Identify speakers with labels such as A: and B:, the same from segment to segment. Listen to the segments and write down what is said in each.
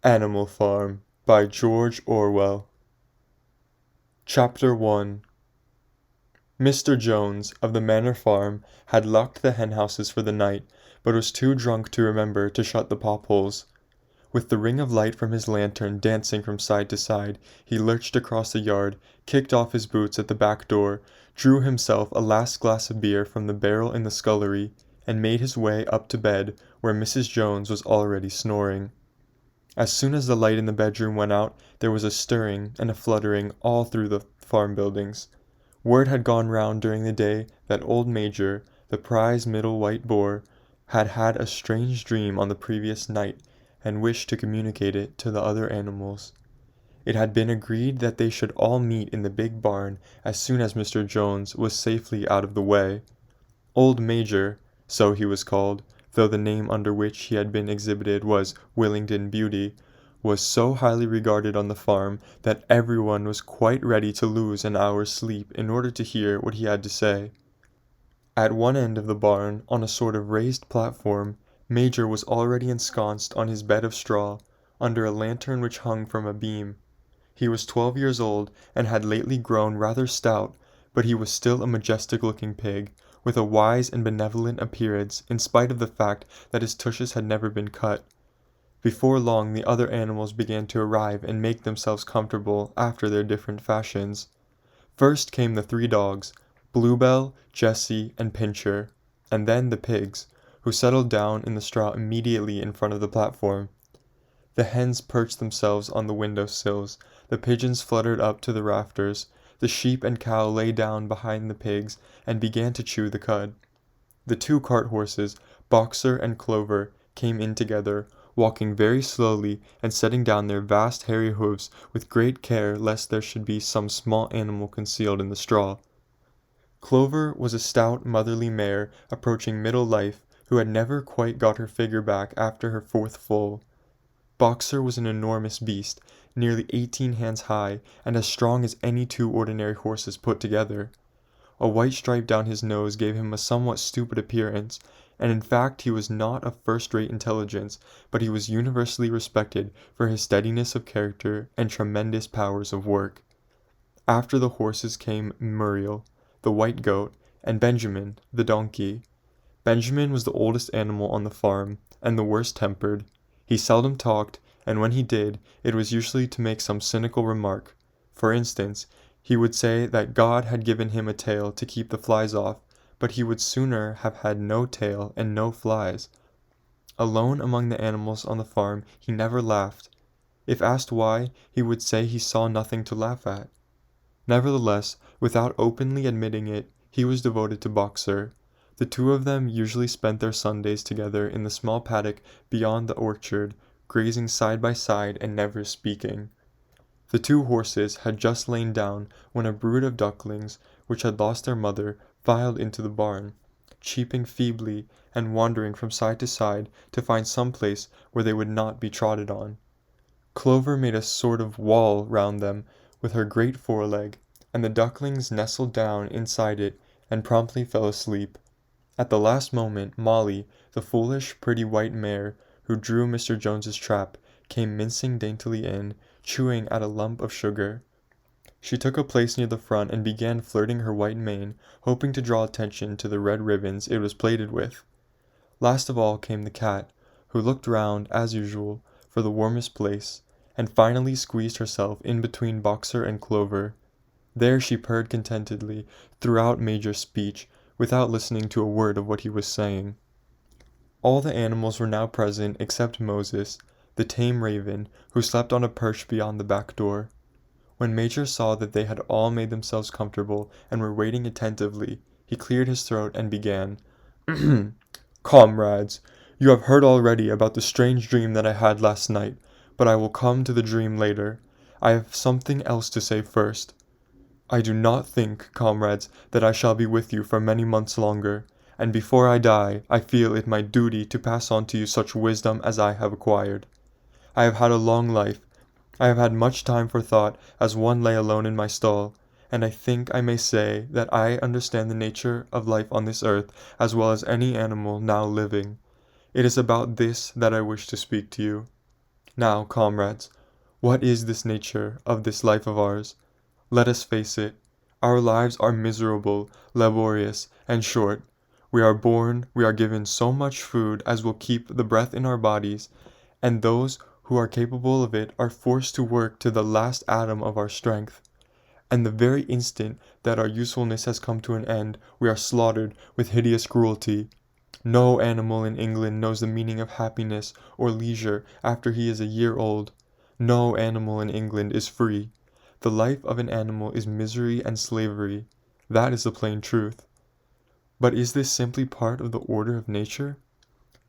A: Animal Farm by George Orwell. Chapter 1. Mr. Jones of the Manor Farm had locked the henhouses for the night, but was too drunk to remember to shut the popholes. With the ring of light from his lantern dancing from side to side, he lurched across the yard, kicked off his boots at the back door, drew himself a last glass of beer from the barrel in the scullery, and made his way up to bed, where Mrs. Jones was already snoring. As soon as the light in the bedroom went out, there was a stirring and a fluttering all through the farm buildings. Word had gone round during the day that old Major, the prize middle white boar, had had a strange dream on the previous night, and wished to communicate it to the other animals. It had been agreed that they should all meet in the big barn as soon as Mr. Jones was safely out of the way. Old Major, so he was called, though the name under which he had been exhibited was Willingdon Beauty, was so highly regarded on the farm that everyone was quite ready to lose an hour's sleep in order to hear what he had to say. At one end of the barn, on a sort of raised platform, Major was already ensconced on his bed of straw, under a lantern which hung from a beam. He was 12 years old, and had lately grown rather stout, but he was still a majestic-looking pig, with a wise and benevolent appearance in spite of the fact that his tushes had never been cut. Before long the other animals began to arrive and make themselves comfortable after their different fashions. First came the 3 dogs, Bluebell, Jessie, and Pincher, and then the pigs, who settled down in the straw immediately in front of the platform. The hens perched themselves on the window sills, the pigeons fluttered up to the rafters, the sheep and cow lay down behind the pigs and began to chew the cud. The 2 cart horses, Boxer and Clover, came in together, walking very slowly and setting down their vast hairy hoofs with great care lest there should be some small animal concealed in the straw. Clover was a stout motherly mare approaching middle life, who had never quite got her figure back after her 4th foal. Boxer was an enormous beast, nearly 18 hands high, and as strong as any 2 ordinary horses put together. A white stripe down his nose gave him a somewhat stupid appearance, and in fact he was not of first-rate intelligence, but he was universally respected for his steadiness of character and tremendous powers of work. After the horses came Muriel, the white goat, and Benjamin, the donkey. Benjamin was the oldest animal on the farm, and the worst-tempered. He seldom talked, and when he did, it was usually to make some cynical remark. For instance, he would say that God had given him a tail to keep the flies off, but he would sooner have had no tail and no flies. Alone among the animals on the farm, he never laughed. If asked why, he would say he saw nothing to laugh at. Nevertheless, without openly admitting it, he was devoted to Boxer. The 2 of them usually spent their Sundays together in the small paddock beyond the orchard, grazing side by side and never speaking. The 2 horses had just lain down when a brood of ducklings, which had lost their mother, filed into the barn, cheeping feebly and wandering from side to side to find some place where they would not be trodden on. Clover made a sort of wall round them with her great foreleg, and the ducklings nestled down inside it and promptly fell asleep. At the last moment Molly, the foolish, pretty white mare who drew Mr. Jones's trap, came mincing daintily in, chewing at a lump of sugar. She took a place near the front and began flirting her white mane, hoping to draw attention to the red ribbons it was plaited with. Last of all came the cat, who looked round, as usual, for the warmest place, and finally squeezed herself in between Boxer and Clover. There she purred contentedly throughout Major's speech, without listening to a word of what he was saying. All the animals were now present except Moses, the tame raven, who slept on a perch beyond the back door. When Major saw that they had all made themselves comfortable and were waiting attentively, he cleared his throat and began, "Comrades, you have heard already about the strange dream that I had last night, but I will come to the dream later. I have something else to say first. I do not think, comrades, that I shall be with you for many months longer, and before I die, I feel it my duty to pass on to you such wisdom as I have acquired. I have had a long life. I have had much time for thought as one lay alone in my stall, and I think I may say that I understand the nature of life on this earth as well as any animal now living. It is about this that I wish to speak to you. Now, comrades, what is this nature of this life of ours? Let us face it. Our lives are miserable, laborious, and short. We are born, we are given so much food as will keep the breath in our bodies, and those who are capable of it are forced to work to the last atom of our strength. And the very instant that our usefulness has come to an end, we are slaughtered with hideous cruelty. No animal in England knows the meaning of happiness or leisure after he is a year old. No animal in England is free. The life of an animal is misery and slavery. That is the plain truth. But is this simply part of the order of nature?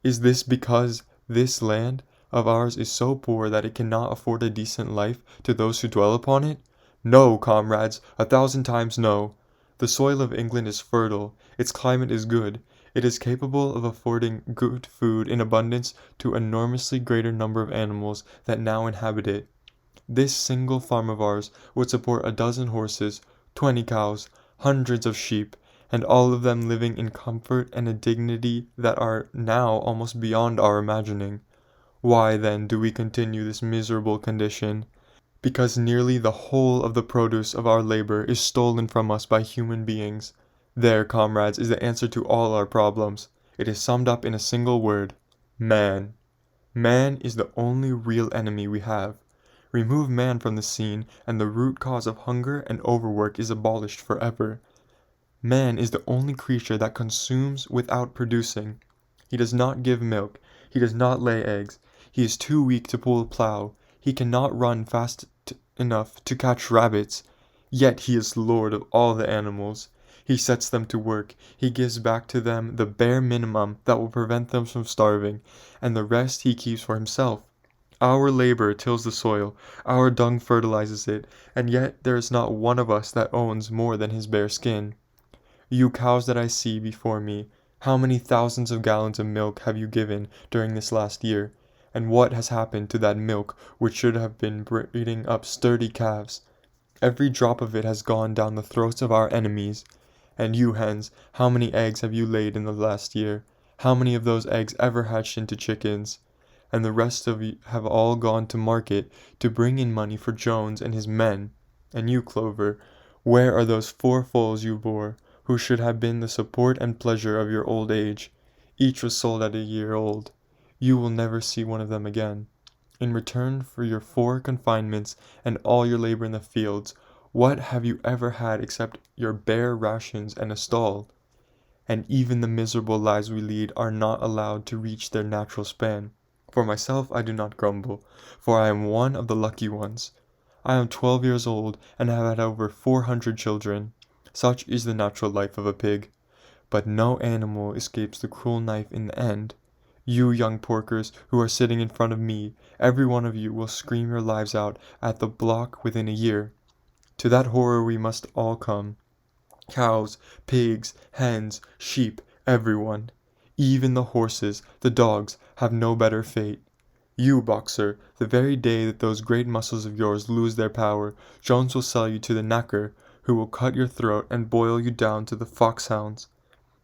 A: Is this because this land of ours is so poor that it cannot afford a decent life to those who dwell upon it? No, comrades, 1,000 times no. The soil of England is fertile, its climate is good, it is capable of affording good food in abundance to an enormously greater number of animals that now inhabit it. This single farm of ours would support 12 horses, 20 cows, hundreds of sheep, and all of them living in comfort and a dignity that are now almost beyond our imagining. Why, then, do we continue this miserable condition? Because nearly the whole of the produce of our labor is stolen from us by human beings. There, comrades, is the answer to all our problems. It is summed up in a single word: man. Man is the only real enemy we have. Remove man from the scene, and the root cause of hunger and overwork is abolished forever. Man is the only creature that consumes without producing. He does not give milk, he does not lay eggs, he is too weak to pull a plow, he cannot run fast enough to catch rabbits, yet he is lord of all the animals. He sets them to work, he gives back to them the bare minimum that will prevent them from starving, and the rest he keeps for himself. Our labor tills the soil, our dung fertilizes it, and yet there is not one of us that owns more than his bare skin. You cows that I see before me, how many thousands of gallons of milk have you given during this last year? And what has happened to that milk which should have been breeding up sturdy calves? Every drop of it has gone down the throats of our enemies. And you hens, how many eggs have you laid in the last year? How many of those eggs ever hatched into chickens? And the rest of you have all gone to market to bring in money for Jones and his men. And you, Clover, where are those 4 foals you bore, who should have been the support and pleasure of your old age? Each was sold at a year old. You will never see one of them again. In return for your 4 confinements and all your labor in the fields, what have you ever had except your bare rations and a stall? And even the miserable lives we lead are not allowed to reach their natural span. For myself I do not grumble, for I am one of the lucky ones. I am 12 years old and have had over 400 children. Such is the natural life of a pig. But no animal escapes the cruel knife in the end. You young porkers who are sitting in front of me, every one of you will scream your lives out at the block within a year. To that horror we must all come. Cows, pigs, hens, sheep, everyone. Even the horses, the dogs, have no better fate. You, Boxer, the very day that those great muscles of yours lose their power, Jones will sell you to the knacker, who will cut your throat and boil you down to the foxhounds.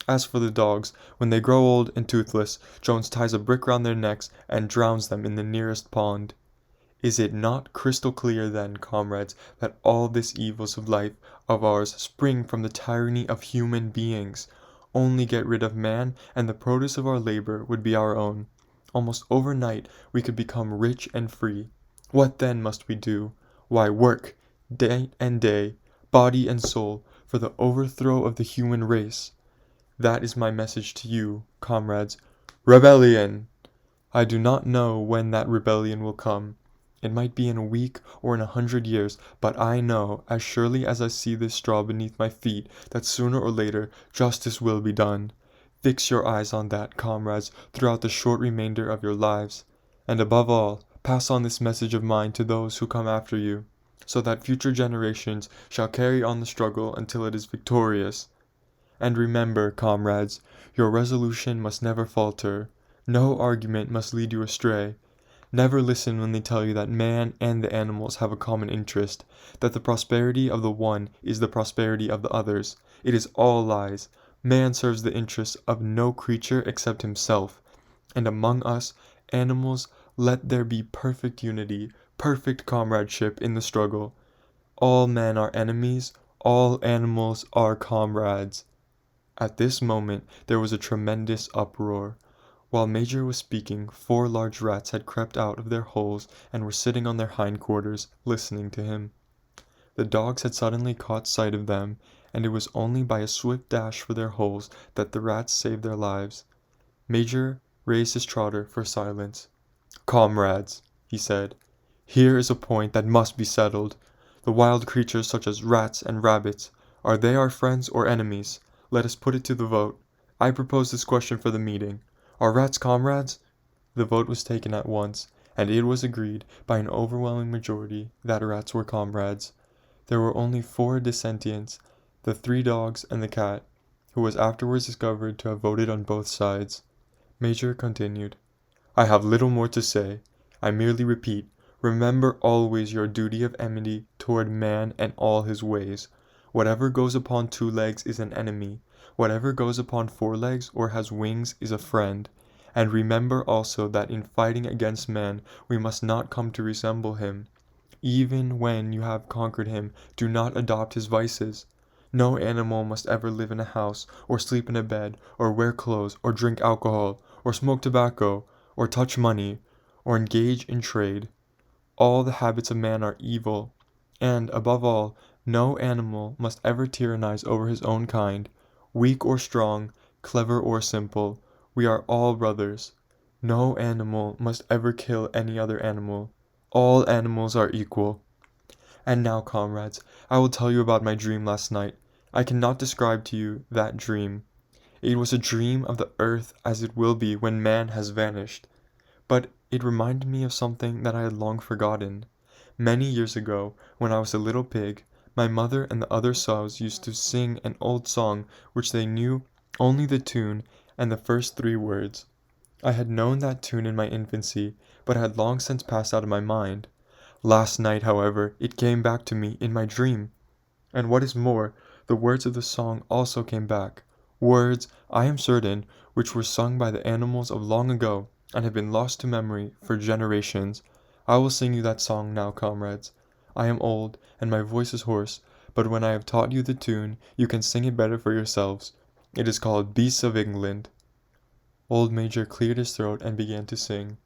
A: As for the dogs, when they grow old and toothless, Jones ties a brick round their necks and drowns them in the nearest pond. Is it not crystal clear then, comrades, that all these evils of life of ours spring from the tyranny of human beings? Only get rid of man, and the produce of our labor would be our own. Almost overnight we could become rich and free. What then must we do? Why, work, day and day, body and soul, for the overthrow of the human race. That is my message to you, comrades. Rebellion! I do not know when that rebellion will come. It might be in a week or in 100 years, but I know, as surely as I see this straw beneath my feet, that sooner or later justice will be done. Fix your eyes on that, comrades, throughout the short remainder of your lives. And above all, pass on this message of mine to those who come after you, so that future generations shall carry on the struggle until it is victorious. And remember, comrades, your resolution must never falter. No argument must lead you astray. Never listen when they tell you that man and the animals have a common interest, that the prosperity of the one is the prosperity of the others. It is all lies. Man serves the interests of no creature except himself, and among us, animals Let there be perfect unity, perfect comradeship in the struggle. All men are enemies, all animals are comrades." At this moment there was a tremendous uproar. While Major was speaking, 4 large rats had crept out of their holes and were sitting on their hindquarters, listening to him. The dogs had suddenly caught sight of them, and it was only by a swift dash for their holes that the rats saved their lives. Major raised his trotter for silence. "Comrades," he said, "here is a point that must be settled. The wild creatures such as rats and rabbits, are they our friends or enemies? Let us put it to the vote. I propose this question for the meeting. Are rats comrades?" The vote was taken at once, and it was agreed by an overwhelming majority that rats were comrades. There were only 4 dissentients, the 3 dogs and the cat, who was afterwards discovered to have voted on both sides. Major continued, "I have little more to say. I merely repeat, remember always your duty of enmity toward man and all his ways. Whatever goes upon 2 legs is an enemy. Whatever goes upon 4 legs or has wings is a friend. And remember also that in fighting against man we must not come to resemble him. Even when you have conquered him, do not adopt his vices. No animal must ever live in a house, or sleep in a bed, or wear clothes, or drink alcohol, or smoke tobacco, or touch money, or engage in trade. All the habits of man are evil. And, above all, no animal must ever tyrannize over his own kind. Weak or strong, clever or simple, we are all brothers. No animal must ever kill any other animal. All animals are equal. And now, comrades, I will tell you about my dream last night. I cannot describe to you that dream. It was a dream of the earth as it will be when man has vanished. But it reminded me of something that I had long forgotten. Many years ago, when I was a little pig, my mother and the other sows used to sing an old song which they knew only the tune and the first 3 words. I had known that tune in my infancy, but had long since passed out of my mind. Last night, however, it came back to me in my dream. And what is more, the words of the song also came back, words, I am certain, which were sung by the animals of long ago, and have been lost to memory for generations. I will sing you that song now, comrades. I am old, and my voice is hoarse, but when I have taught you the tune, you can sing it better for yourselves. It is called Beasts of England. Old Major cleared his throat and began to sing.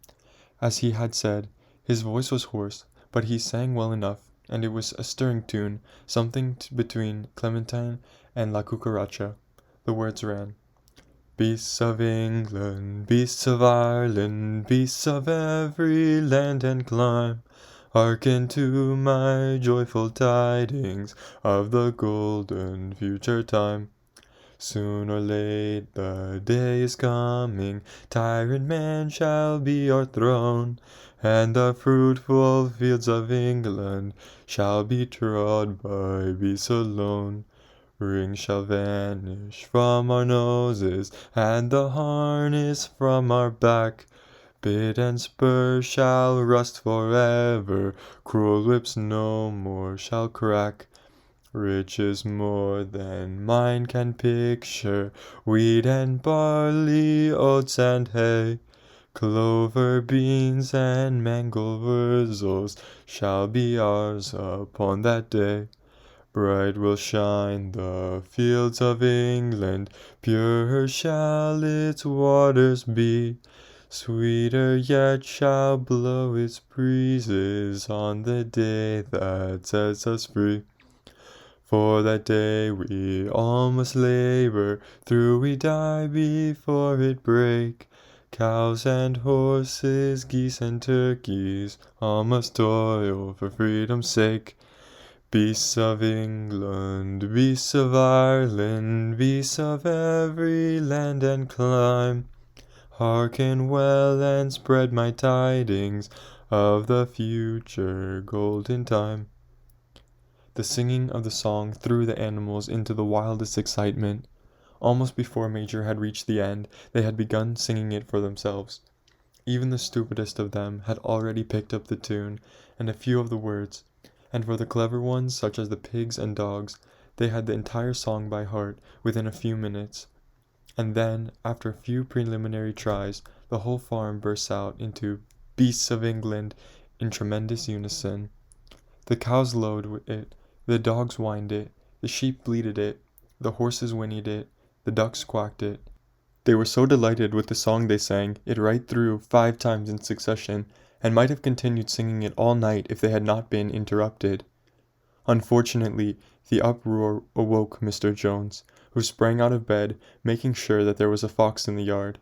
A: As he had said, his voice was hoarse, but he sang well enough, and it was a stirring tune, something between Clementine and La Cucaracha. The words ran, "Beasts of England, beasts of Ireland, beasts of every land and clime, hearken to my joyful tidings of the golden future time. Soon or late the day is coming, tyrant man shall be our throne, and the fruitful fields of England shall be trod by beasts alone. Rings shall vanish from our noses, and the harness from our back. Bit and spur shall rust forever, cruel whips no more shall crack. Riches more than mine can picture, wheat and barley, oats and hay, clover, beans, and mangel wurzels shall be ours upon that day. Bright will shine the fields of England, purer shall its waters be, sweeter yet shall blow its breezes on the day that sets us free. For that day we all must labor, through we die before it break. Cows and horses, geese and turkeys, all must toil for freedom's sake. Beasts of England, beasts of Ireland, beasts of every land and clime, hearken well and spread my tidings of the future golden time." The singing of the song threw the animals into the wildest excitement. Almost before Major had reached the end, they had begun singing it for themselves. Even the stupidest of them had already picked up the tune and a few of the words, and for the clever ones, such as the pigs and dogs, they had the entire song by heart within a few minutes. And then, after a few preliminary tries, the whole farm burst out into beasts of England, in tremendous unison. The cows lowed it, the dogs whined it, the sheep bleated it, the horses whinnied it, the ducks quacked it. They were so delighted with the song they sang it right through 5 times in succession, and might have continued singing it all night if they had not been interrupted. Unfortunately, the uproar awoke Mr. Jones, who sprang out of bed, making sure that there was a fox in the yard.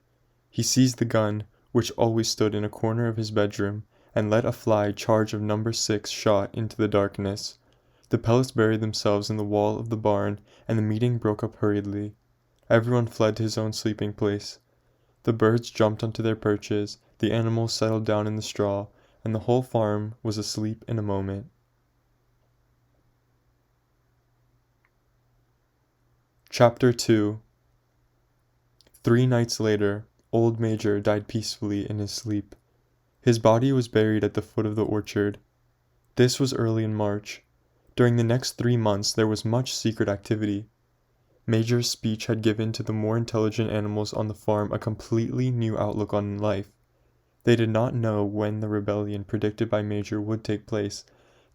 A: He seized the gun, which always stood in a corner of his bedroom, and let a fly charge of number 6 shot into the darkness. The pellets buried themselves in the wall of the barn, and the meeting broke up hurriedly. Everyone fled to his own sleeping place. The birds jumped onto their perches, the animals settled down in the straw, and the whole farm was asleep in a moment. Chapter 2. 3 nights later, old Major died peacefully in his sleep. His body was buried at the foot of the orchard. This was early in March. During the next 3 months there was much secret activity. Major's speech had given to the more intelligent animals on the farm a completely new outlook on life. They did not know when the rebellion predicted by Major would take place.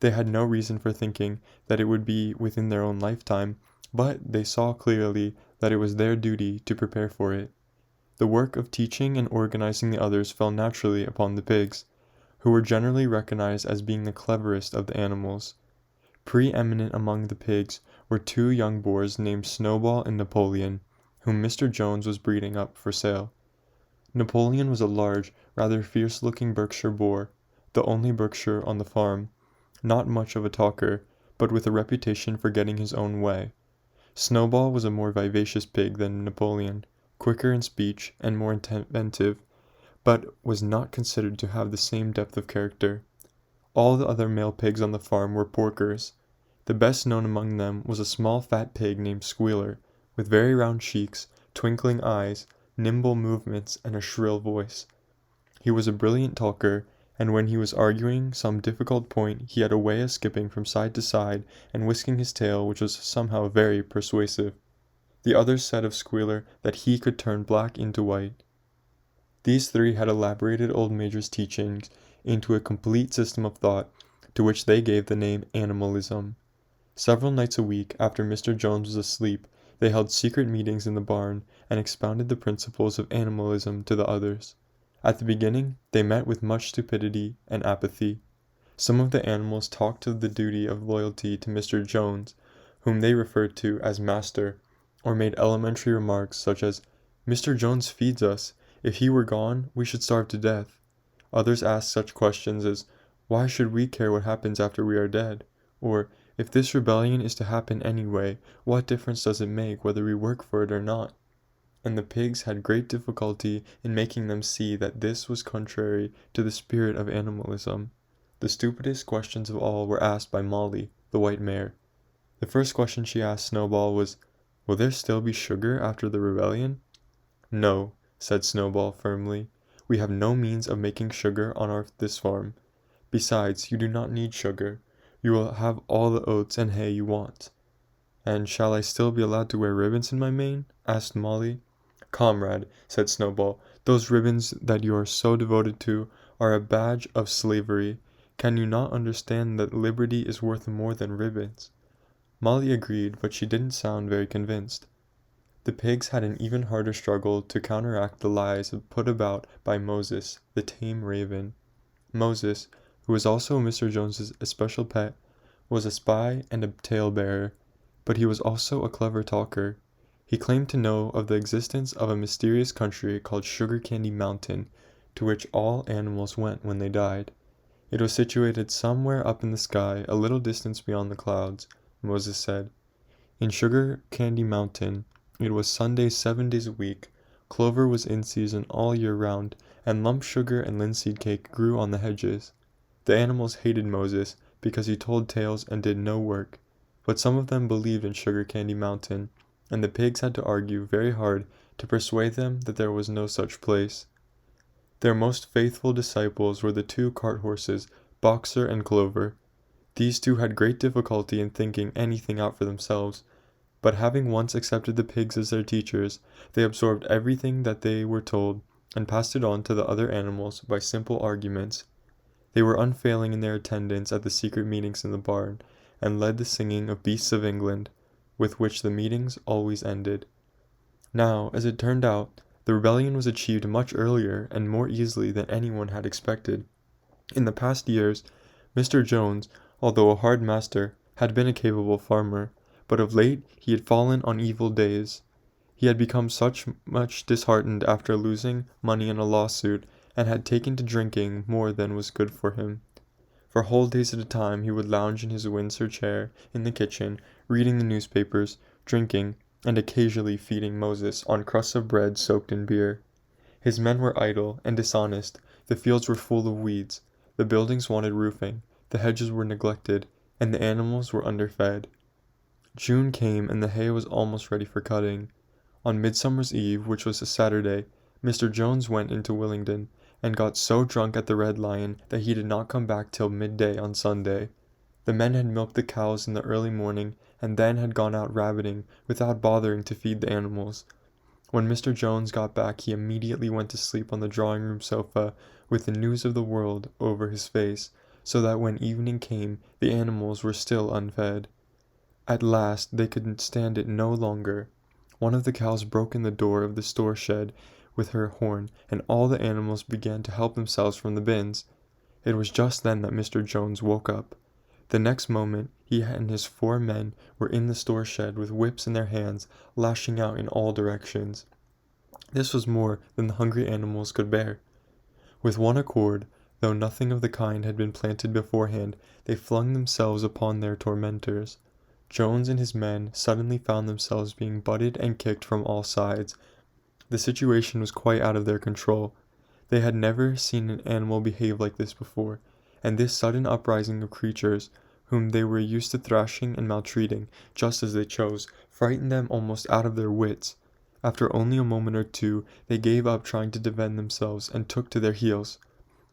A: They had no reason for thinking that it would be within their own lifetime, but they saw clearly that it was their duty to prepare for it. The work of teaching and organizing the others fell naturally upon the pigs, who were generally recognized as being the cleverest of the animals. Pre-eminent among the pigs were 2 young boars named Snowball and Napoleon, whom Mr. Jones was breeding up for sale. Napoleon was a large, rather fierce-looking Berkshire boar, the only Berkshire on the farm, not much of a talker, but with a reputation for getting his own way. Snowball was a more vivacious pig than Napoleon, quicker in speech and more inventive, but was not considered to have the same depth of character. All the other male pigs on the farm were porkers. The best known among them was a small fat pig named Squealer, with very round cheeks, twinkling eyes, nimble movements, and a shrill voice. He was a brilliant talker, and when he was arguing some difficult point he had a way of skipping from side to side and whisking his tail which was somehow very persuasive. The others said of Squealer that he could turn black into white. These 3 had elaborated old Major's teachings into a complete system of thought, to which they gave the name animalism. Several nights a week, after Mr. Jones was asleep, they held secret meetings in the barn, and expounded the principles of animalism to the others. At the beginning, they met with much stupidity and apathy. Some of the animals talked of the duty of loyalty to Mr. Jones, whom they referred to as Master, or made elementary remarks such as, "Mr. Jones feeds us. If he were gone, we should starve to death." Others asked such questions as, "Why should we care what happens after we are dead?" Or, "If this rebellion is to happen anyway, what difference does it make whether we work for it or not?" And the pigs had great difficulty in making them see that this was contrary to the spirit of animalism. The stupidest questions of all were asked by Molly, the white mare. The first question she asked Snowball was, "Will there still be sugar after the rebellion?" "No," said Snowball firmly. "We have no means of making sugar on this farm. Besides, you do not need sugar. You will have all the oats and hay you want." "And shall I still be allowed to wear ribbons in my mane?" asked Molly. "Comrade," said Snowball, "those ribbons that you are so devoted to are a badge of slavery. Can you not understand that liberty is worth more than ribbons?" Molly agreed, but she didn't sound very convinced. The pigs had an even harder struggle to counteract the lies put about by Moses, the tame raven. Moses, who was also Mr. Jones's especial pet, was a spy and a tale-bearer, but he was also a clever talker. He claimed to know of the existence of a mysterious country called Sugar Candy Mountain, to which all animals went when they died. It was situated somewhere up in the sky, a little distance beyond the clouds, Moses said. In Sugar Candy Mountain, it was Sunday 7 days a week, clover was in season all year round, and lump sugar and linseed cake grew on the hedges. The animals hated Moses because he told tales and did no work, but some of them believed in Sugar Candy Mountain, and the pigs had to argue very hard to persuade them that there was no such place. Their most faithful disciples were the 2 cart horses, Boxer and Clover. These 2 had great difficulty in thinking anything out for themselves, but having once accepted the pigs as their teachers, they absorbed everything that they were told, and passed it on to the other animals by simple arguments. They were unfailing in their attendance at the secret meetings in the barn, and led the singing of Beasts of England, with which the meetings always ended. Now, as it turned out, the rebellion was achieved much earlier and more easily than anyone had expected. In the past years, Mr. Jones, although a hard master, had been a capable farmer, but of late he had fallen on evil days. He had become much disheartened after losing money in a lawsuit, and had taken to drinking more than was good for him. For whole days at a time he would lounge in his Windsor chair in the kitchen, reading the newspapers, drinking, and occasionally feeding Moses on crusts of bread soaked in beer. His men were idle and dishonest, the fields were full of weeds, the buildings wanted roofing, the hedges were neglected, and the animals were underfed. June came and the hay was almost ready for cutting. On Midsummer's Eve, which was a Saturday, Mr. Jones went into Willingdon, and got so drunk at the Red Lion that he did not come back till midday on Sunday. The men had milked the cows in the early morning, and then had gone out rabbiting, without bothering to feed the animals. When Mr. Jones got back, he immediately went to sleep on the drawing-room sofa, with the news of the world over his face, so that when evening came, the animals were still unfed. At last they could stand it no longer. One of the cows broke in the door of the store shed with her horn, and all the animals began to help themselves from the bins. It was just then that Mr. Jones woke up. The next moment he and his 4 men were in the store shed with whips in their hands, lashing out in all directions. This was more than the hungry animals could bear. With one accord, though nothing of the kind had been planted beforehand, they flung themselves upon their tormentors. Jones and his men suddenly found themselves being butted and kicked from all sides. The situation was quite out of their control. They had never seen an animal behave like this before, and this sudden uprising of creatures, whom they were used to thrashing and maltreating just as they chose, frightened them almost out of their wits. After only a moment or two, they gave up trying to defend themselves and took to their heels.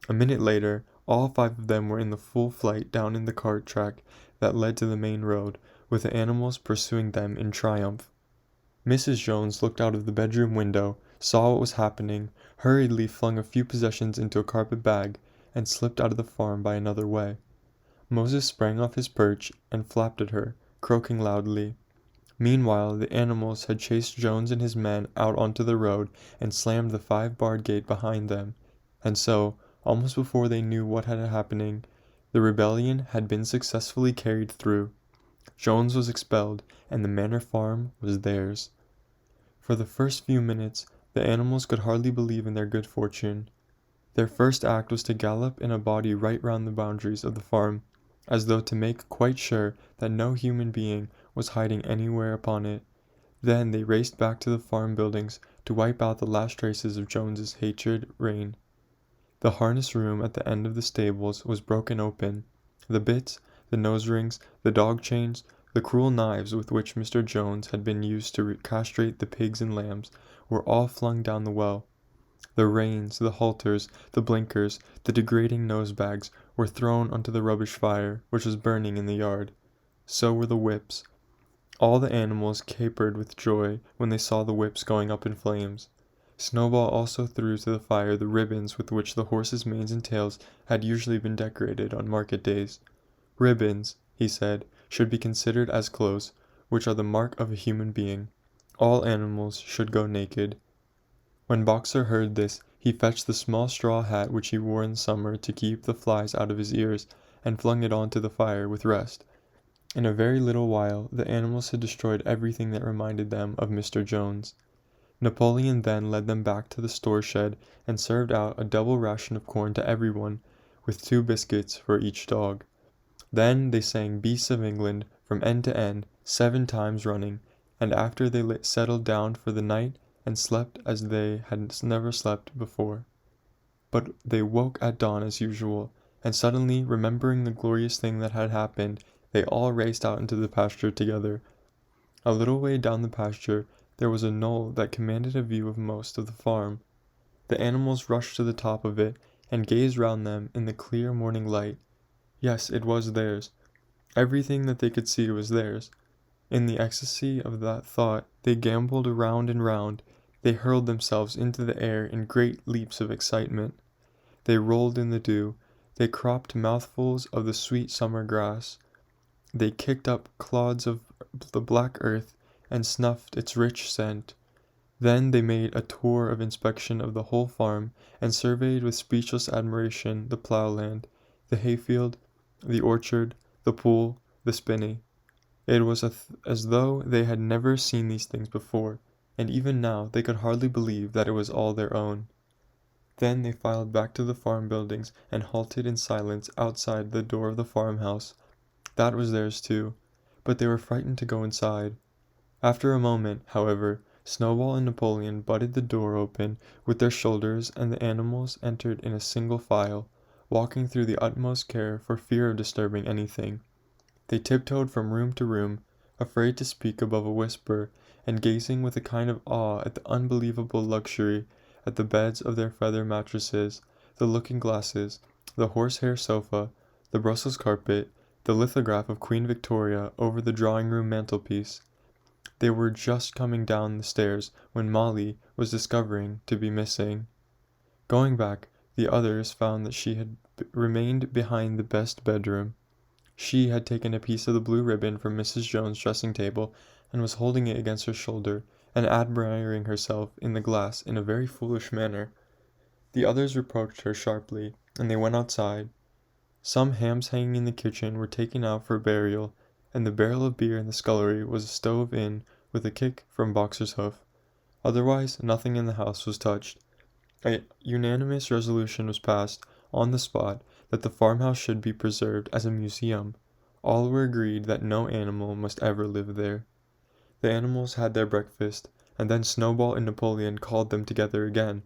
A: A minute later, all 5 of them were in the full flight down in the cart track that led to the main road, with the animals pursuing them in triumph. Mrs. Jones looked out of the bedroom window, saw what was happening, hurriedly flung a few possessions into a carpet bag, and slipped out of the farm by another way. Moses sprang off his perch and flapped at her, croaking loudly. Meanwhile, the animals had chased Jones and his men out onto the road and slammed the 5-barred gate behind them, and so, almost before they knew what had happening, the rebellion had been successfully carried through. Jones was expelled, and the manor farm was theirs. For the first few minutes, the animals could hardly believe in their good fortune. Their first act was to gallop in a body right round the boundaries of the farm, as though to make quite sure that no human being was hiding anywhere upon it. Then they raced back to the farm buildings to wipe out the last traces of Jones's hatred reign. The harness room at the end of the stables was broken open. The bits, the nose rings, the dog chains, the cruel knives with which Mr. Jones had been used to castrate the pigs and lambs, were all flung down the well. The reins, the halters, the blinkers, the degrading nose-bags were thrown onto the rubbish fire, which was burning in the yard. So were the whips. All the animals capered with joy when they saw the whips going up in flames. Snowball also threw to the fire the ribbons with which the horses' manes and tails had usually been decorated on market days. Ribbons, he said, should be considered as clothes, which are the mark of a human being. All animals should go naked. When Boxer heard this, he fetched the small straw hat which he wore in summer to keep the flies out of his ears, and flung it on to the fire with rest. In a very little while, the animals had destroyed everything that reminded them of Mr. Jones. Napoleon then led them back to the store shed, and served out a double ration of corn to everyone, with 2 biscuits for each dog. Then they sang Beasts of England from end to end 7 times running, and after they settled down for the night and slept as they had never slept before. But they woke at dawn as usual, and suddenly remembering the glorious thing that had happened, they all raced out into the pasture together. A little way down the pasture there was a knoll that commanded a view of most of the farm. The animals rushed to the top of it, and gazed round them in the clear morning light. Yes, it was theirs. Everything that they could see was theirs. In the ecstasy of that thought they gambolled round and round. They hurled themselves into the air in great leaps of excitement. They rolled in the dew. They cropped mouthfuls of the sweet summer grass. They kicked up clods of the black earth and snuffed its rich scent. Then they made a tour of inspection of the whole farm, and surveyed with speechless admiration the ploughland, the hayfield, the orchard, the pool, the spinney. It was as though they had never seen these things before, and even now they could hardly believe that it was all their own. Then they filed back to the farm buildings and halted in silence outside the door of the farmhouse. That was theirs too, but they were frightened to go inside. After a moment, however, Snowball and Napoleon butted the door open with their shoulders, and the animals entered in a single file, walking through the utmost care for fear of disturbing anything. They tiptoed from room to room, afraid to speak above a whisper, and gazing with a kind of awe at the unbelievable luxury, at the beds of their feather mattresses, the looking-glasses, the horsehair sofa, the Brussels carpet, the lithograph of Queen Victoria over the drawing-room mantelpiece. They were just coming down the stairs when Molly was discovered to be missing. Going back, the others found that she had remained behind the best bedroom. She had taken a piece of the blue ribbon from Mrs. Jones' dressing table and was holding it against her shoulder and admiring herself in the glass in a very foolish manner. The others reproached her sharply, and they went outside. Some hams hanging in the kitchen were taken out for burial, and the barrel of beer in the scullery was stove in with a kick from Boxer's hoof. Otherwise, nothing in the house was touched. A unanimous resolution was passed on the spot that the farmhouse should be preserved as a museum. All were agreed that no animal must ever live there. The animals had their breakfast, and then Snowball and Napoleon called them together again.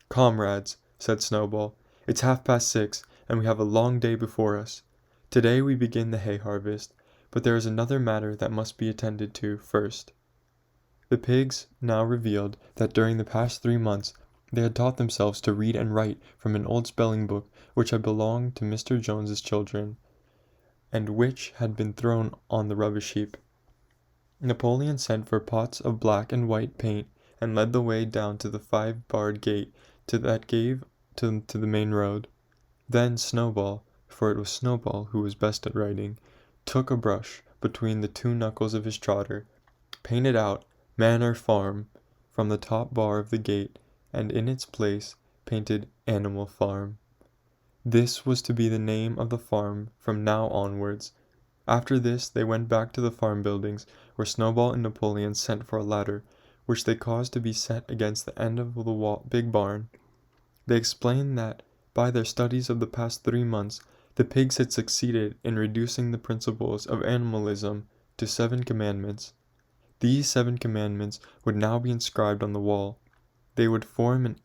A: "Comrades," said Snowball, "it's 6:30, and we have a long day before us. Today we begin the hay harvest, but there is another matter that must be attended to first." The pigs now revealed that during the past 3 months they had taught themselves to read and write from an old spelling book which had belonged to Mr. Jones's children, and which had been thrown on the rubbish heap. Napoleon sent for pots of black and white paint and led the way down to the 5-barred gate that gave to the main road. Then Snowball, for it was Snowball who was best at writing, took a brush between the 2 knuckles of his trotter, painted out "Manor Farm" from the top bar of the gate, and in its place painted "Animal Farm." This was to be the name of the farm from now onwards. After this they went back to the farm buildings, where Snowball and Napoleon sent for a ladder, which they caused to be set against the end of the big barn. They explained that, by their studies of the past 3 months, the pigs had succeeded in reducing the principles of animalism to 7 commandments. These 7 commandments would now be inscribed on the wall. They would form an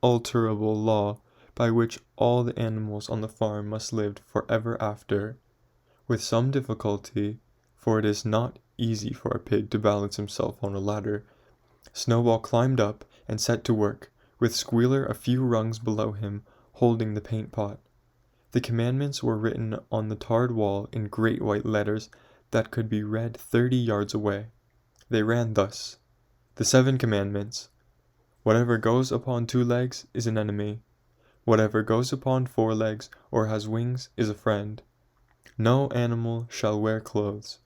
A: unalterable law by which all the animals on the farm must live forever after. With some difficulty, for it is not easy for a pig to balance himself on a ladder, Snowball climbed up and set to work, with Squealer a few rungs below him, holding the paint pot. The commandments were written on the tarred wall in great white letters that could be read 30 yards away. They ran thus: The 7 commandments. Whatever goes upon 2 legs is an enemy. Whatever goes upon 4 legs or has wings is a friend. No animal shall wear clothes.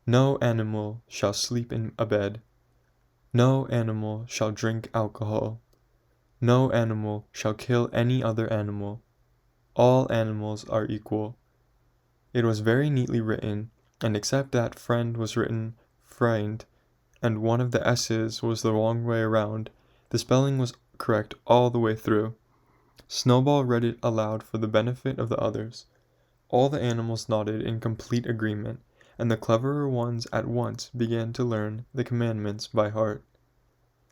A: No animal shall sleep in a bed. No animal shall drink alcohol. No animal shall kill any other animal. All animals are equal. It was very neatly written, and except that friend was written friend, and one of the S's was the wrong way around, the spelling was correct all the way through. Snowball read it aloud for the benefit of the others. All the animals nodded in complete agreement, and the cleverer ones at once began to learn the commandments by heart.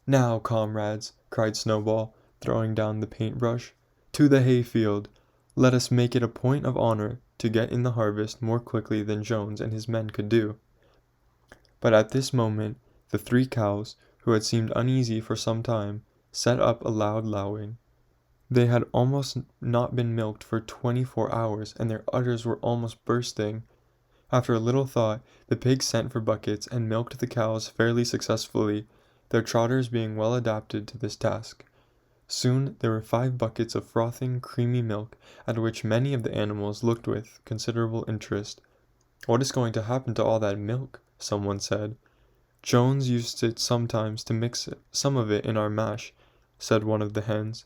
A: "Now, comrades," cried Snowball, throwing down the paintbrush, "to the hayfield. Let us make it a point of honor to get in the harvest more quickly than Jones and his men could do." But at this moment the 3 cows, who had seemed uneasy for some time, set up a loud lowing. They had almost not been milked for 24 hours, and their udders were almost bursting. After a little thought, the pigs sent for buckets and milked the cows fairly successfully, their trotters being well adapted to this task. Soon there were 5 buckets of frothing, creamy milk, at which many of the animals looked with considerable interest. "What is going to happen to all that milk?" someone said. "Jones used it sometimes to mix some of it in our mash," said one of the hens.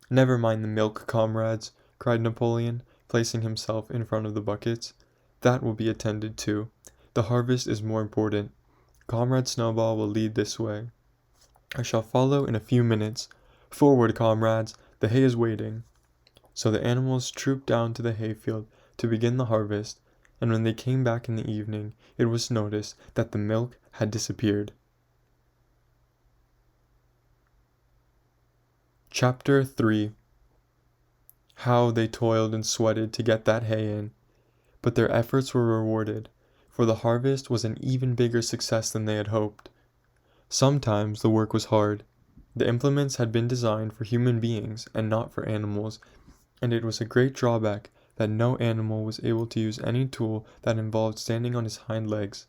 A: "Never mind the milk, comrades," cried Napoleon, placing himself in front of the buckets. "That will be attended to. The harvest is more important. Comrade Snowball will lead this way. I shall follow in a few minutes. Forward, comrades, the hay is waiting." So the animals trooped down to the hayfield to begin the harvest, and when they came back in the evening, it was noticed that the milk had disappeared. Chapter 3. How they toiled and sweated to get that hay in, but their efforts were rewarded, for the harvest was an even bigger success than they had hoped. Sometimes the work was hard. The implements had been designed for human beings and not for animals, and it was a great drawback that no animal was able to use any tool that involved standing on his hind legs.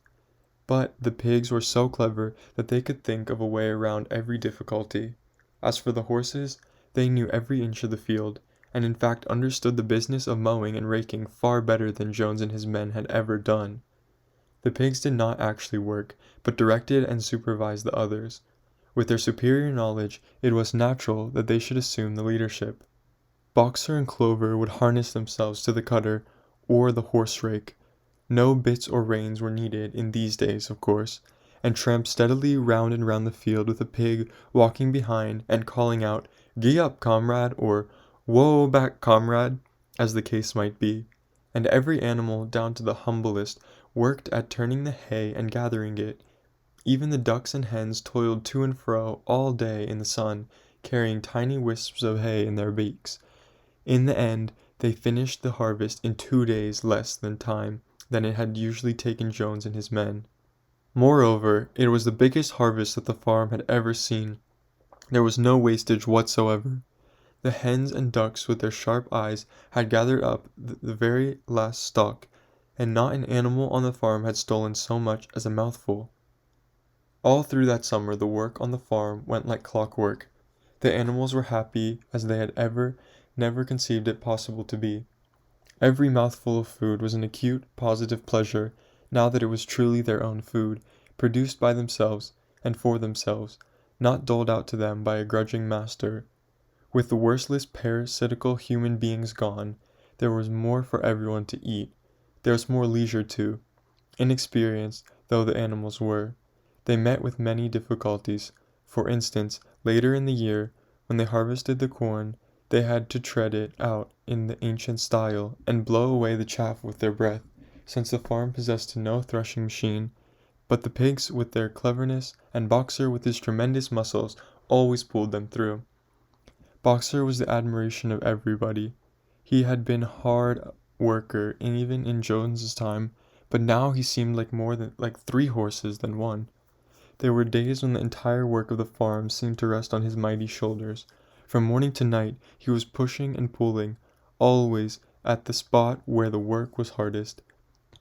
A: But the pigs were so clever that they could think of a way around every difficulty. As for the horses, they knew every inch of the field, and in fact understood the business of mowing and raking far better than Jones and his men had ever done. The pigs did not actually work, but directed and supervised the others. With their superior knowledge, it was natural that they should assume the leadership. Boxer and Clover would harness themselves to the cutter or the horse rake. No bits or reins were needed in these days, of course, and tramped steadily round and round the field with a pig walking behind and calling out, "Gee up, comrade," or "Whoa back, comrade," as the case might be. And every animal, down to the humblest, worked at turning the hay and gathering it. Even the ducks and hens toiled to and fro all day in the sun, carrying tiny wisps of hay in their beaks. In the end, they finished the harvest in 2 days less than it had usually taken Jones and his men. Moreover, it was the biggest harvest that the farm had ever seen. There was no wastage whatsoever. The hens and ducks with their sharp eyes had gathered up the very last stalk, and not an animal on the farm had stolen so much as a mouthful. All through that summer the work on the farm went like clockwork. The animals were happy as they had never conceived it possible to be. Every mouthful of food was an acute, positive pleasure, now that it was truly their own food, produced by themselves and for themselves, not doled out to them by a grudging master. With the worthless parasitical human beings gone, there was more for everyone to eat. There was more leisure too. Inexperienced though the animals were, they met with many difficulties. For instance, later in the year, when they harvested the corn, they had to tread it out in the ancient style, and blow away the chaff with their breath, since the farm possessed no threshing machine. But the pigs with their cleverness, and Boxer with his tremendous muscles, always pulled them through. Boxer was the admiration of everybody. He had been hard worker even in Jones's time, but now he seemed like 3 horses than one. There were days when the entire work of the farm seemed to rest on his mighty shoulders. From morning to night he was pushing and pulling, always at the spot where the work was hardest.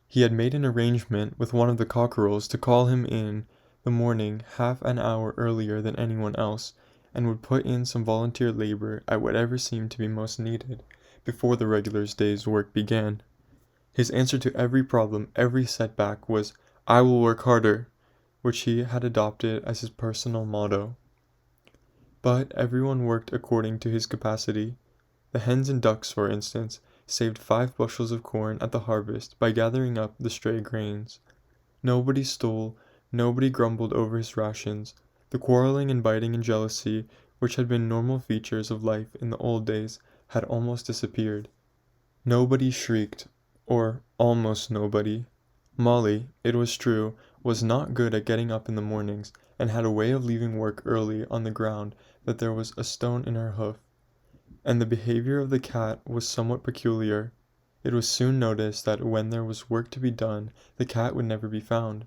A: He had made an arrangement with one of the cockerels to call him in the morning half an hour earlier than anyone else, and would put in some volunteer labor at whatever seemed to be most needed, before the regular day's work began. His answer to every problem, every setback, was, "I will work harder," which he had adopted as his personal motto. But everyone worked according to his capacity. The hens and ducks, for instance, saved 5 bushels of corn at the harvest by gathering up the stray grains. Nobody stole, nobody grumbled over his rations. The quarreling and biting and jealousy, which had been normal features of life in the old days, had almost disappeared. Nobody shrieked, or almost nobody. Molly, it was true, was not good at getting up in the mornings, and had a way of leaving work early on the ground that there was a stone in her hoof. And the behavior of the cat was somewhat peculiar. It was soon noticed that when there was work to be done, the cat would never be found.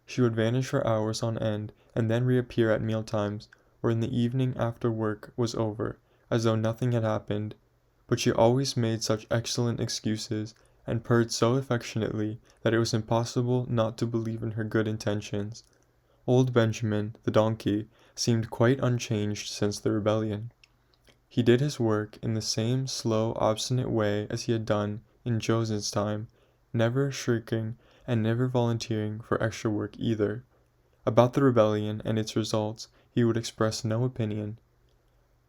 A: She would vanish for hours on end, and then reappear at meal times, or in the evening after work was over, as though nothing had happened. But she always made such excellent excuses, and purred so affectionately, that it was impossible not to believe in her good intentions. Old Benjamin, the donkey, seemed quite unchanged since the rebellion. He did his work in the same slow, obstinate way as he had done in Joseph's time, never shirking and never volunteering for extra work either. About the rebellion and its results he would express no opinion.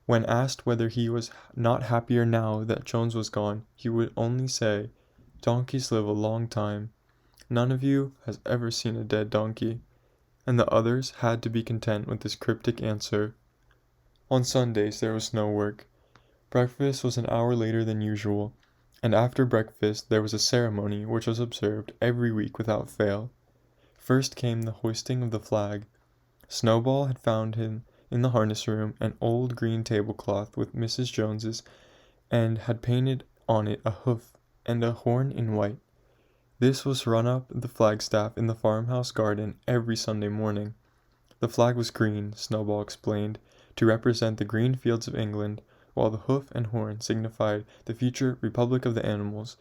A: When asked whether he was not happier now that Jones was gone, he would only say, "Donkeys live a long time. None of you has ever seen a dead donkey," and the others had to be content with this cryptic answer. On Sundays there was no work. Breakfast was an hour later than usual, and after breakfast there was a ceremony which was observed every week without fail. First came the hoisting of the flag. Snowball had found him in the harness room an old green tablecloth with Mrs. Jones's, and had painted on it a hoof and a horn in white. This was run up the flagstaff in the farmhouse garden every Sunday morning. The flag was green, Snowball explained, to represent the green fields of England, while the hoof and horn signified the future republic of the animals,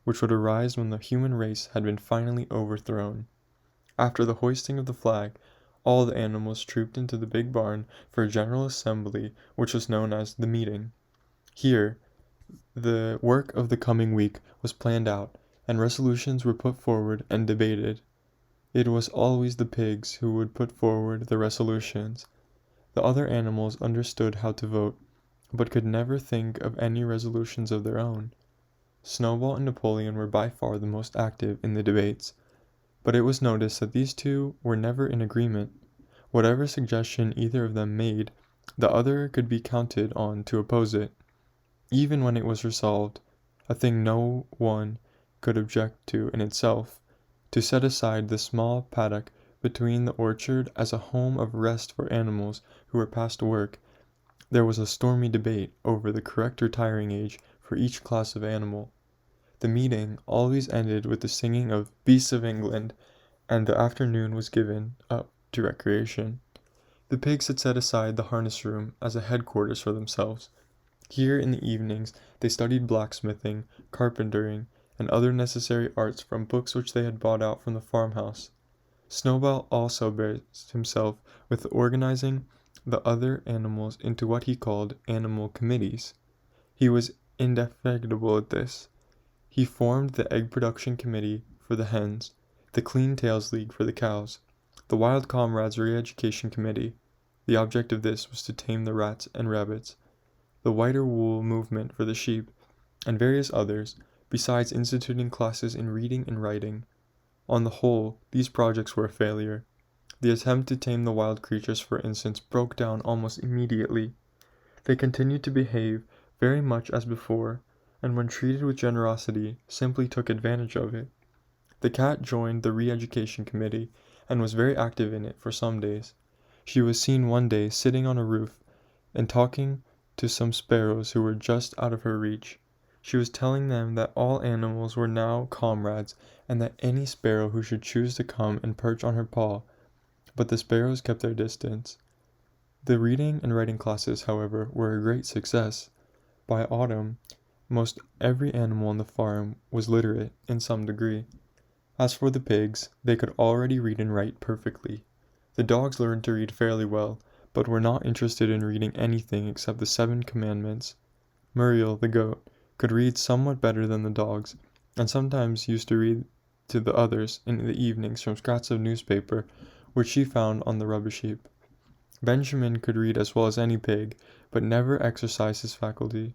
A: which would arise when the human race had been finally overthrown. After the hoisting of the flag, all the animals trooped into the big barn for a general assembly which was known as the meeting. Here, the work of the coming week was planned out, and resolutions were put forward and debated. It was always the pigs who would put forward the resolutions. The other animals understood how to vote, but could never think of any resolutions of their own. Snowball and Napoleon were by far the most active in the debates, but it was noticed that these two were never in agreement. Whatever suggestion either of them made, the other could be counted on to oppose it. Even when it was resolved, a thing no one could object to in itself, to set aside the small paddock between the orchard as a home of rest for animals who were past work, there was a stormy debate over the correct retiring age for each class of animal. The meeting always ended with the singing of "Beasts of England," and the afternoon was given up to recreation. The pigs had set aside the harness room as a headquarters for themselves. Here in the evenings they studied blacksmithing, carpentering, and other necessary arts from books which they had bought out from the farmhouse. Snowball also busied himself with organizing the other animals into what he called animal committees. He was indefatigable at this. He formed the egg production committee for the hens, the Clean Tails League for the cows, the Wild Comrades Re-Education Committee. The object of this was to tame the rats and rabbits, the Whiter Wool movement for the sheep, and various others, besides instituting classes in reading and writing. On the whole, these projects were a failure. The attempt to tame the wild creatures, for instance, broke down almost immediately. They continued to behave very much as before, and when treated with generosity, simply took advantage of it. The cat joined the Re-Education Committee, and was very active in it for some days. She was seen one day sitting on a roof, and talking to some sparrows who were just out of her reach. She was telling them that all animals were now comrades, and that any sparrow who should choose to come and perch on her paw, but the sparrows kept their distance. The reading and writing classes, however, were a great success. By autumn, most every animal on the farm was literate in some degree. As for the pigs, they could already read and write perfectly. The dogs learned to read fairly well, but were not interested in reading anything except the 7 Commandments. Muriel, the goat, could read somewhat better than the dogs, and sometimes used to read to the others in the evenings from scraps of newspaper which she found on the rubbish heap. Benjamin could read as well as any pig, but never exercised his faculty.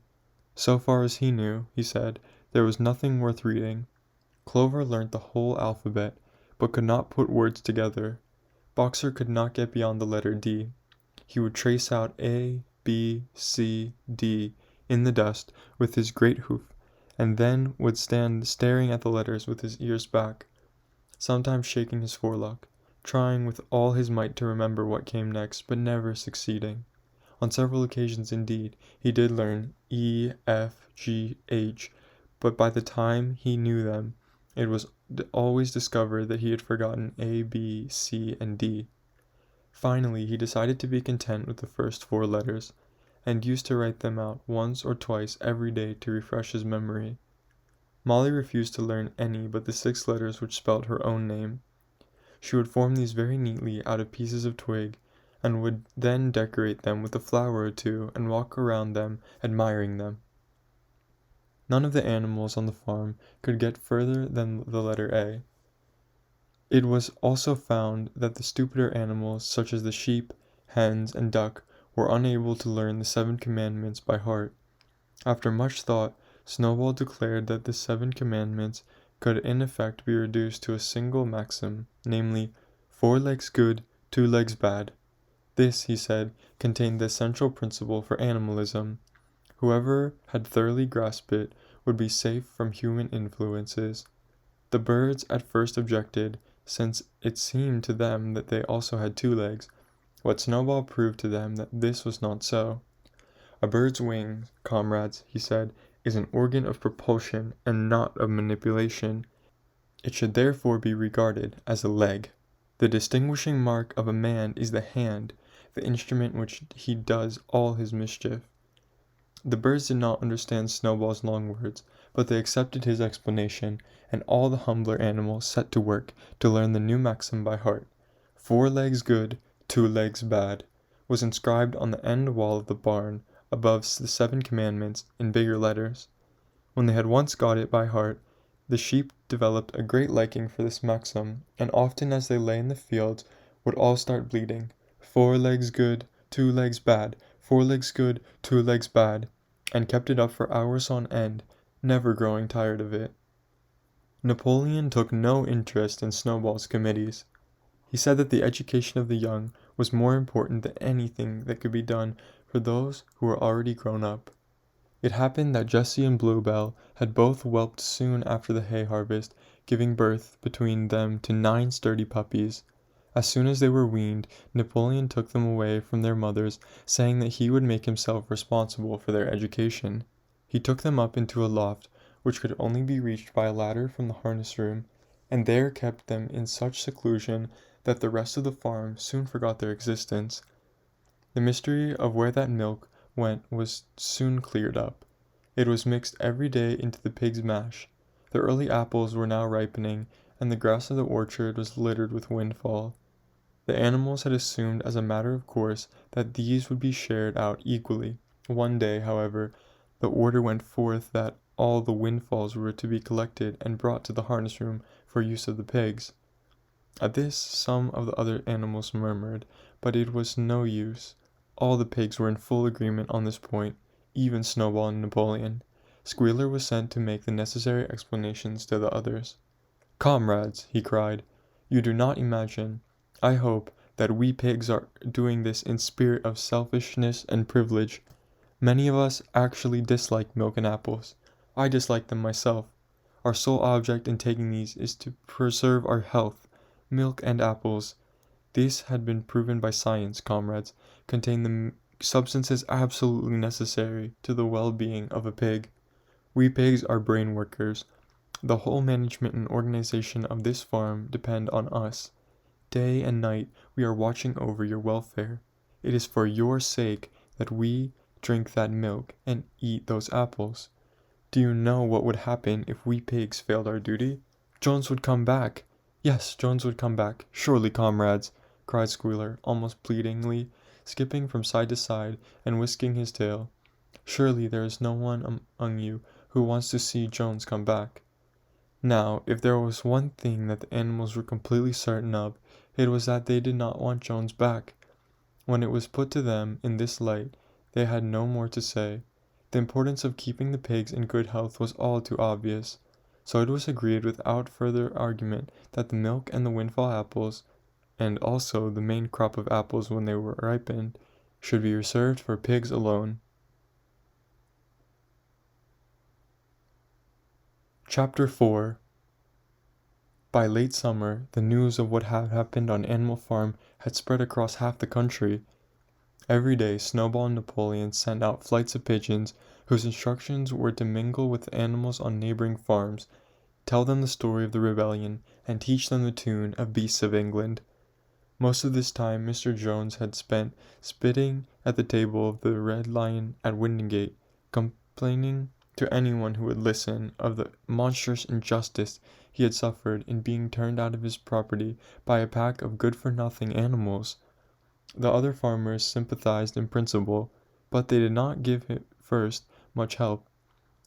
A: So far as he knew, he said, there was nothing worth reading. Clover learnt the whole alphabet, but could not put words together. Boxer could not get beyond the letter D. He would trace out A, B, C, D in the dust with his great hoof, and then would stand staring at the letters with his ears back, sometimes shaking his forelock, trying with all his might to remember what came next, but never succeeding. On several occasions, indeed, he did learn E, F, G, H, but by the time he knew them, it was always discovered that he had forgotten A, B, C, and D. Finally, he decided to be content with the first 4 letters, and used to write them out once or twice every day to refresh his memory. Molly refused to learn any but the 6 letters which spelled her own name. She would form these very neatly out of pieces of twig, and would then decorate them with a flower or two and walk around them, admiring them. None of the animals on the farm could get further than the letter A. It was also found that the stupider animals, such as the sheep, hens, and duck, were unable to learn the 7 commandments by heart. After much thought, Snowball declared that the 7 commandments could in effect be reduced to a single maxim, namely, 4 legs good, 2 legs bad. This, he said, contained the essential principle for animalism. Whoever had thoroughly grasped it would be safe from human influences. The birds at first objected, since it seemed to them that they also had 2 legs, but Snowball proved to them that this was not so. A bird's wing, comrades, he said, is an organ of propulsion and not of manipulation. It should therefore be regarded as a leg. The distinguishing mark of a man is the hand, the instrument which he does all his mischief. The birds did not understand Snowball's long words, but they accepted his explanation, and all the humbler animals set to work to learn the new maxim by heart. 4 legs good, 2 legs bad, was inscribed on the end wall of the barn, above the 7 commandments, in bigger letters. When they had once got it by heart, the sheep developed a great liking for this maxim, and often as they lay in the fields would all start bleating, 4 legs good, 2 legs bad, 4 legs good, 2 legs bad, and kept it up for hours on end, never growing tired of it. Napoleon took no interest in Snowball's committees. He said that the education of the young was more important than anything that could be done for those who were already grown up. It happened that Jessie and Bluebell had both whelped soon after the hay harvest, giving birth between them to 9 sturdy puppies. As soon as they were weaned, Napoleon took them away from their mothers, saying that he would make himself responsible for their education. He took them up into a loft, which could only be reached by a ladder from the harness room, and there kept them in such seclusion that the rest of the farm soon forgot their existence. The mystery of where that milk went was soon cleared up. It was mixed every day into the pigs' mash. The early apples were now ripening, and the grass of the orchard was littered with windfall. The animals had assumed as a matter of course that these would be shared out equally. One day, however, the order went forth that all the windfalls were to be collected and brought to the harness room for use of the pigs. At this some of the other animals murmured, but it was no use. All the pigs were in full agreement on this point, even Snowball and Napoleon. Squealer was sent to make the necessary explanations to the others. "Comrades," he cried, "you do not imagine, I hope, that we pigs are doing this in spirit of selfishness and privilege. Many of us actually dislike milk and apples. I dislike them myself. Our sole object in taking these is to preserve our health. Milk and apples, this had been proven by science, comrades, contain the substances absolutely necessary to the well-being of a pig. We pigs are brain workers. The whole management and organization of this farm depend on us. Day and night we are watching over your welfare. It is for your sake that we drink that milk and eat those apples. Do you know what would happen if we pigs failed our duty? Jones would come back. Yes, Jones would come back. Surely, comrades," cried Squealer, almost pleadingly, skipping from side to side and whisking his tail. "Surely there is no one among you who wants to see Jones come back." Now, if there was one thing that the animals were completely certain of, it was that they did not want Jones back. When it was put to them in this light, they had no more to say. The importance of keeping the pigs in good health was all too obvious, so it was agreed without further argument that the milk and the windfall apples, and also the main crop of apples when they were ripened, should be reserved for pigs alone. Chapter 4. By late summer, the news of what had happened on Animal Farm had spread across half the country. Every day Snowball and Napoleon sent out flights of pigeons, whose instructions were to mingle with the animals on neighboring farms, tell them the story of the rebellion, and teach them the tune of Beasts of England. Most of this time Mr. Jones had spent spitting at the table of the Red Lion at Windgate, complaining to anyone who would listen of the monstrous injustice he had suffered in being turned out of his property by a pack of good-for-nothing animals. The other farmers sympathized in principle, but they did not give him first much help.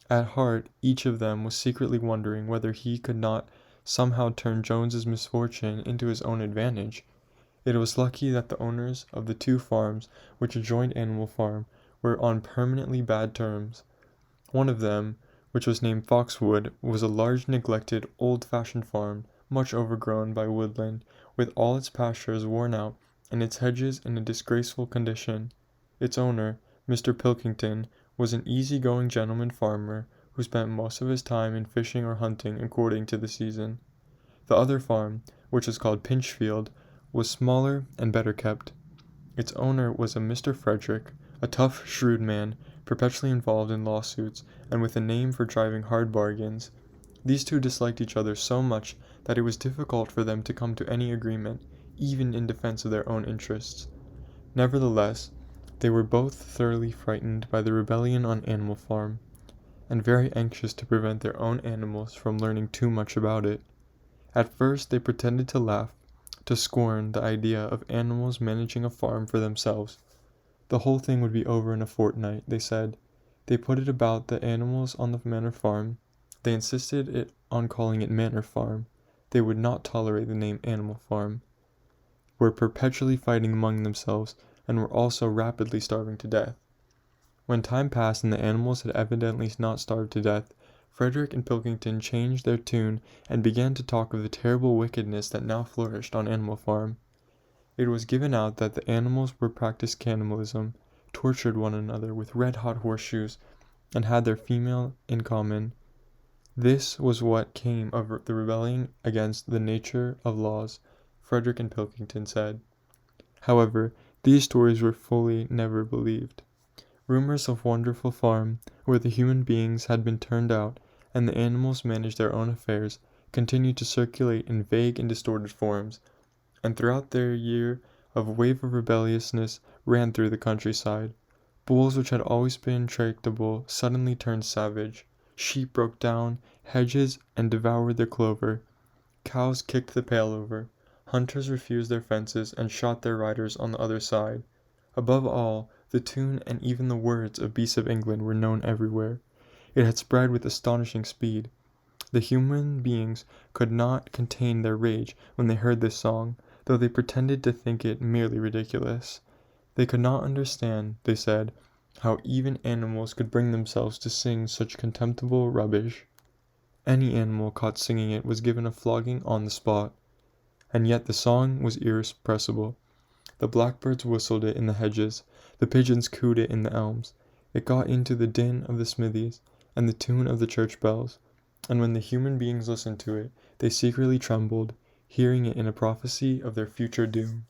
A: At heart, each of them was secretly wondering whether he could not somehow turn Jones's misfortune into his own advantage. It was lucky that the owners of the two farms which adjoined Animal Farm were on permanently bad terms. One of them, which was named Foxwood, was a large, neglected, old-fashioned farm, much overgrown by woodland, with all its pastures worn out and its hedges in a disgraceful condition. Its owner, Mr. Pilkington, was an easy-going gentleman farmer who spent most of his time in fishing or hunting according to the season. The other farm, which was called Pinchfield, was smaller and better kept. Its owner was a Mr. Frederick, a tough, shrewd man, perpetually involved in lawsuits, and with a name for driving hard bargains. These two disliked each other so much that it was difficult for them to come to any agreement, even in defense of their own interests. Nevertheless, they were both thoroughly frightened by the rebellion on Animal Farm, and very anxious to prevent their own animals from learning too much about it. At first they pretended to laugh, to scorn the idea of animals managing a farm for themselves. The whole thing would be over in a fortnight, they said. They put it about the animals on the manor farm. They insisted on calling it Manor Farm. They would not tolerate the name Animal Farm. Were perpetually fighting among themselves, and were also rapidly starving to death. When time passed and the animals had evidently not starved to death, Frederick and Pilkington changed their tune and began to talk of the terrible wickedness that now flourished on Animal Farm. It was given out that the animals were practiced cannibalism, tortured one another with red-hot horseshoes, and had their female in common. This was what came of the rebellion against the nature of laws, Frederick and Pilkington said. However, these stories were fully never believed. Rumors of wonderful farm, where the human beings had been turned out, and the animals managed their own affairs, continued to circulate in vague and distorted forms, and throughout their year a wave of rebelliousness ran through the countryside. Bulls which had always been tractable suddenly turned savage. Sheep broke down hedges and devoured their clover. Cows kicked the pail over. Hunters refused their fences and shot their riders on the other side. Above all, the tune and even the words of Beasts of England were known everywhere. It had spread with astonishing speed. The human beings could not contain their rage when they heard this song, though they pretended to think it merely ridiculous. They could not understand, they said, how even animals could bring themselves to sing such contemptible rubbish. Any animal caught singing it was given a flogging on the spot. And yet the song was irrepressible. The blackbirds whistled it in the hedges, the pigeons cooed it in the elms. It got into the din of the smithies, and the tune of the church bells, and when the human beings listened to it, they secretly trembled, hearing it in a prophecy of their future doom.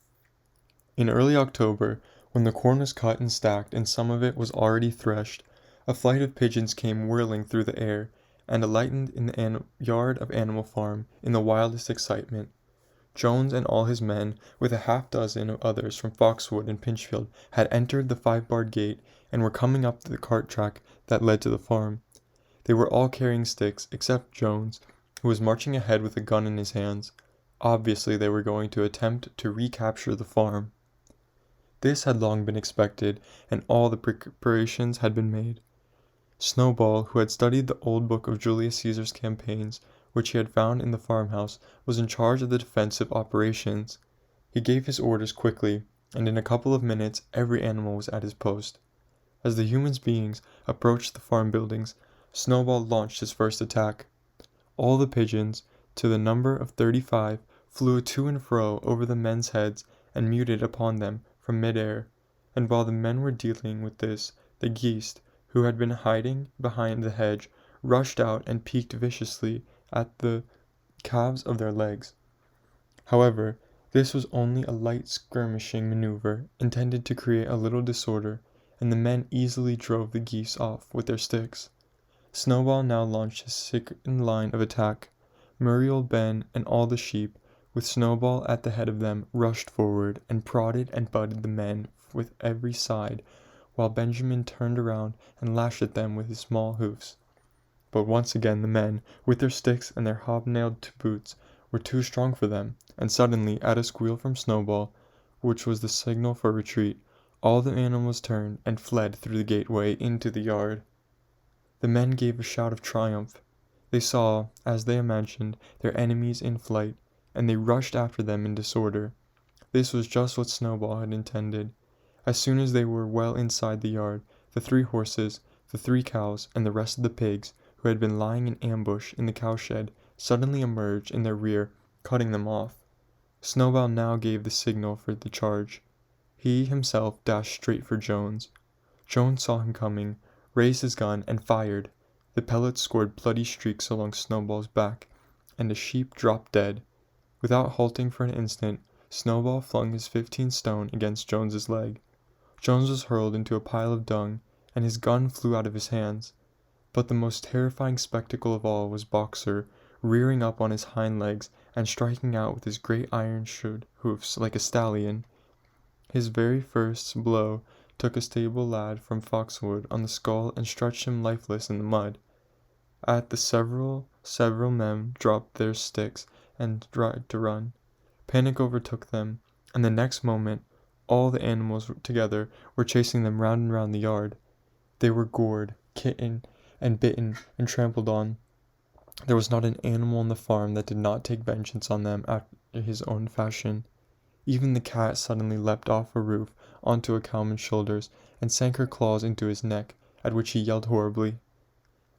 A: In early October, when the corn was cut and stacked and some of it was already threshed, a flight of pigeons came whirling through the air, and alighted in the yard of Animal Farm in the wildest excitement. Jones and all his men, with a half-dozen of others from Foxwood and Pinchfield, had entered the 5-barred gate and were coming up the cart track that led to the farm. They were all carrying sticks, except Jones, who was marching ahead with a gun in his hands. Obviously they were going to attempt to recapture the farm. This had long been expected, and all the preparations had been made. Snowball, who had studied the old book of Julius Caesar's campaigns, which he had found in the farmhouse, was in charge of the defensive operations. He gave his orders quickly, and in a couple of minutes every animal was at his post. As the human beings approached the farm buildings, Snowball launched his first attack. All the pigeons, to the number of 35, flew to and fro over the men's heads and muted upon them from mid-air, and while the men were dealing with this, the geese, who had been hiding behind the hedge, rushed out and pecked viciously at the calves of their legs. However, this was only a light skirmishing maneuver intended to create a little disorder, and the men easily drove the geese off with their sticks. Snowball now launched his second line of attack. Muriel, Ben, and all the sheep, with Snowball at the head of them, rushed forward and prodded and butted the men with every side, while Benjamin turned around and lashed at them with his small hoofs. But once again the men, with their sticks and their hobnailed boots, were too strong for them, and suddenly, at a squeal from Snowball, which was the signal for retreat, all the animals turned and fled through the gateway into the yard. The men gave a shout of triumph. They saw, as they imagined, their enemies in flight, and they rushed after them in disorder. This was just what Snowball had intended. As soon as they were well inside the yard, the 3 horses, the 3 cows, and the rest of the pigs, who had been lying in ambush in the cowshed, suddenly emerged in their rear, cutting them off. Snowball now gave the signal for the charge. He himself dashed straight for Jones. Jones saw him coming, raised his gun, and fired. The pellets scored bloody streaks along Snowball's back, and the sheep dropped dead. Without halting for an instant, Snowball flung his 15-stone against Jones's leg. Jones was hurled into a pile of dung, and his gun flew out of his hands. But the most terrifying spectacle of all was Boxer, rearing up on his hind legs and striking out with his great iron hoofs like a stallion. His very first blow took a stable lad from Foxwood on the skull and stretched him lifeless in the mud. At the several men dropped their sticks and tried to run. Panic overtook them, and the next moment all the animals together were chasing them round and round the yard. They were gored, kicked, and bitten and trampled on. There was not an animal on the farm that did not take vengeance on them after his own fashion. Even the cat suddenly leapt off a roof onto a cowman's shoulders and sank her claws into his neck, at which he yelled horribly.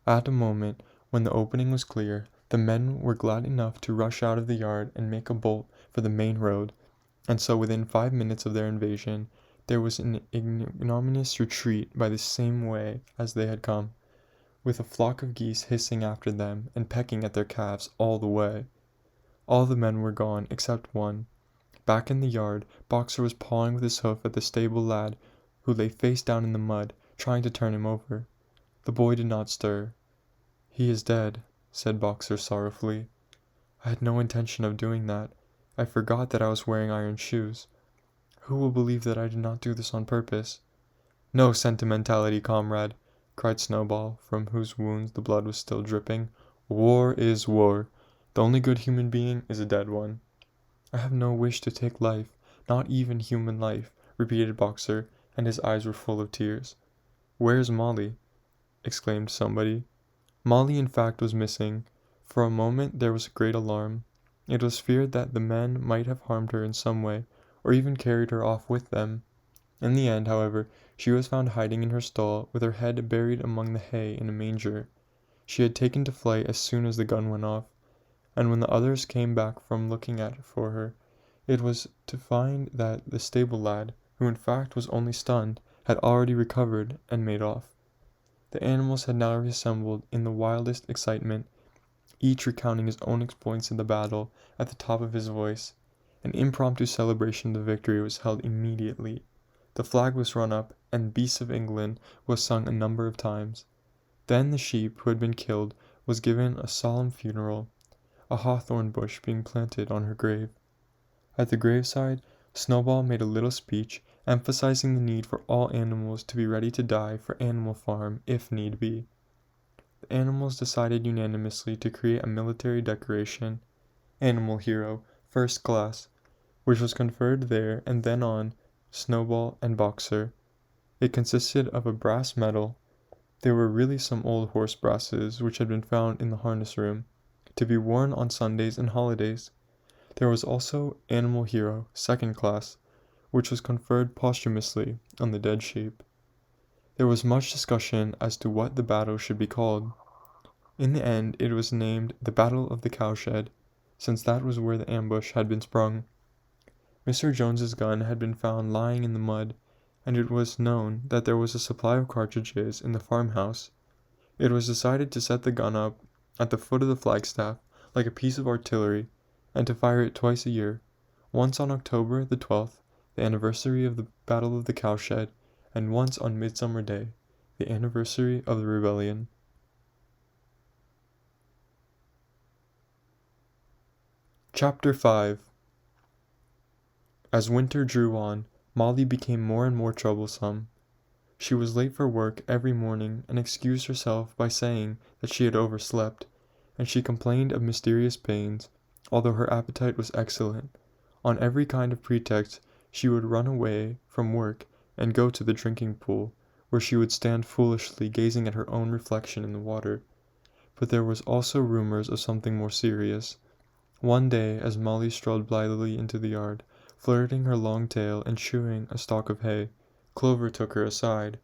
A: At a moment when the opening was clear, the men were glad enough to rush out of the yard and make a bolt for the main road, and so within 5 minutes of their invasion, there was an ignominious retreat by the same way as they had come, with a flock of geese hissing after them and pecking at their calves all the way. All the men were gone except one. Back in the yard, Boxer was pawing with his hoof at the stable lad, who lay face down in the mud, trying to turn him over. The boy did not stir. "He is dead," said Boxer sorrowfully. "I had no intention of doing that. I forgot that I was wearing iron shoes. Who will believe that I did not do this on purpose?" "No sentimentality, comrade," cried Snowball, from whose wounds the blood was still dripping. "War is war. The only good human being is a dead one." "I have no wish to take life, not even human life," repeated Boxer, and his eyes were full of tears. "Where's Molly?" exclaimed somebody. Molly, in fact, was missing. For a moment there was great alarm. It was feared that the men might have harmed her in some way, or even carried her off with them. In the end, however, she was found hiding in her stall, with her head buried among the hay in a manger. She had taken to flight as soon as the gun went off, and when the others came back from looking for her, it was to find that the stable lad, who in fact was only stunned, had already recovered and made off. The animals had now reassembled in the wildest excitement, each recounting his own exploits in the battle at the top of his voice. An impromptu celebration of the victory was held immediately. The flag was run up, and "Beasts of England" was sung a number of times. Then the sheep who had been killed was given a solemn funeral, a hawthorn bush being planted on her grave. At the graveside, Snowball made a little speech, emphasizing the need for all animals to be ready to die for Animal Farm if need be. The animals decided unanimously to create a military decoration, Animal Hero, First Class, which was conferred there and then on Snowball and Boxer. It consisted of a brass medal. There were really some old horse brasses which had been found in the harness room, to be worn on Sundays and holidays. There was also Animal Hero, Second Class, which was conferred posthumously on the dead sheep. There was much discussion as to what the battle should be called. In the end it was named the Battle of the Cowshed, since that was where the ambush had been sprung. Mr. Jones's gun had been found lying in the mud, and it was known that there was a supply of cartridges in the farmhouse. It was decided to set the gun up at the foot of the flagstaff like a piece of artillery, and to fire it twice a year, once on October the 12th, the anniversary of the Battle of the Cowshed, and once on Midsummer Day, the anniversary of the rebellion. Chapter 5. As winter drew on, Molly became more and more troublesome. She was late for work every morning and excused herself by saying that she had overslept, and she complained of mysterious pains, although her appetite was excellent. On every kind of pretext she would run away from work and go to the drinking pool, where she would stand foolishly gazing at her own reflection in the water. But there was also rumors of something more serious. One day, as Molly strolled blithely into the yard, flirting her long tail and chewing a stalk of hay, Clover took her aside.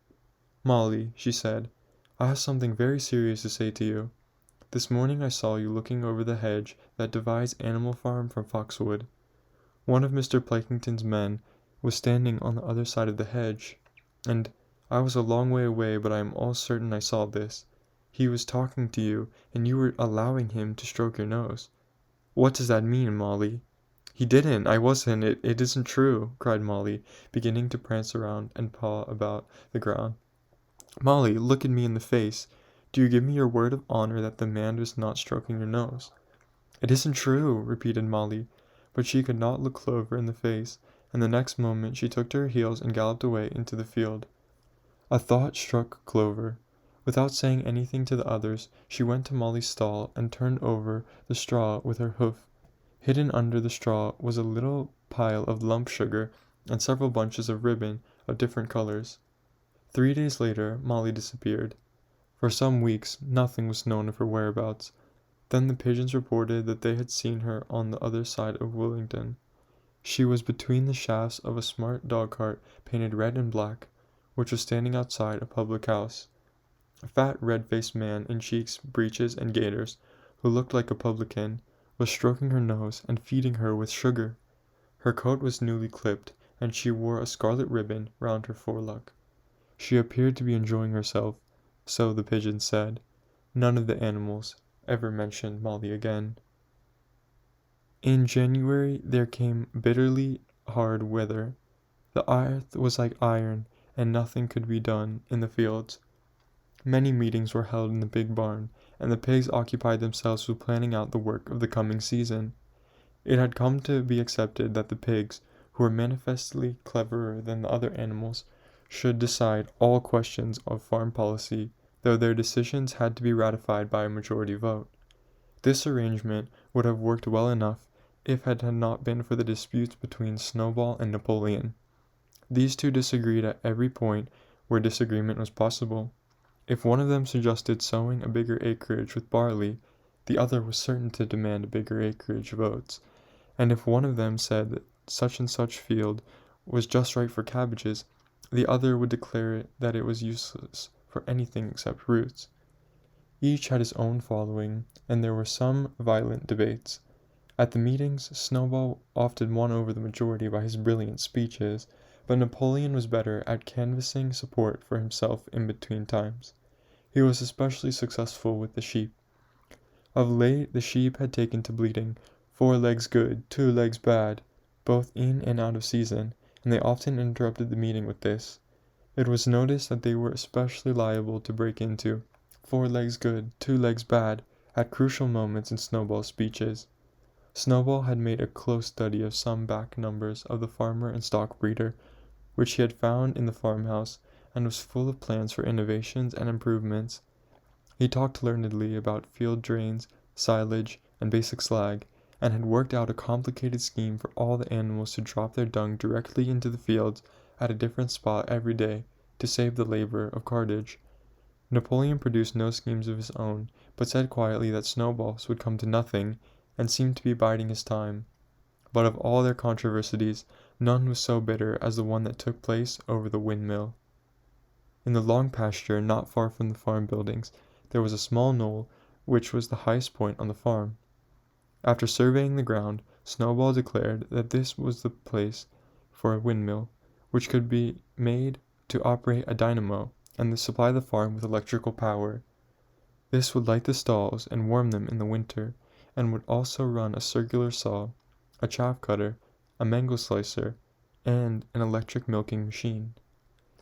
A: "Molly," she said, "I have something very serious to say to you. This morning I saw you looking over the hedge that divides Animal Farm from Foxwood. One of Mr. Pilkington's men was standing on the other side of the hedge, and I was a long way away, but I am almost certain I saw this. He was talking to you, and you were allowing him to stroke your nose." "What does that mean, Molly?" "He didn't. I wasn't. It isn't true," cried Molly, beginning to prance around and paw about the ground. "Molly, look at me in the face. Do you give me your word of honor that the man was not stroking your nose?" "It isn't true," repeated Molly, but she could not look Clover in the face, and the next moment she took to her heels and galloped away into the field. A thought struck Clover. Without saying anything to the others, she went to Molly's stall and turned over the straw with her hoof. Hidden under the straw was a little pile of lump sugar and several bunches of ribbon of different colors. 3 days later Molly disappeared. For some weeks nothing was known of her whereabouts. Then the pigeons reported that they had seen her on the other side of Willington. She was between the shafts of a smart dog-cart painted red and black, which was standing outside a public house. A fat, red-faced man in cheeks, breeches, and gaiters, who looked like a publican, was stroking her nose and feeding her with sugar. Her coat was newly clipped, and she wore a scarlet ribbon round her forelock. She appeared to be enjoying herself, so the pigeons said. None of the animals ever mentioned Molly again. In January there came bitterly hard weather. The earth was like iron, and nothing could be done in the fields. Many meetings were held in the big barn, and the pigs occupied themselves with planning out the work of the coming season. It had come to be accepted that the pigs, who were manifestly cleverer than the other animals, should decide all questions of farm policy, though their decisions had to be ratified by a majority vote. This arrangement would have worked well enough if it had not been for the disputes between Snowball and Napoleon. These two disagreed at every point where disagreement was possible. If one of them suggested sowing a bigger acreage with barley, the other was certain to demand a bigger acreage votes, and if one of them said that such and such field was just right for cabbages, the other would declare that it was useless for anything except roots. Each had his own following, and there were some violent debates. At the meetings, Snowball often won over the majority by his brilliant speeches, but Napoleon was better at canvassing support for himself in between times. He was especially successful with the sheep. Of late the sheep had taken to bleating, 4 legs good, 2 legs bad, both in and out of season, and they often interrupted the meeting with this. It was noticed that they were especially liable to break into 4 legs good, 2 legs bad at crucial moments in Snowball's speeches. Snowball had made a close study of some back numbers of the Farmer and Stock Breeder, which he had found in the farmhouse, and was full of plans for innovations and improvements. He talked learnedly about field drains, silage, and basic slag, and had worked out a complicated scheme for all the animals to drop their dung directly into the fields at a different spot every day, to save the labor of cartage. Napoleon produced no schemes of his own, but said quietly that snowballs would come to nothing, and seemed to be biding his time. But of all their controversies, none was so bitter as the one that took place over the windmill. In the long pasture not far from the farm buildings, there was a small knoll which was the highest point on the farm. After surveying the ground, Snowball declared that this was the place for a windmill, which could be made to operate a dynamo and supply the farm with electrical power. This would light the stalls and warm them in the winter, and would also run a circular saw, a chaff cutter, a mango slicer, and an electric milking machine.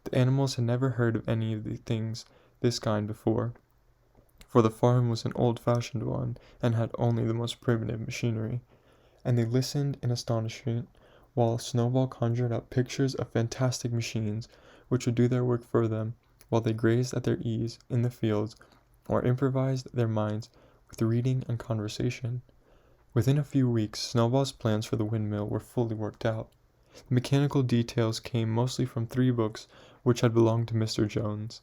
A: The animals had never heard of any of the things this kind before, for the farm was an old-fashioned one and had only the most primitive machinery, and they listened in astonishment while Snowball conjured up pictures of fantastic machines which would do their work for them while they grazed at their ease in the fields or improvised their minds with reading and conversation. Within a few weeks, Snowball's plans for the windmill were fully worked out. The mechanical details came mostly from 3 books which had belonged to Mr. Jones.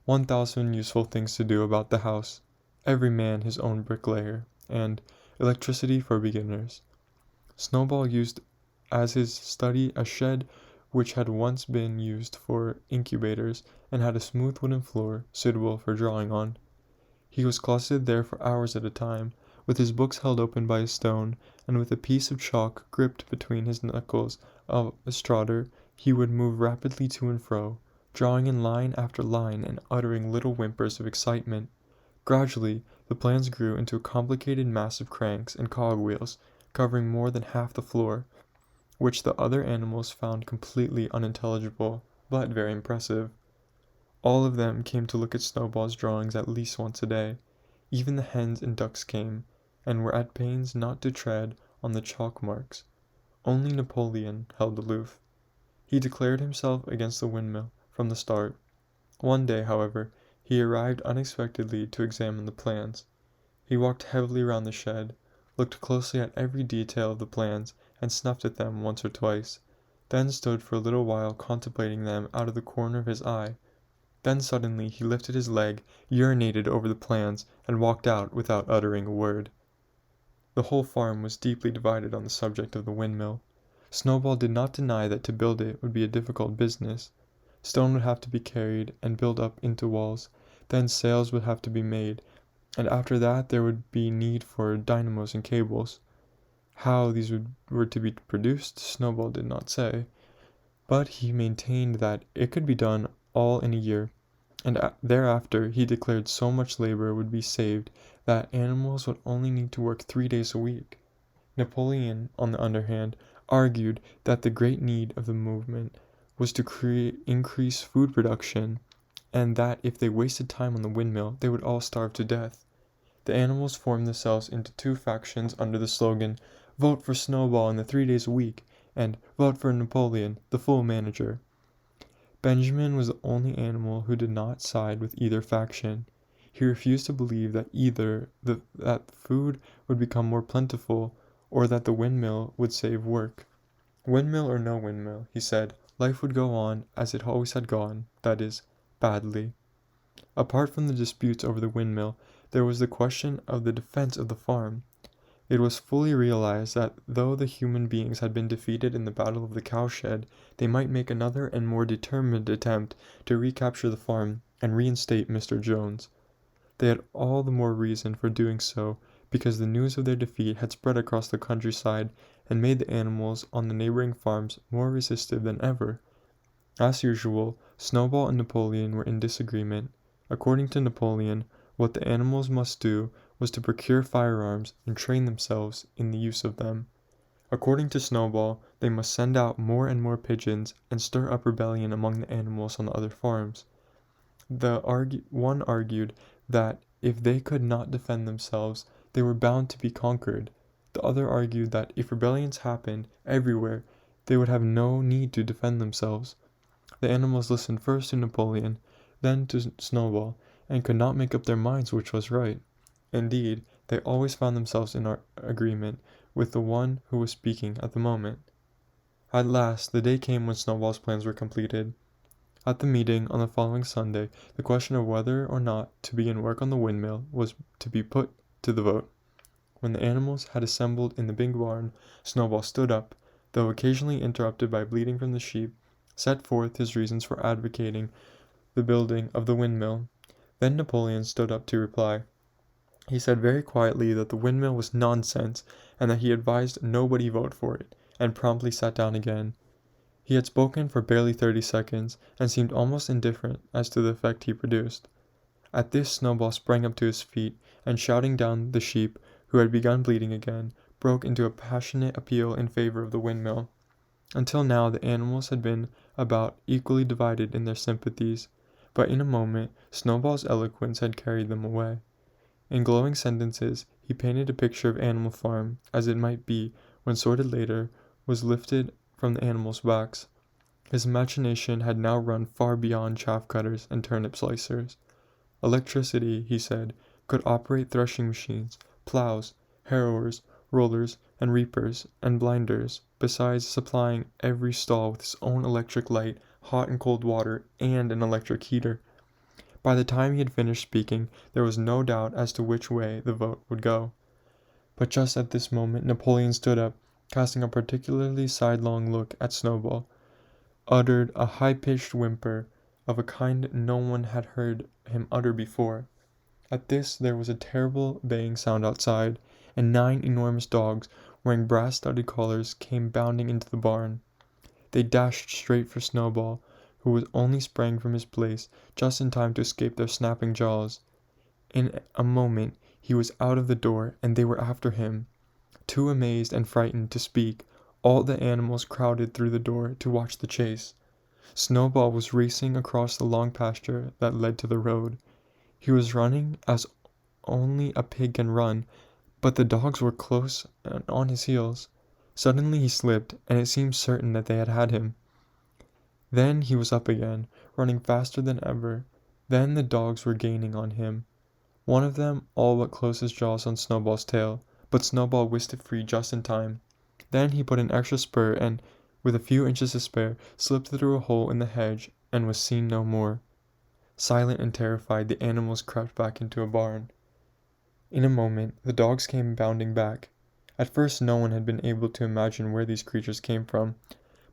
A: 1,000 Useful Things to Do About the House, Every Man His Own Bricklayer, and Electricity for Beginners. Snowball used as his study a shed which had once been used for incubators and had a smooth wooden floor suitable for drawing on. He was closeted there for hours at a time, with his books held open by a stone, and with a piece of chalk gripped between his knuckles of a strader, he would move rapidly to and fro, drawing in line after line and uttering little whimpers of excitement. Gradually, the plans grew into a complicated mass of cranks and cogwheels, covering more than half the floor, which the other animals found completely unintelligible, but very impressive. All of them came to look at Snowball's drawings at least once a day. Even the hens and ducks came, and were at pains not to tread on the chalk marks. Only Napoleon held aloof. He declared himself against the windmill from the start. One day, however, he arrived unexpectedly to examine the plans. He walked heavily round the shed, looked closely at every detail of the plans, and snuffed at them once or twice, then stood for a little while contemplating them out of the corner of his eye. Then suddenly he lifted his leg, urinated over the plans, and walked out without uttering a word. The whole farm was deeply divided on the subject of the windmill. Snowball did not deny that to build it would be a difficult business. Stone would have to be carried and built up into walls, then sails would have to be made, and after that there would be need for dynamos and cables. How these were to be produced, Snowball did not say, but he maintained that it could be done all in a year, and thereafter he declared so much labor would be saved that animals would only need to work 3 days a week. Napoleon, on the other hand, argued that the great need of the movement was to increase food production, and that if they wasted time on the windmill, they would all starve to death. The animals formed themselves into 2 factions under the slogan, "Vote for Snowball and the 3 days a week," and "Vote for Napoleon, the full manager." Benjamin was the only animal who did not side with either faction. He refused to believe that that food would become more plentiful, or that the windmill would save work. Windmill or no windmill, he said, life would go on as it always had gone, that is, badly. Apart from the disputes over the windmill, there was the question of the defense of the farm. It was fully realized that though the human beings had been defeated in the Battle of the Cowshed, they might make another and more determined attempt to recapture the farm and reinstate Mr. Jones. They had all the more reason for doing so because the news of their defeat had spread across the countryside and made the animals on the neighboring farms more restive than ever. As usual, Snowball and Napoleon were in disagreement. According to Napoleon, what the animals must do was to procure firearms and train themselves in the use of them. According to Snowball, they must send out more and more pigeons and stir up rebellion among the animals on the other farms. One argued that if they could not defend themselves, they were bound to be conquered. The other argued that if rebellions happened everywhere, they would have no need to defend themselves. The animals listened first to Napoleon, then to Snowball, and could not make up their minds which was right. Indeed, they always found themselves in agreement with the one who was speaking at the moment. At last, the day came when Snowball's plans were completed. At the meeting on the following Sunday, the question of whether or not to begin work on the windmill was to be put to the vote. When the animals had assembled in the big barn, Snowball stood up, though occasionally interrupted by bleating from the sheep, set forth his reasons for advocating the building of the windmill. Then Napoleon stood up to reply. He said very quietly that the windmill was nonsense, and that he advised nobody vote for it, and promptly sat down again. He had spoken for barely 30 seconds, and seemed almost indifferent as to the effect he produced. At this Snowball sprang up to his feet, and shouting down the sheep, who had begun bleating again, broke into a passionate appeal in favor of the windmill. Until now the animals had been about equally divided in their sympathies, but in a moment Snowball's eloquence had carried them away. In glowing sentences he painted a picture of Animal Farm as it might be when sorted labor was lifted from the animals' backs. His imagination had now run far beyond chaff cutters and turnip slicers. Electricity, he said, could operate threshing machines, plows, harrowers, rollers, and reapers, and blinders, besides supplying every stall with its own electric light, hot and cold water, and an electric heater. By the time he had finished speaking, there was no doubt as to which way the vote would go. But just at this moment Napoleon stood up, casting a particularly sidelong look at Snowball, uttered a high-pitched whimper of a kind no one had heard him utter before. At this there was a terrible baying sound outside, and 9 enormous dogs, wearing brass-studded collars, came bounding into the barn. They dashed straight for Snowball, who was only sprang from his place just in time to escape their snapping jaws. In a moment he was out of the door, and they were after him. Too amazed and frightened to speak, all the animals crowded through the door to watch the chase. Snowball was racing across the long pasture that led to the road. He was running as only a pig can run, but the dogs were close on his heels. Suddenly he slipped, and it seemed certain that they had him. Then he was up again, running faster than ever. Then the dogs were gaining on him. One of them all but closed his jaws on Snowball's tail, but Snowball whisked it free just in time. Then he put an extra spur and, with a few inches to spare, slipped through a hole in the hedge and was seen no more. Silent and terrified, the animals crept back into a barn. In a moment the dogs came bounding back. At first no one had been able to imagine where these creatures came from,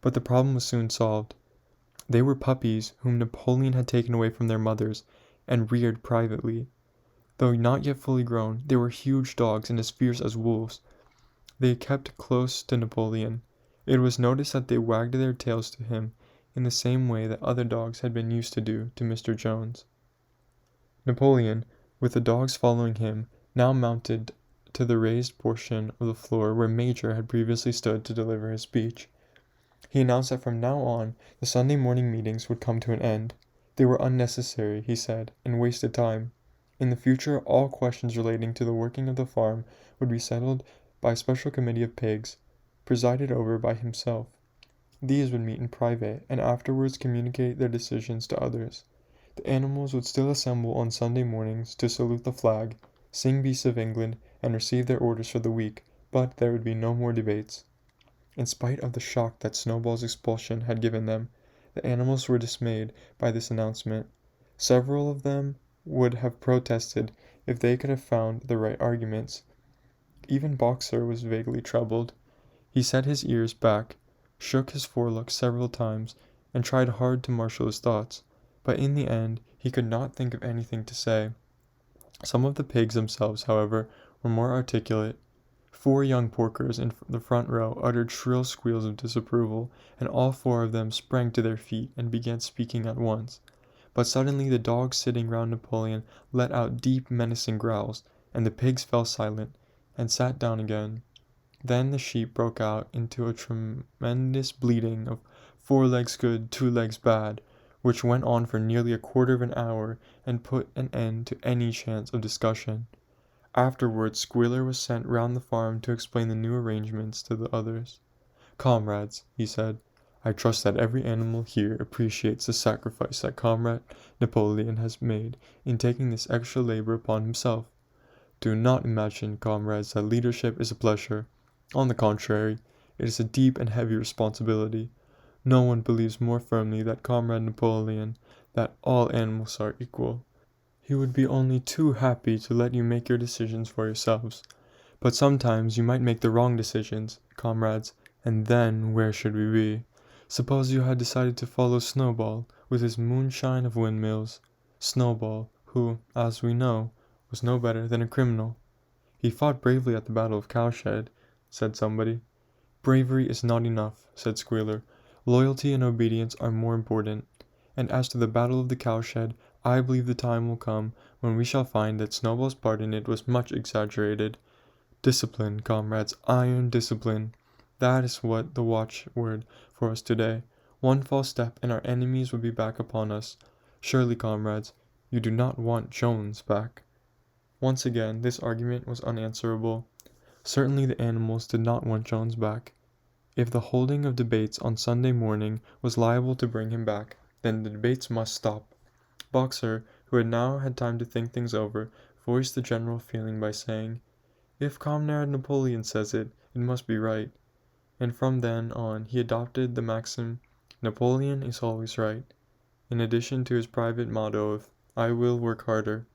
A: but the problem was soon solved. They were puppies whom Napoleon had taken away from their mothers and reared privately. Though not yet fully grown, they were huge dogs and as fierce as wolves. They kept close to Napoleon. It was noticed that they wagged their tails to him in the same way that other dogs had been used to do to Mr. Jones. Napoleon, with the dogs following him, now mounted to the raised portion of the floor where Major had previously stood to deliver his speech. He announced that from now on the Sunday morning meetings would come to an end. They were unnecessary, he said, and wasted time. In the future all questions relating to the working of the farm would be settled by a special committee of pigs, presided over by himself. These would meet in private, and afterwards communicate their decisions to others. The animals would still assemble on Sunday mornings to salute the flag, sing Beasts of England, and receive their orders for the week, but there would be no more debates. In spite of the shock that Snowball's expulsion had given them, the animals were dismayed by this announcement. Several of them would have protested if they could have found the right arguments. Even Boxer was vaguely troubled. He set his ears back, shook his forelock several times, and tried hard to marshal his thoughts, but in the end he could not think of anything to say. Some of the pigs themselves, however, were more articulate. 4 young porkers in the front row uttered shrill squeals of disapproval, and all 4 of them sprang to their feet and began speaking at once. But suddenly the dogs sitting round Napoleon let out deep menacing growls, and the pigs fell silent, and sat down again. Then the sheep broke out into a tremendous bleating of 4 legs good, 2 legs bad, which went on for nearly a quarter of an hour, and put an end to any chance of discussion. Afterwards Squealer was sent round the farm to explain the new arrangements to the others. "Comrades," he said, "I trust that every animal here appreciates the sacrifice that Comrade Napoleon has made in taking this extra labor upon himself. Do not imagine, comrades, that leadership is a pleasure. On the contrary, it is a deep and heavy responsibility. No one believes more firmly than Comrade Napoleon that all animals are equal. He would be only too happy to let you make your decisions for yourselves. But sometimes you might make the wrong decisions, comrades, and then where should we be? Suppose you had decided to follow Snowball with his moonshine of windmills. Snowball, who, as we know, was no better than a criminal." "He fought bravely at the Battle of Cowshed," said somebody. "Bravery is not enough," said Squealer. "Loyalty and obedience are more important. And as to the Battle of the Cowshed, I believe the time will come when we shall find that Snowball's part in it was much exaggerated. Discipline, comrades, iron discipline. That is what the watchword for us today. One false step and our enemies will be back upon us. Surely, comrades, you do not want Jones back." Once again this argument was unanswerable. Certainly the animals did not want Jones back. If the holding of debates on Sunday morning was liable to bring him back, then the debates must stop. Boxer, who had now had time to think things over, voiced the general feeling by saying, "If Comrade Napoleon says it, it must be right." And from then on he adopted the maxim, "Napoleon is always right," in addition to his private motto of, "I will work harder."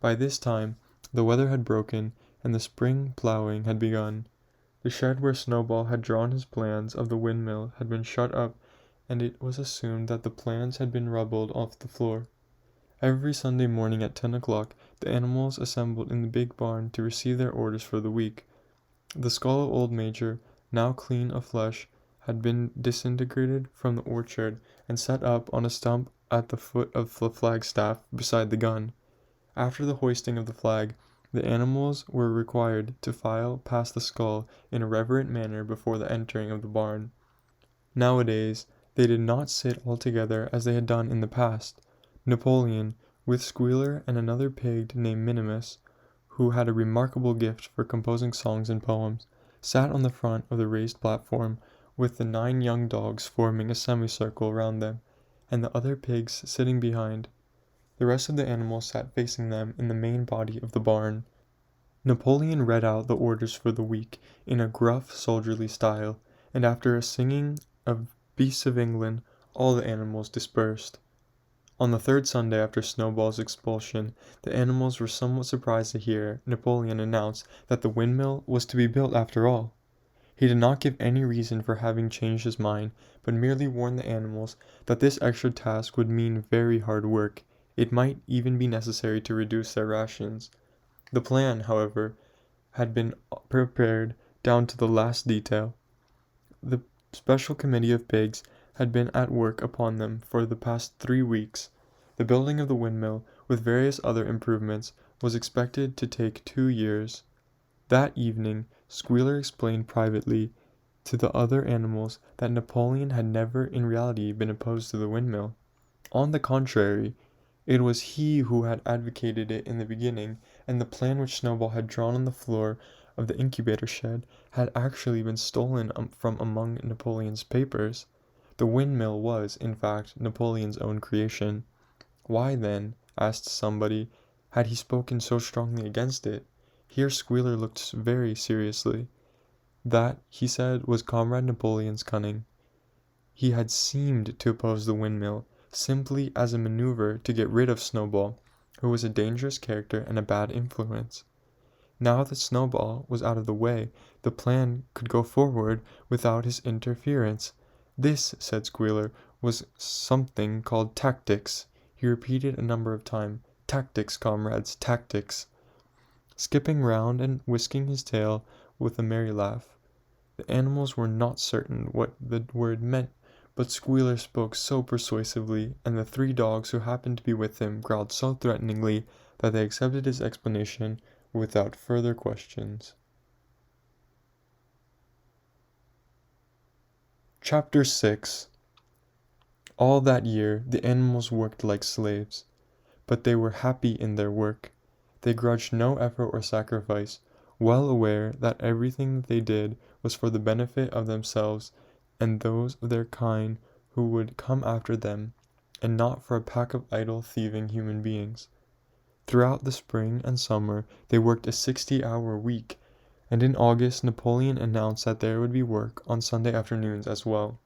A: By this time the weather had broken, and the spring ploughing had begun. The shed where Snowball had drawn his plans of the windmill had been shut up, and it was assumed that the plans had been rubbled off the floor. Every Sunday morning at 10 o'clock the animals assembled in the big barn to receive their orders for the week. The skull of old Major, now clean of flesh, had been disintegrated from the orchard and set up on a stump at the foot of the flagstaff beside the gun. After the hoisting of the flag, the animals were required to file past the skull in a reverent manner before the entering of the barn. Nowadays they did not sit all together as they had done in the past. Napoleon, with Squealer and another pig named Minimus, who had a remarkable gift for composing songs and poems, sat on the front of the raised platform, with the 9 young dogs forming a semicircle round them, and the other pigs sitting behind. The rest of the animals sat facing them in the main body of the barn. Napoleon read out the orders for the week in a gruff, soldierly style, and after a singing of Beasts of England, all the animals dispersed. On the 3rd Sunday after Snowball's expulsion, the animals were somewhat surprised to hear Napoleon announce that the windmill was to be built after all. He did not give any reason for having changed his mind, but merely warned the animals that this extra task would mean very hard work. It might even be necessary to reduce their rations. The plan, however, had been prepared down to the last detail. The special committee of pigs had been at work upon them for the past 3 weeks. The building of the windmill, with various other improvements, was expected to take 2 years. That evening Squealer explained privately to the other animals that Napoleon had never in reality been opposed to the windmill. On the contrary, it was he who had advocated it in the beginning, and the plan which Snowball had drawn on the floor of the incubator shed had actually been stolen from among Napoleon's papers. The windmill was, in fact, Napoleon's own creation. Why, then, asked somebody, had he spoken so strongly against it? Here Squealer looked very seriously. That, he said, was Comrade Napoleon's cunning. He had seemed to oppose the windmill, simply as a maneuver to get rid of Snowball, who was a dangerous character and a bad influence. Now that Snowball was out of the way, the plan could go forward without his interference. This, said Squealer, was something called tactics. He repeated a number of times, "Tactics, comrades, tactics," skipping round and whisking his tail with a merry laugh. The animals were not certain what the word meant, but Squealer spoke so persuasively, and the 3 dogs who happened to be with him growled so threateningly, that they accepted his explanation without further questions. Chapter 6. All that year the animals worked like slaves, but they were happy in their work. They grudged no effort or sacrifice, well aware that everything that they did was for the benefit of themselves and those of their kind who would come after them, and not for a pack of idle, thieving human beings. Throughout the spring and summer they worked a 60-hour week, and in August Napoleon announced that there would be work on Sunday afternoons as well.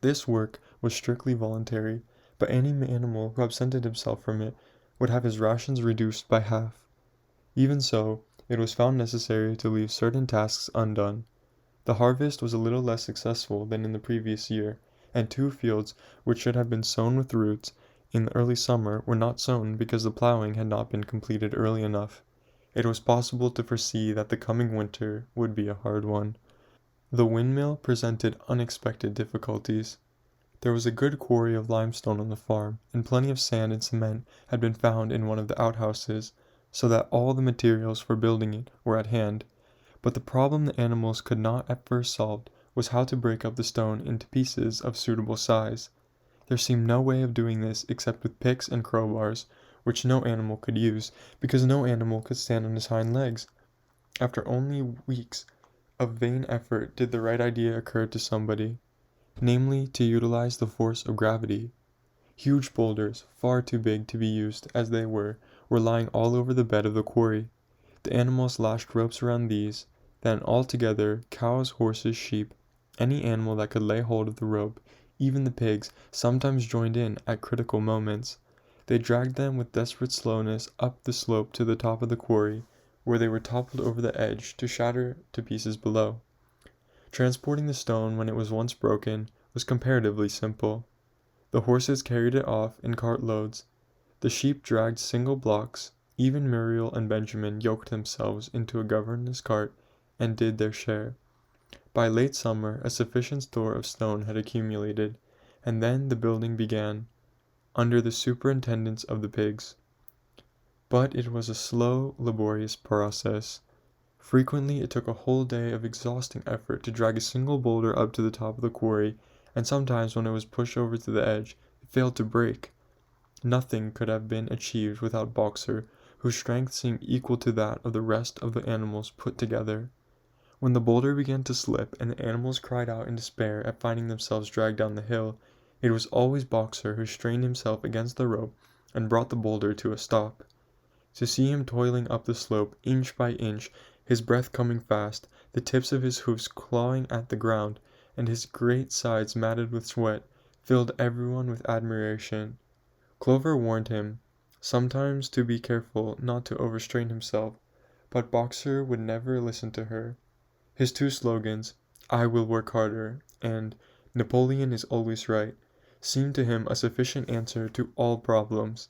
A: This work was strictly voluntary, but any animal who absented himself from it would have his rations reduced by half. Even so, it was found necessary to leave certain tasks undone. The harvest was a little less successful than in the previous year, and 2 fields which should have been sown with roots in the early summer were not sown because the ploughing had not been completed early enough. It was possible to foresee that the coming winter would be a hard one. The windmill presented unexpected difficulties. There was a good quarry of limestone on the farm, and plenty of sand and cement had been found in one of the outhouses, so that all the materials for building it were at hand. But the problem the animals could not at first solve was how to break up the stone into pieces of suitable size. There seemed no way of doing this except with picks and crowbars, which no animal could use, because no animal could stand on his hind legs. After only weeks of vain effort did the right idea occur to somebody, namely to utilize the force of gravity. Huge boulders, far too big to be used as they were lying all over the bed of the quarry. The animals lashed ropes around these, then all together, cows, horses, sheep, any animal that could lay hold of the rope, even the pigs, sometimes joined in at critical moments. They dragged them with desperate slowness up the slope to the top of the quarry, where they were toppled over the edge to shatter to pieces below. Transporting the stone when it was once broken was comparatively simple. The horses carried it off in cart loads. The sheep dragged single blocks. Even Muriel and Benjamin yoked themselves into a governess cart and did their share. By late summer a sufficient store of stone had accumulated, and then the building began, under the superintendence of the pigs. But it was a slow, laborious process. Frequently it took a whole day of exhausting effort to drag a single boulder up to the top of the quarry, and sometimes when it was pushed over to the edge, it failed to break. Nothing could have been achieved without Boxer, whose strength seemed equal to that of the rest of the animals put together. When the boulder began to slip and the animals cried out in despair at finding themselves dragged down the hill, it was always Boxer who strained himself against the rope and brought the boulder to a stop. To see him toiling up the slope inch by inch, his breath coming fast, the tips of his hoofs clawing at the ground, and his great sides matted with sweat, filled everyone with admiration. Clover warned him sometimes to be careful not to overstrain himself, but Boxer would never listen to her. His two slogans, "I will work harder" and "Napoleon is always right," seemed to him a sufficient answer to all problems.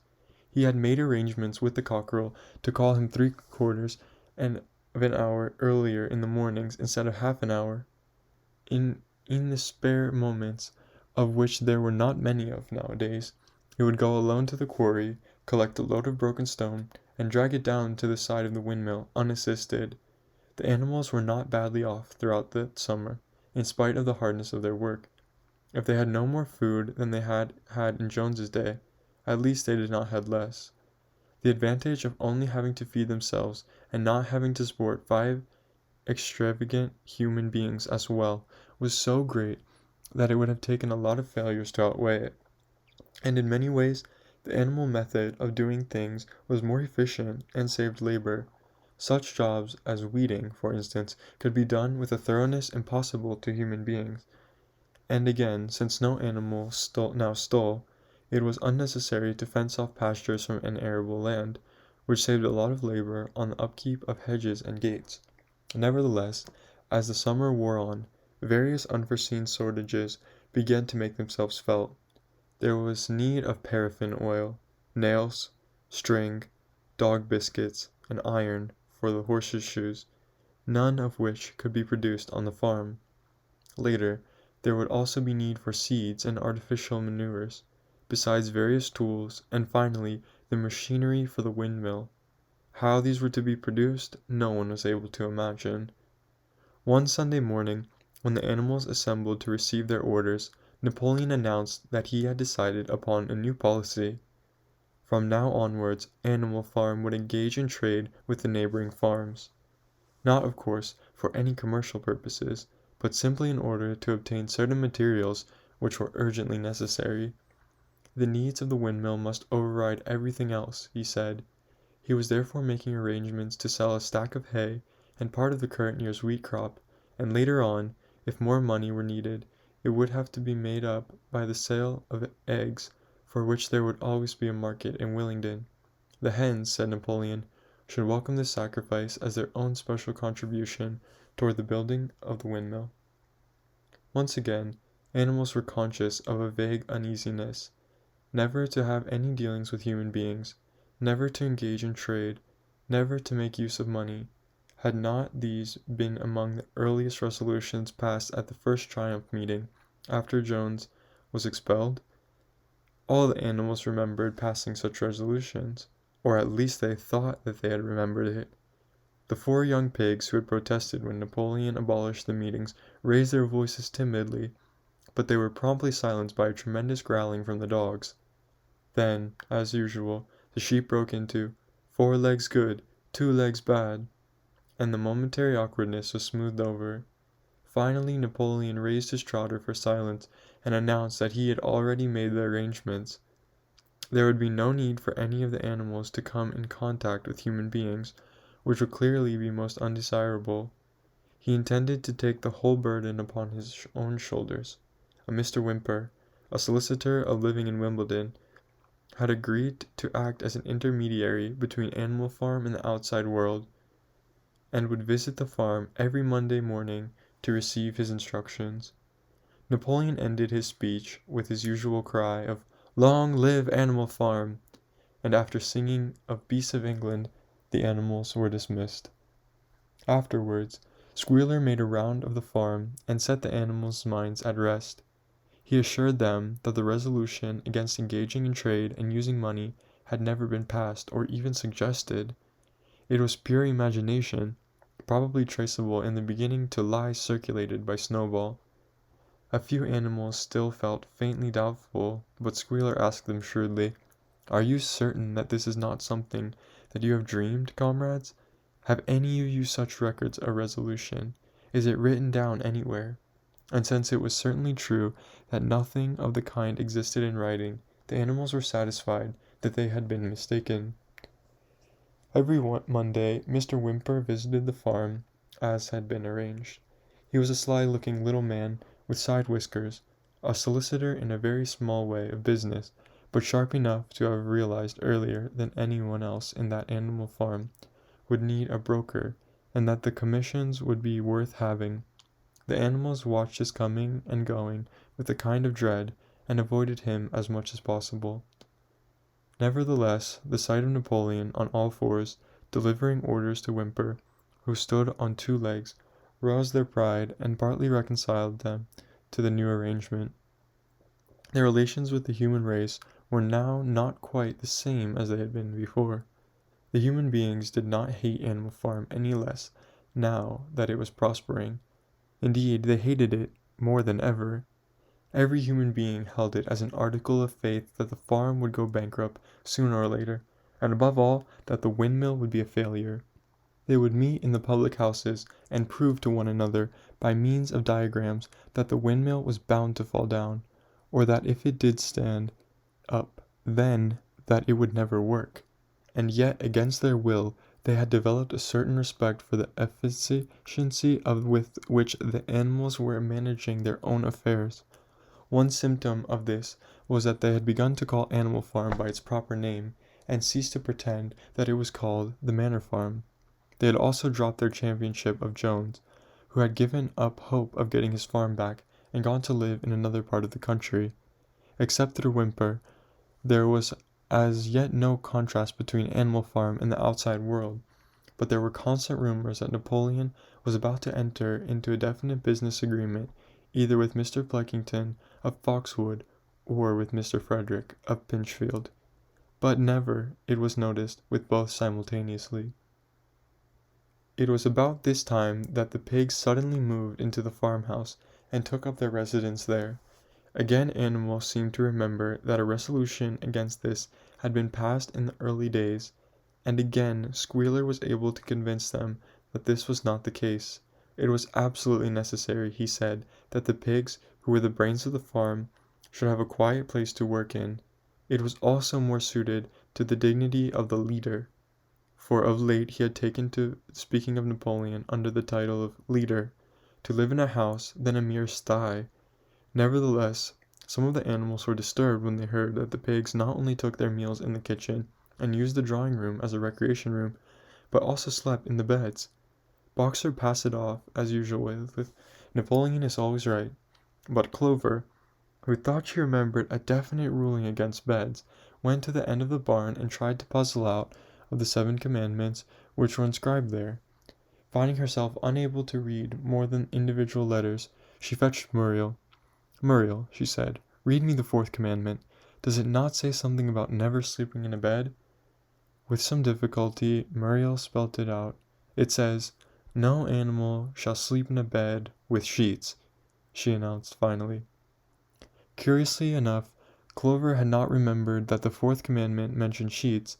A: He had made arrangements with the cockerel to call him 3/4 of an hour earlier in the mornings instead of half an hour. In the spare moments, of which there were not many of nowadays, he would go alone to the quarry, collect a load of broken stone, and drag it down to the side of the windmill unassisted. The animals were not badly off throughout the summer, in spite of the hardness of their work. If they had no more food than they had had in Jones's day, at least they did not have less. The advantage of only having to feed themselves and not having to support 5 extravagant human beings as well was so great that it would have taken a lot of failures to outweigh it. And in many ways, the animal method of doing things was more efficient and saved labor. Such jobs as weeding, for instance, could be done with a thoroughness impossible to human beings. And again, since no animal now stole, it was unnecessary to fence off pastures from an arable land, which saved a lot of labor on the upkeep of hedges and gates. Nevertheless, as the summer wore on, various unforeseen shortages began to make themselves felt. There was need of paraffin oil, nails, string, dog biscuits, and iron for the horses' shoes, none of which could be produced on the farm. Later, there would also be need for seeds and artificial manures, besides various tools, and finally the machinery for the windmill. How these were to be produced, no one was able to imagine. One Sunday morning, when the animals assembled to receive their orders, Napoleon announced that he had decided upon a new policy. From now onwards, Animal Farm would engage in trade with the neighboring farms. Not, of course, for any commercial purposes, but simply in order to obtain certain materials which were urgently necessary. The needs of the windmill must override everything else, he said. He was therefore making arrangements to sell a stack of hay and part of the current year's wheat crop, and later on, if more money were needed, it would have to be made up by the sale of eggs, for which there would always be a market in Willingdon. The hens, said Napoleon, should welcome this sacrifice as their own special contribution toward the building of the windmill. Once again, animals were conscious of a vague uneasiness, never to have any dealings with human beings, never to engage in trade, never to make use of money. Had not these been among the earliest resolutions passed at the first triumph meeting, after Jones was expelled? All the animals remembered passing such resolutions, or at least they thought that they had remembered it. The 4 young pigs who had protested when Napoleon abolished the meetings raised their voices timidly, but they were promptly silenced by a tremendous growling from the dogs. Then, as usual, the sheep broke into 4 legs good, 2 legs bad. and the momentary awkwardness was smoothed over. Finally, Napoleon raised his trotter for silence and announced that he had already made the arrangements. There would be no need for any of the animals to come in contact with human beings, which would clearly be most undesirable. He intended to take the whole burden upon his own shoulders. A Mr. Whymper, a solicitor of living in Wimbledon, had agreed to act as an intermediary between Animal Farm and the outside world, and would visit the farm every Monday morning to receive his instructions. Napoleon ended his speech with his usual cry of "Long live Animal Farm!" and after singing of Beasts of England, the animals were dismissed. Afterwards, Squealer made a round of the farm and set the animals' minds at rest. He assured them that the resolution against engaging in trade and using money had never been passed or even suggested. It was pure imagination, probably traceable in the beginning to lies circulated by Snowball. A few animals still felt faintly doubtful, but Squealer asked them shrewdly, "Are you certain that this is not something that you have dreamed, comrades? Have any of you such records of resolution? Is it written down anywhere?" And since it was certainly true that nothing of the kind existed in writing, the animals were satisfied that they had been mistaken. Every Monday, Mr. Whymper visited the farm as had been arranged. He was a sly-looking little man with side whiskers, a solicitor in a very small way of business, but sharp enough to have realized earlier than anyone else in that Animal Farm would need a broker, and that the commissions would be worth having. The animals watched his coming and going with a kind of dread, and avoided him as much as possible. Nevertheless, the sight of Napoleon on all fours, delivering orders to Whymper, who stood on two legs, roused their pride and partly reconciled them to the new arrangement. Their relations with the human race were now not quite the same as they had been before. The human beings did not hate Animal Farm any less now that it was prospering. Indeed, they hated it more than ever. Every human being held it as an article of faith that the farm would go bankrupt sooner or later, and above all that the windmill would be a failure. They would meet in the public houses and prove to one another by means of diagrams that the windmill was bound to fall down, or that if it did stand up, then that it would never work. And yet, against their will, they had developed a certain respect for the efficiency with which the animals were managing their own affairs. One symptom of this was that they had begun to call Animal Farm by its proper name, and ceased to pretend that it was called the Manor Farm. They had also dropped their championship of Jones, who had given up hope of getting his farm back, and gone to live in another part of the country. Except through Whymper, there was as yet no contrast between Animal Farm and the outside world, but there were constant rumors that Napoleon was about to enter into a definite business agreement either with Mr. Pleckington of Foxwood or with Mr. Frederick of Pinchfield, but never, it was noticed, with both simultaneously. It was about this time that the pigs suddenly moved into the farmhouse and took up their residence there. Again Animal seemed to remember that a resolution against this had been passed in the early days, and again Squealer was able to convince them that this was not the case. It was absolutely necessary, he said, that the pigs, who were the brains of the farm, should have a quiet place to work in. It was also more suited to the dignity of the leader, for of late he had taken to speaking of Napoleon under the title of leader, to live in a house than a mere sty. Nevertheless, some of the animals were disturbed when they heard that the pigs not only took their meals in the kitchen and used the drawing room as a recreation room, but also slept in the beds. Boxer passed it off, as usual, with "Napoleon is always right," but Clover, who thought she remembered a definite ruling against beds, went to the end of the barn and tried to puzzle out of the 7 commandments which were inscribed there. Finding herself unable to read more than individual letters, she fetched Muriel. "Muriel," she said, "read me the 4th commandment. Does it not say something about never sleeping in a bed?" With some difficulty, Muriel spelt it out. "It says, 'No animal shall sleep in a bed with sheets,'" she announced finally. Curiously enough, Clover had not remembered that the 4th commandment mentioned sheets,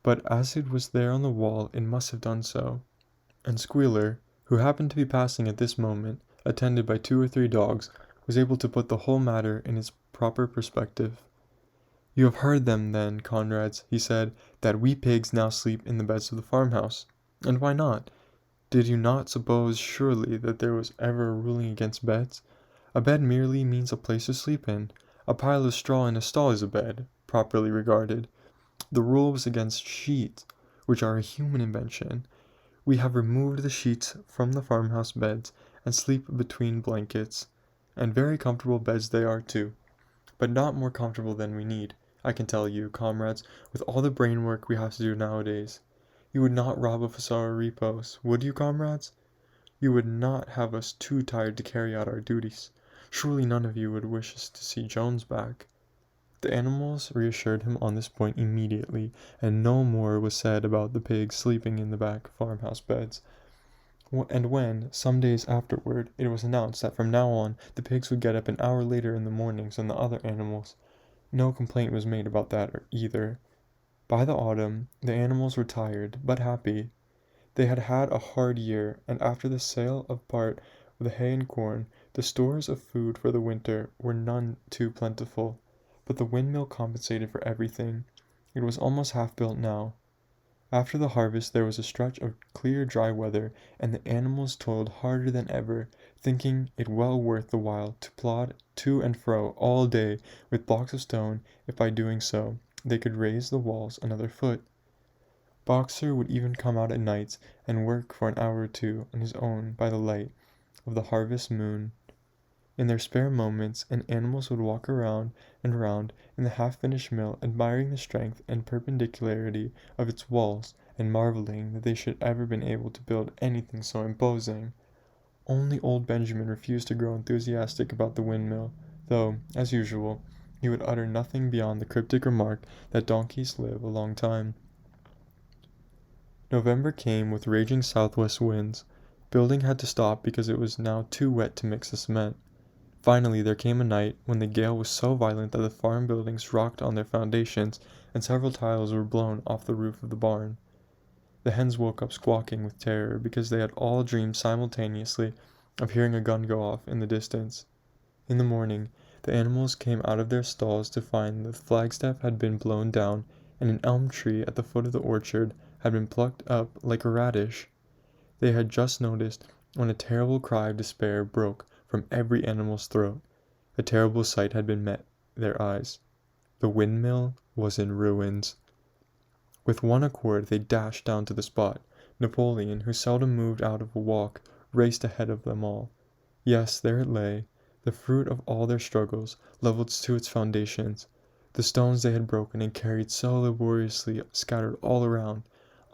A: but as it was there on the wall, it must have done so. and Squealer, who happened to be passing at this moment, attended by 2 or 3 dogs, was able to put the whole matter in its proper perspective. "You have heard them, then, comrades," he said, "that we pigs now sleep in the beds of the farmhouse. And why not? Did you not suppose, surely, that there was ever a ruling against beds? A bed merely means a place to sleep in. A pile of straw in a stall is a bed, properly regarded. The rule was against sheets, which are a human invention. We have removed the sheets from the farmhouse beds, and sleep between blankets. And very comfortable beds they are, too. But not more comfortable than we need, I can tell you, comrades, with all the brain work we have to do nowadays. You would not rob us of our repose, would you, comrades? You would not have us too tired to carry out our duties. Surely none of you would wish us to see Jones back." The animals reassured him on this point immediately, and no more was said about the pigs sleeping in the back farmhouse beds. And when, some days afterward, it was announced that from now on the pigs would get up an hour later in the mornings than the other animals, no complaint was made about that either. By the autumn, the animals were tired, but happy. They had had a hard year, and after the sale of part of the hay and corn, the stores of food for the winter were none too plentiful. But the windmill compensated for everything. It was almost half built now. After the harvest there was a stretch of clear dry weather, and the animals toiled harder than ever, thinking it well worth the while to plod to and fro all day with blocks of stone, if by doing so they could raise the walls another foot. Boxer would even come out at nights and work for an hour or two on his own by the light of the harvest moon. In their spare moments, and animals would walk around and around in the half-finished mill, admiring the strength and perpendicularity of its walls, and marveling that they should ever been able to build anything so imposing. Only old Benjamin refused to grow enthusiastic about the windmill, though, as usual, he would utter nothing beyond the cryptic remark that donkeys live a long time. November came with raging southwest winds. Building had to stop because it was now too wet to mix the cement. Finally there came a night when the gale was so violent that the farm buildings rocked on their foundations, and several tiles were blown off the roof of the barn. The hens woke up squawking with terror, because they had all dreamed simultaneously of hearing a gun go off in the distance. In the morning, the animals came out of their stalls to find that the flagstaff had been blown down, and an elm tree at the foot of the orchard had been plucked up like a radish. They had just noticed when a terrible cry of despair broke from every animal's throat. A terrible sight had met their eyes. The windmill was in ruins. With one accord they dashed down to the spot. Napoleon, who seldom moved out of a walk, raced ahead of them all. Yes, there it lay, the fruit of all their struggles, levelled to its foundations. The stones they had broken and carried so laboriously scattered all around.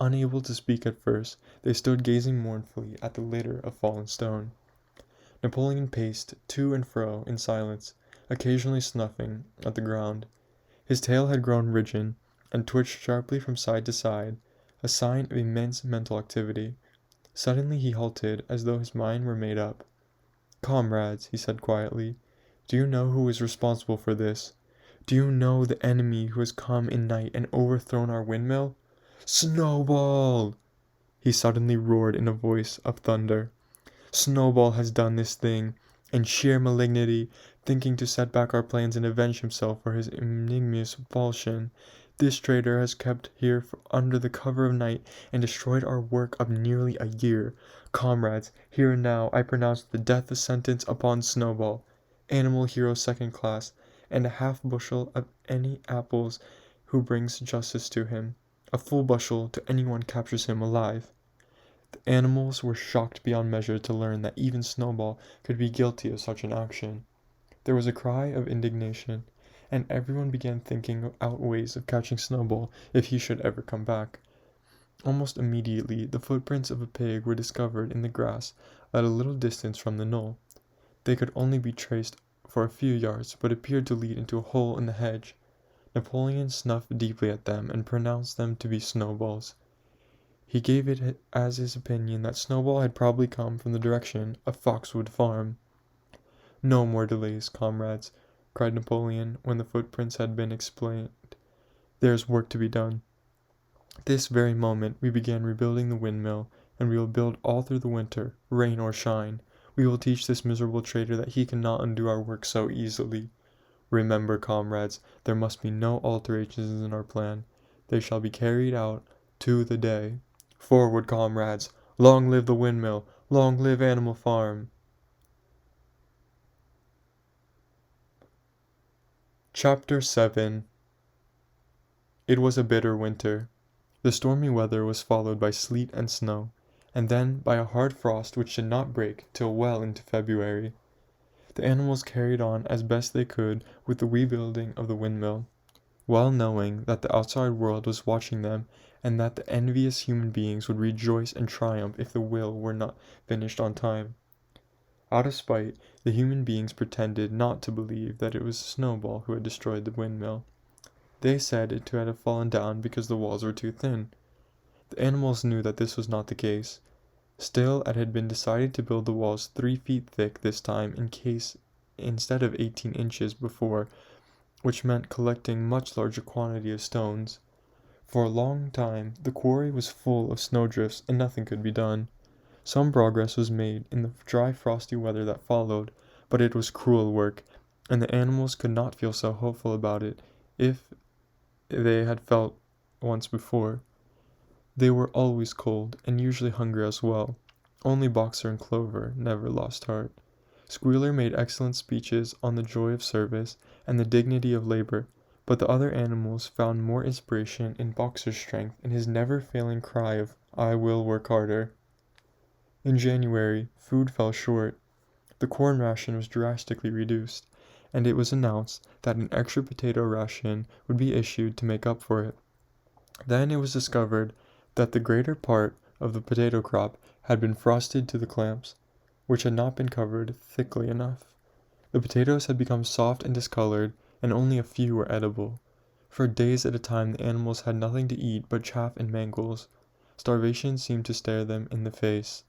A: Unable to speak at first, they stood gazing mournfully at the litter of fallen stone. Napoleon paced to and fro in silence, occasionally snuffing at the ground. His tail had grown rigid, and twitched sharply from side to side, a sign of immense mental activity. Suddenly he halted, as though his mind were made up. "Comrades," he said quietly, "do you know who is responsible for this? Do you know the enemy who has come in night and overthrown our windmill? Snowball!" he suddenly roared in a voice of thunder. "Snowball has done this thing, in sheer malignity, thinking to set back our plans and avenge himself for his ignominious falchion. This traitor has kept here under the cover of night, and destroyed our work of nearly a year. Comrades, here and now I pronounce the death sentence upon Snowball, animal hero second class, and a half bushel of any apples who brings justice to him, a full bushel to anyone captures him alive." The animals were shocked beyond measure to learn that even Snowball could be guilty of such an action. There was a cry of indignation, and everyone began thinking out ways of catching Snowball if he should ever come back. Almost immediately the footprints of a pig were discovered in the grass at a little distance from the knoll. They could only be traced for a few yards, but appeared to lead into a hole in the hedge. Napoleon snuffed deeply at them and pronounced them to be Snowball's. He gave it as his opinion that Snowball had probably come from the direction of Foxwood Farm. "No more delays, comrades," cried Napoleon, when the footprints had been explained. "There is work to be done. This very moment we began rebuilding the windmill, and we will build all through the winter, rain or shine. We will teach this miserable traitor that he cannot undo our work so easily. Remember, comrades, there must be no alterations in our plan. They shall be carried out to the day. Forward, comrades! Long live the windmill! Long live Animal Farm! Chapter 7. It was a bitter winter. The stormy weather was followed by sleet and snow, and then by a hard frost which did not break till well into February. The animals carried on as best they could with the rebuilding of the windmill, well knowing that the outside world was watching them and that the envious human beings would rejoice and triumph if the wheel were not finished on time. Out of spite, the human beings pretended not to believe that it was a snowball who had destroyed the windmill. They said it had fallen down because the walls were too thin. The animals knew that this was not the case. Still, it had been decided to build the walls 3 feet thick this time instead of 18 inches before, which meant collecting much larger quantity of stones. For a long time the quarry was full of snowdrifts and nothing could be done. Some progress was made in the dry frosty weather that followed, but it was cruel work, and the animals could not feel so hopeful about it if they had felt once before. They were always cold, and usually hungry as well. Only Boxer and Clover never lost heart. Squealer made excellent speeches on the joy of service and the dignity of labor, but the other animals found more inspiration in Boxer's strength and his never-failing cry of, "I will work harder." In January, food fell short. The corn ration was drastically reduced, and it was announced that an extra potato ration would be issued to make up for it. Then it was discovered that the greater part of the potato crop had been frosted to the clamps, which had not been covered thickly enough. The potatoes had become soft and discolored, and only a few were edible. For days at a time the animals had nothing to eat but chaff and mangles. Starvation seemed to stare them in the face.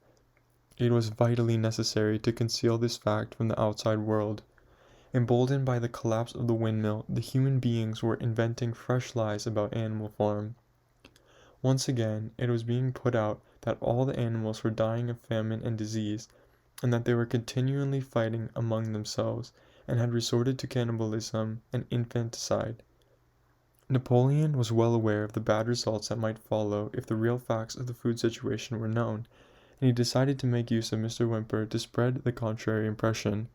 A: It was vitally necessary to conceal this fact from the outside world. Emboldened by the collapse of the windmill, the human beings were inventing fresh lies about Animal Farm. Once again, it was being put out that all the animals were dying of famine and disease, and that they were continually fighting among themselves, and had resorted to cannibalism and infanticide. Napoleon was well aware of the bad results that might follow if the real facts of the food situation were known, and he decided to make use of Mr. Whymper to spread the contrary impression.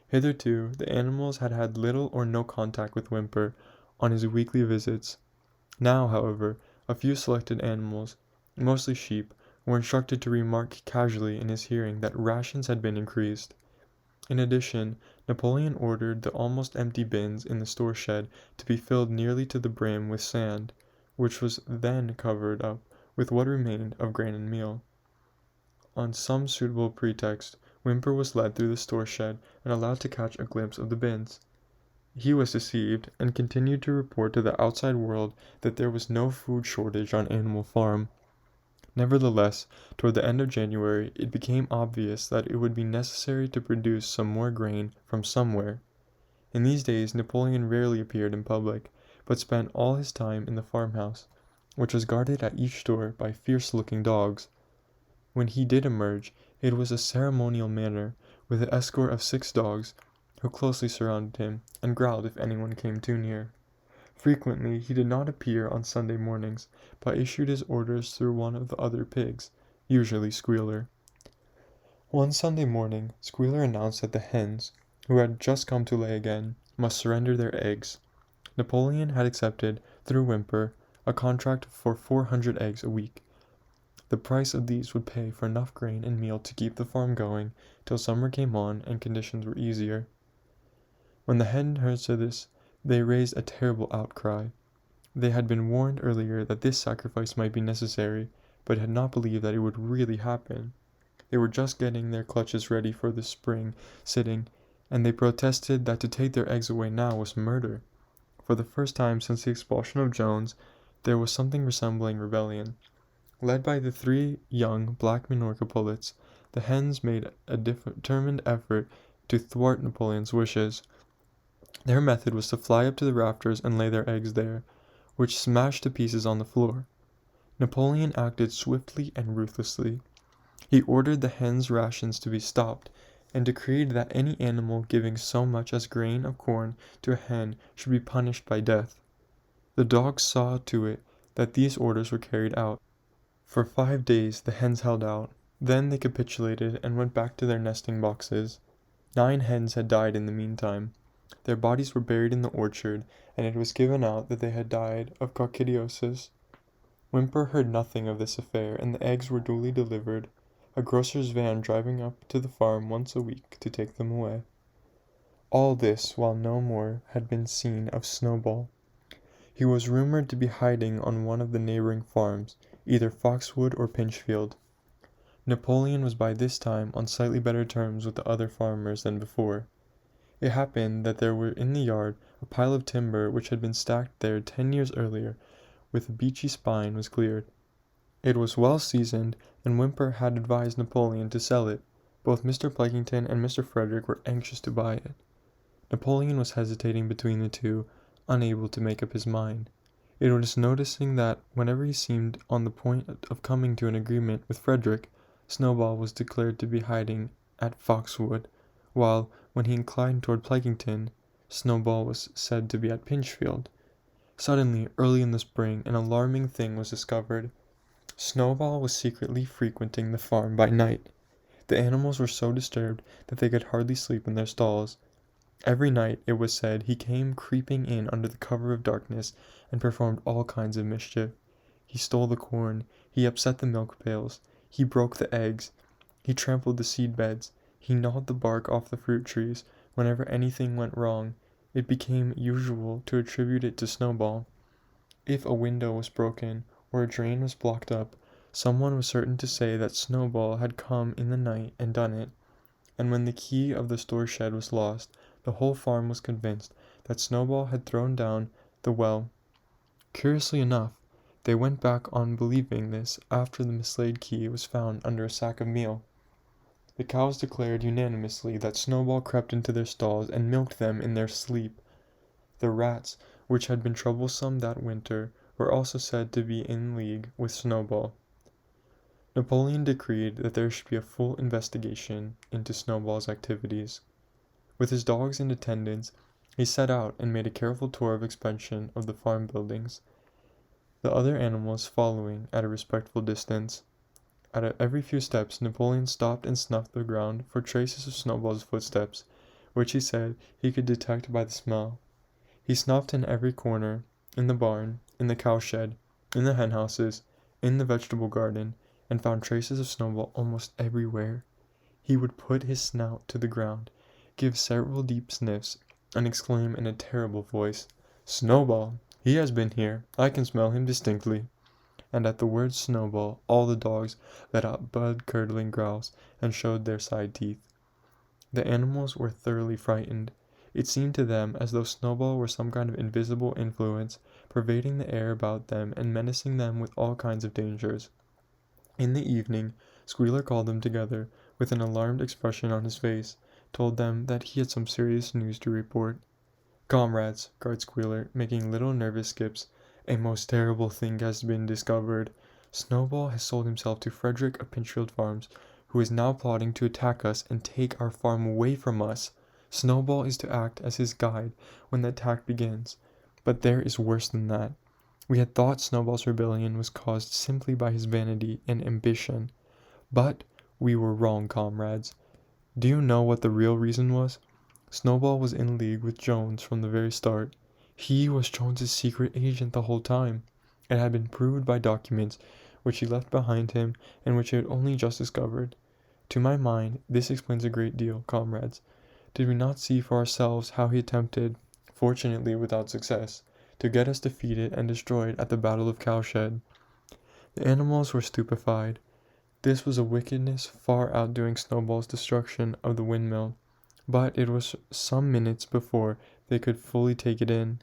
A: Hitherto, the animals had had little or no contact with Whymper on his weekly visits. Now, however, a few selected animals, mostly sheep, were instructed to remark casually in his hearing that rations had been increased. In addition, Napoleon ordered the almost empty bins in the store shed to be filled nearly to the brim with sand, which was then covered up with what remained of grain and meal. On some suitable pretext, Whymper was led through the store shed and allowed to catch a glimpse of the bins. He was deceived, and continued to report to the outside world that there was no food shortage on Animal Farm. Nevertheless, toward the end of January, it became obvious that it would be necessary to produce some more grain from somewhere. In these days Napoleon rarely appeared in public, but spent all his time in the farmhouse, which was guarded at each door by fierce-looking dogs. When he did emerge, it was a ceremonial manner, with an escort of 6 dogs, who closely surrounded him, and growled if anyone came too near. Frequently he did not appear on Sunday mornings, but issued his orders through one of the other pigs, usually Squealer. One Sunday morning, Squealer announced that the hens, who had just come to lay again, must surrender their eggs. Napoleon had accepted, through Whymper, a contract for 400 eggs a week. The price of these would pay for enough grain and meal to keep the farm going till summer came on and conditions were easier. When the hen heard this, they raised a terrible outcry. They had been warned earlier that this sacrifice might be necessary, but had not believed that it would really happen. They were just getting their clutches ready for the spring sitting, and they protested that to take their eggs away now was murder. For the first time since the expulsion of Jones, there was something resembling rebellion. Led by the 3 young black Minorca pullets, the hens made a determined effort to thwart Napoleon's wishes. Their method was to fly up to the rafters and lay their eggs there, which smashed to pieces on the floor. Napoleon acted swiftly and ruthlessly. He ordered the hens' rations to be stopped, and decreed that any animal giving so much as grain of corn to a hen should be punished by death. The dogs saw to it that these orders were carried out. For 5 days the hens held out. Then they capitulated and went back to their nesting boxes. 9 hens had died in the meantime. Their bodies were buried in the orchard, and it was given out that they had died of coccidiosis. Whymper heard nothing of this affair, and the eggs were duly delivered, a grocer's van driving up to the farm once a week to take them away. All this while no more had been seen of Snowball. He was rumored to be hiding on one of the neighboring farms, either Foxwood or Pinchfield. Napoleon was by this time on slightly better terms with the other farmers than before. It happened that there were in the yard a pile of timber which had been stacked there 10 years earlier, with a beachy spine was cleared. It was well seasoned, and Whymper had advised Napoleon to sell it. Both Mr. Pleckington and Mr. Frederick were anxious to buy it. Napoleon was hesitating between the two, unable to make up his mind. It was noticing that whenever he seemed on the point of coming to an agreement with Frederick, Snowball was declared to be hiding at Foxwood, while, when he inclined toward Pleckington, Snowball was said to be at Pinchfield. Suddenly, early in the spring, an alarming thing was discovered. Snowball was secretly frequenting the farm by night. The animals were so disturbed that they could hardly sleep in their stalls. Every night, it was said, he came creeping in under the cover of darkness and performed all kinds of mischief. He stole the corn, he upset the milk pails, he broke the eggs, he trampled the seed beds, he gnawed the bark off the fruit trees. Whenever anything went wrong, it became usual to attribute it to Snowball. If a window was broken, or a drain was blocked up, someone was certain to say that Snowball had come in the night and done it. And when the key of the store shed was lost, the whole farm was convinced that Snowball had thrown down the well. Curiously enough, they went back on believing this after the mislaid key was found under a sack of meal. The cows declared unanimously that Snowball crept into their stalls and milked them in their sleep. The rats, which had been troublesome that winter, were also said to be in league with Snowball. Napoleon decreed that there should be a full investigation into Snowball's activities. With his dogs in attendance, he set out and made a careful tour of inspection of the farm buildings, the other animals following at a respectful distance. At every few steps, Napoleon stopped and snuffed the ground for traces of Snowball's footsteps, which he said he could detect by the smell. He snuffed in every corner, in the barn, in the cowshed, in the henhouses, in the vegetable garden, and found traces of Snowball almost everywhere. He would put his snout to the ground, give several deep sniffs, and exclaim in a terrible voice, "Snowball! He has been here. I can smell him distinctly." And at the word Snowball, all the dogs let out blood-curdling growls and showed their side teeth. The animals were thoroughly frightened. It seemed to them as though Snowball were some kind of invisible influence, pervading the air about them and menacing them with all kinds of dangers. In the evening, Squealer called them together, with an alarmed expression on his face, told them that he had some serious news to report. "Comrades," cried Squealer, making little nervous skips, "a most terrible thing has been discovered. Snowball has sold himself to Frederick of Pinchfield Farms, who is now plotting to attack us and take our farm away from us. Snowball is to act as his guide when the attack begins. But there is worse than that. We had thought Snowball's rebellion was caused simply by his vanity and ambition. But we were wrong, comrades. Do you know what the real reason was? Snowball was in league with Jones from the very start. He was Jones's secret agent the whole time. It had been proved by documents which he left behind him and which he had only just discovered. To my mind, this explains a great deal, comrades. Did we not see for ourselves how he attempted, fortunately without success, to get us defeated and destroyed at the Battle of Cowshed? The animals were stupefied. This was a wickedness far outdoing Snowball's destruction of the windmill, but it was some minutes before they could fully take it in.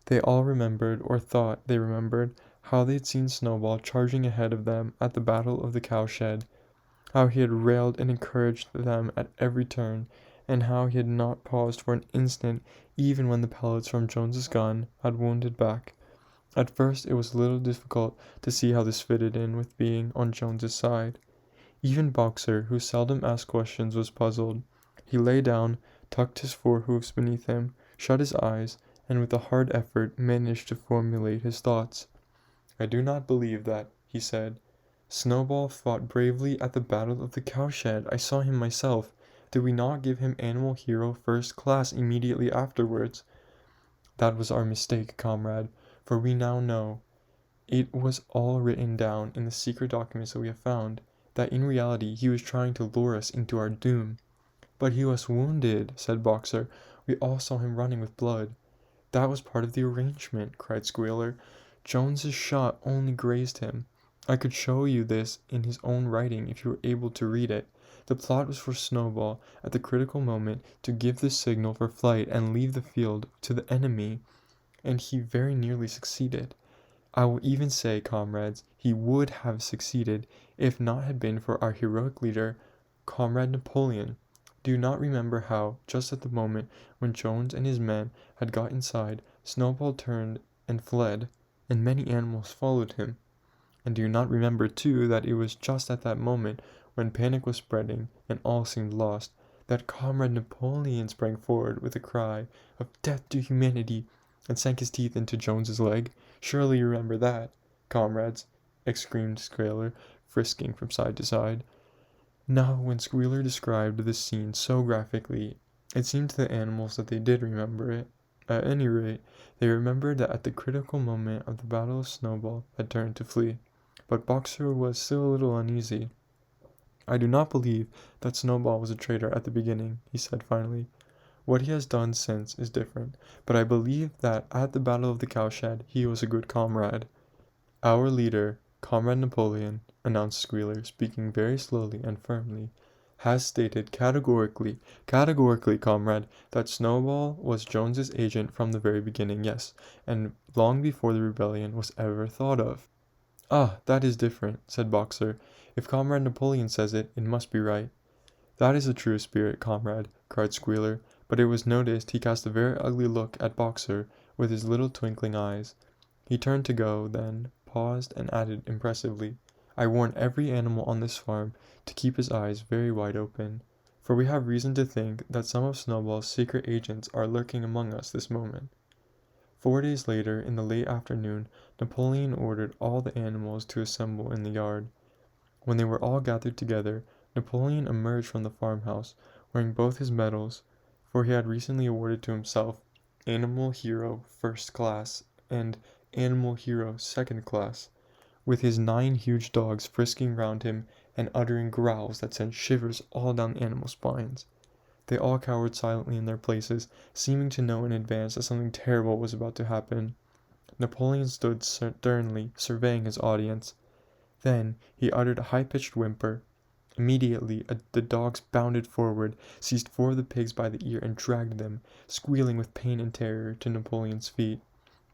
A: They all remembered, or thought they remembered, how they had seen Snowball charging ahead of them at the Battle of the Cowshed, how he had railed and encouraged them at every turn, and how he had not paused for an instant even when the pellets from Jones's gun had wounded back. At first it was a little difficult to see how this fitted in with being on Jones's side. Even Boxer, who seldom asked questions, was puzzled. He lay down, tucked his forehoofs beneath him, shut his eyes, and with a hard effort managed to formulate his thoughts. "I do not believe that," he said. "Snowball fought bravely at the Battle of the Cowshed. I saw him myself. Did we not give him Animal Hero First Class immediately afterwards?" "That was our mistake, comrade, for we now know, it was all written down in the secret documents that we have found, that in reality he was trying to lure us into our doom." "But he was wounded," said Boxer. "We all saw him running with blood." "That was part of the arrangement," cried Squealer. "Jones's shot only grazed him. I could show you this in his own writing if you were able to read it. The plot was for Snowball, at the critical moment, to give the signal for flight and leave the field to the enemy, and he very nearly succeeded. I will even say, comrades, he would have succeeded if not had been for our heroic leader, Comrade Napoleon. Do you not remember how, just at the moment when Jones and his men had got inside, Snowball turned and fled, and many animals followed him? And do you not remember, too, that it was just at that moment, when panic was spreading and all seemed lost, that Comrade Napoleon sprang forward with a cry of 'Death to humanity!' and sank his teeth into Jones's leg? Surely you remember that, comrades," exclaimed Squealer, frisking from side to side. Now, when Squealer described this scene so graphically, it seemed to the animals that they did remember it. At any rate, they remembered that at the critical moment of the battle Snowball had turned to flee. But Boxer was still a little uneasy. "I do not believe that Snowball was a traitor at the beginning," he said finally. "What he has done since is different, but I believe that at the Battle of the Cowshed he was a good comrade." "Our leader, Comrade Napoleon," announced Squealer, speaking very slowly and firmly, "has stated categorically, comrade, that Snowball was Jones's agent from the very beginning, yes, and long before the rebellion was ever thought of." "Ah, that is different," said Boxer. "If Comrade Napoleon says it, it must be right." "That is the true spirit, comrade," cried Squealer, but it was noticed he cast a very ugly look at Boxer with his little twinkling eyes. He turned to go, then paused and added impressively, "I warn every animal on this farm to keep his eyes very wide open, for we have reason to think that some of Snowball's secret agents are lurking among us this moment." 4 days later, in the late afternoon, Napoleon ordered all the animals to assemble in the yard. When they were all gathered together, Napoleon emerged from the farmhouse, wearing both his medals, for he had recently awarded to himself Animal Hero First Class and Animal Hero Second Class, with his 9 huge dogs frisking round him and uttering growls that sent shivers all down the animal spines. They all cowered silently in their places, seeming to know in advance that something terrible was about to happen. Napoleon stood sternly surveying his audience. Then he uttered a high-pitched whimper. Immediately the dogs bounded forward, seized 4 of the pigs by the ear, and dragged them, squealing with pain and terror, to Napoleon's feet.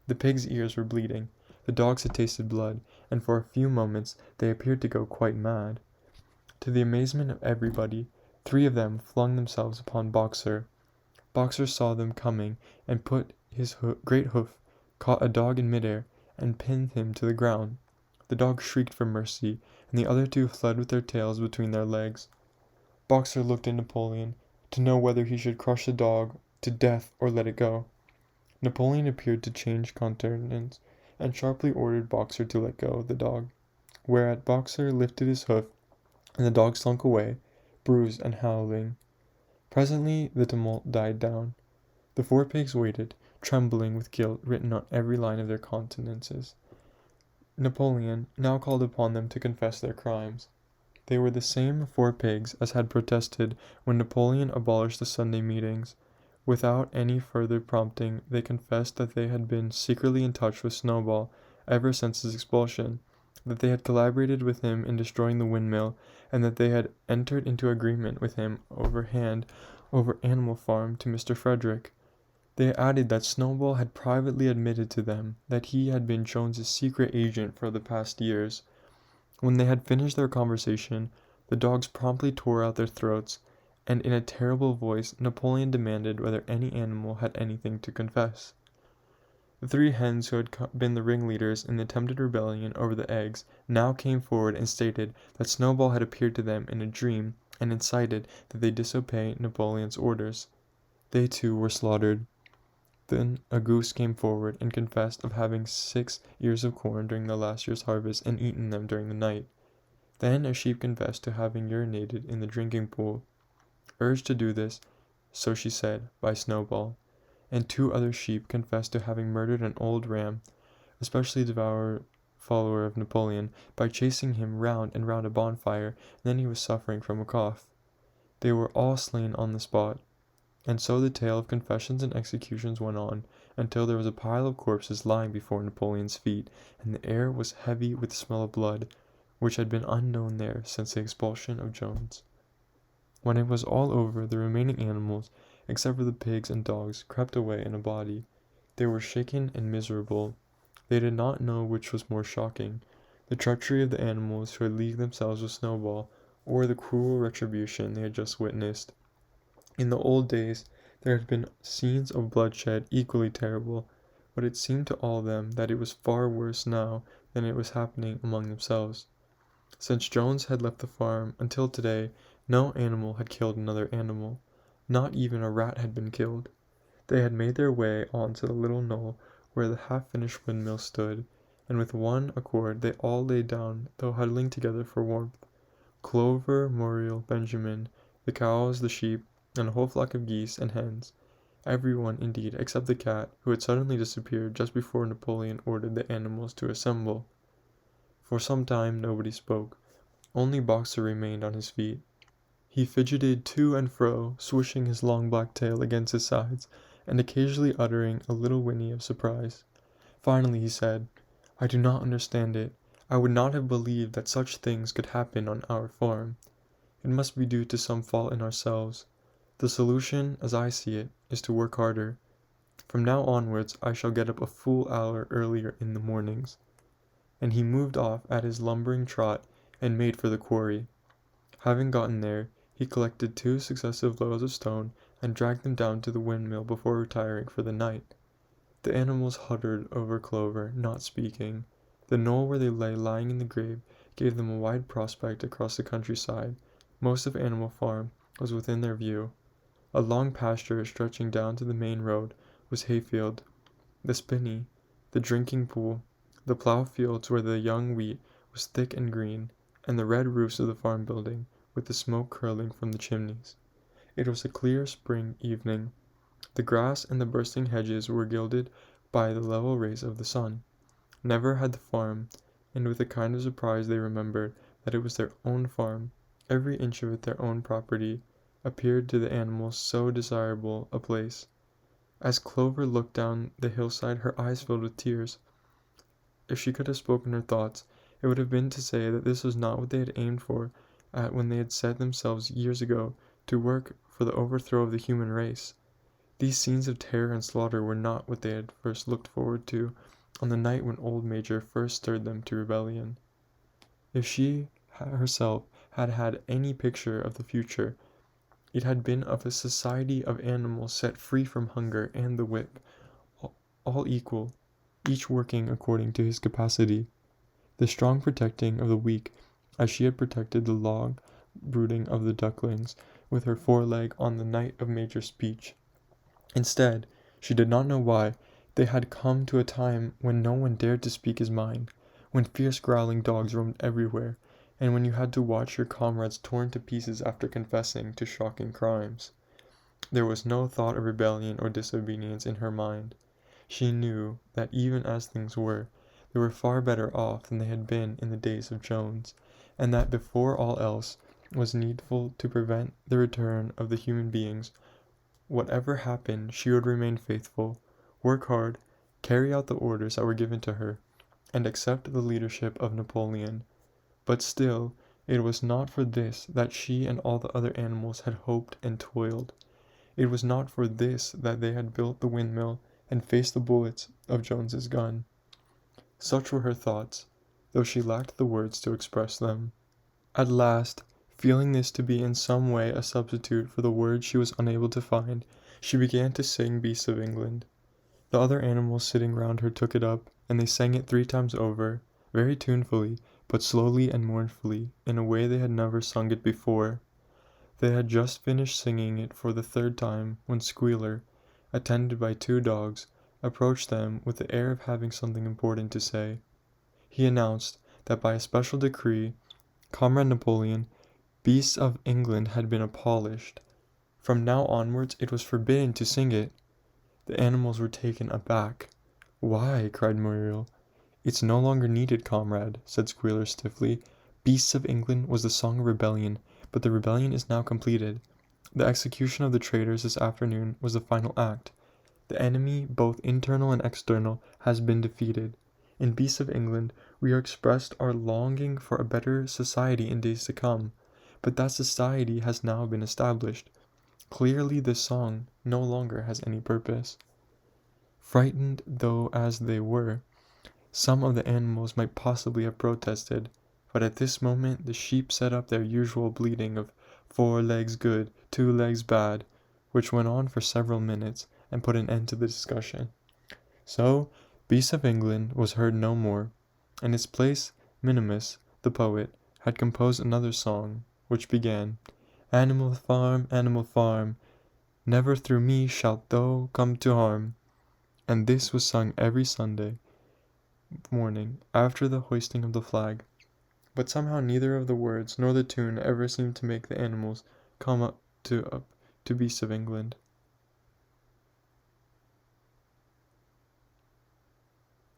A: The pigs' ears were bleeding, the dogs had tasted blood, and for a few moments they appeared to go quite mad. To the amazement of everybody, 3 of them flung themselves upon Boxer. Boxer saw them coming, and put his great hoof, caught a dog in midair, and pinned him to the ground. The dog shrieked for mercy, and the other 2 fled with their tails between their legs. Boxer looked at Napoleon, to know whether he should crush the dog to death or let it go. Napoleon appeared to change countenance, and sharply ordered Boxer to let go of the dog, whereat Boxer lifted his hoof, and the dog slunk away, bruised and howling. Presently the tumult died down. The 4 pigs waited, trembling with guilt written on every line of their countenances. Napoleon now called upon them to confess their crimes. They were the same 4 pigs as had protested when Napoleon abolished the Sunday meetings. Without any further prompting, they confessed that they had been secretly in touch with Snowball ever since his expulsion, that they had collaborated with him in destroying the windmill, and that they had entered into agreement with him overhand over Animal Farm to Mr. Frederick. They added that Snowball had privately admitted to them that he had been Jones's secret agent for the past years. When they had finished their conversation, the dogs promptly tore out their throats, and in a terrible voice Napoleon demanded whether any animal had anything to confess. The 3 hens who had been the ringleaders in the attempted rebellion over the eggs now came forward and stated that Snowball had appeared to them in a dream and incited that they disobey Napoleon's orders. They too were slaughtered. Then a goose came forward and confessed of having 6 ears of corn during the last year's harvest and eaten them during the night. Then a sheep confessed to having urinated in the drinking pool, urged to do this, so she said, by Snowball, and 2 other sheep confessed to having murdered an old ram, especially devout follower of Napoleon, by chasing him round and round a bonfire, and then he was suffering from a cough. They were all slain on the spot. And so the tale of confessions and executions went on, until there was a pile of corpses lying before Napoleon's feet, and the air was heavy with the smell of blood, which had been unknown there since the expulsion of Jones. When it was all over, the remaining animals, except for the pigs and dogs, crept away in a body. They were shaken and miserable. They did not know which was more shocking, the treachery of the animals who had leagued themselves with Snowball, or the cruel retribution they had just witnessed. In the old days there had been scenes of bloodshed equally terrible, but it seemed to all of them that it was far worse now than it was happening among themselves. Since Jones had left the farm until today, no animal had killed another animal. Not even a rat had been killed. They had made their way on to the little knoll where the half-finished windmill stood, and with one accord they all lay down, though huddling together for warmth. Clover, Muriel, Benjamin, the cows, the sheep, and a whole flock of geese and hens, everyone indeed except the cat, who had suddenly disappeared just before Napoleon ordered the animals to assemble. For some time nobody spoke. Only Boxer remained on his feet. He fidgeted to and fro, swishing his long black tail against his sides, and occasionally uttering a little whinny of surprise. Finally he said, "I do not understand it. I would not have believed that such things could happen on our farm. It must be due to some fault in ourselves. The solution, as I see it, is to work harder. From now onwards I shall get up a full hour earlier in the mornings." And he moved off at his lumbering trot and made for the quarry. Having gotten there, he collected 2 successive loads of stone and dragged them down to the windmill before retiring for the night. The animals huddled over Clover, not speaking. The knoll where they lay lying in the grave gave them a wide prospect across the countryside. Most of Animal Farm was within their view. A long pasture stretching down to the main road was hayfield, the spinney, the drinking pool, the plough fields where the young wheat was thick and green, and the red roofs of the farm building, with the smoke curling from the chimneys. It was a clear spring evening. The grass and the bursting hedges were gilded by the level rays of the sun. Never had the farm, and with a kind of surprise they remembered that it was their own farm, every inch of it their own property, appeared to the animals so desirable a place. As Clover looked down the hillside, her eyes filled with tears. If she could have spoken her thoughts, it would have been to say that this was not what they had aimed for when they had set themselves years ago to work for the overthrow of the human race. These scenes of terror and slaughter were not what they had first looked forward to on the night when old Major first stirred them to rebellion. If she herself had had any picture of the future, it had been of a society of animals set free from hunger and the whip, all equal, each working according to his capacity, the strong protecting of the weak, as she had protected the log brooding of the ducklings with her foreleg on the night of Major's speech. Instead, she did not know why, they had come to a time when no one dared to speak his mind, when fierce growling dogs roamed everywhere, and when you had to watch your comrades torn to pieces after confessing to shocking crimes. There was no thought of rebellion or disobedience in her mind. She knew that even as things were, they were far better off than they had been in the days of Jones, and that before all else was needful to prevent the return of the human beings. Whatever happened, she would remain faithful, work hard, carry out the orders that were given to her, and accept the leadership of Napoleon. But still, it was not for this that she and all the other animals had hoped and toiled. It was not for this that they had built the windmill and faced the bullets of Jones's gun. Such were her thoughts, though she lacked the words to express them. At last, feeling this to be in some way a substitute for the words she was unable to find, she began to sing Beasts of England. The other animals sitting round her took it up, and they sang it 3 times over, very tunefully, but slowly and mournfully, in a way they had never sung it before. They had just finished singing it for the 3rd time when Squealer, attended by 2 dogs, approached them with the air of having something important to say. He announced that by a special decree, Comrade Napoleon, Beasts of England had been abolished. From now onwards it was forbidden to sing it. The animals were taken aback. "Why?" cried Muriel. "It's no longer needed, comrade," said Squealer stiffly. "Beasts of England" was the song of rebellion, but the rebellion is now completed. The execution of the traitors this afternoon was the final act. The enemy, both internal and external, has been defeated. In Beasts of England we are expressed our longing for a better society in days to come, but that society has now been established. Clearly this song no longer has any purpose. Frightened though as they were, some of the animals might possibly have protested, but at this moment the sheep set up their usual bleating of 4 legs good, 2 legs bad, which went on for several minutes and put an end to the discussion. So Beasts of England was heard no more. In its place Minimus, the poet, had composed another song, which began, Animal farm, never through me shalt thou come to harm, and this was sung every Sunday morning after the hoisting of the flag. But somehow neither of the words nor the tune ever seemed to make the animals come up to Beasts of England.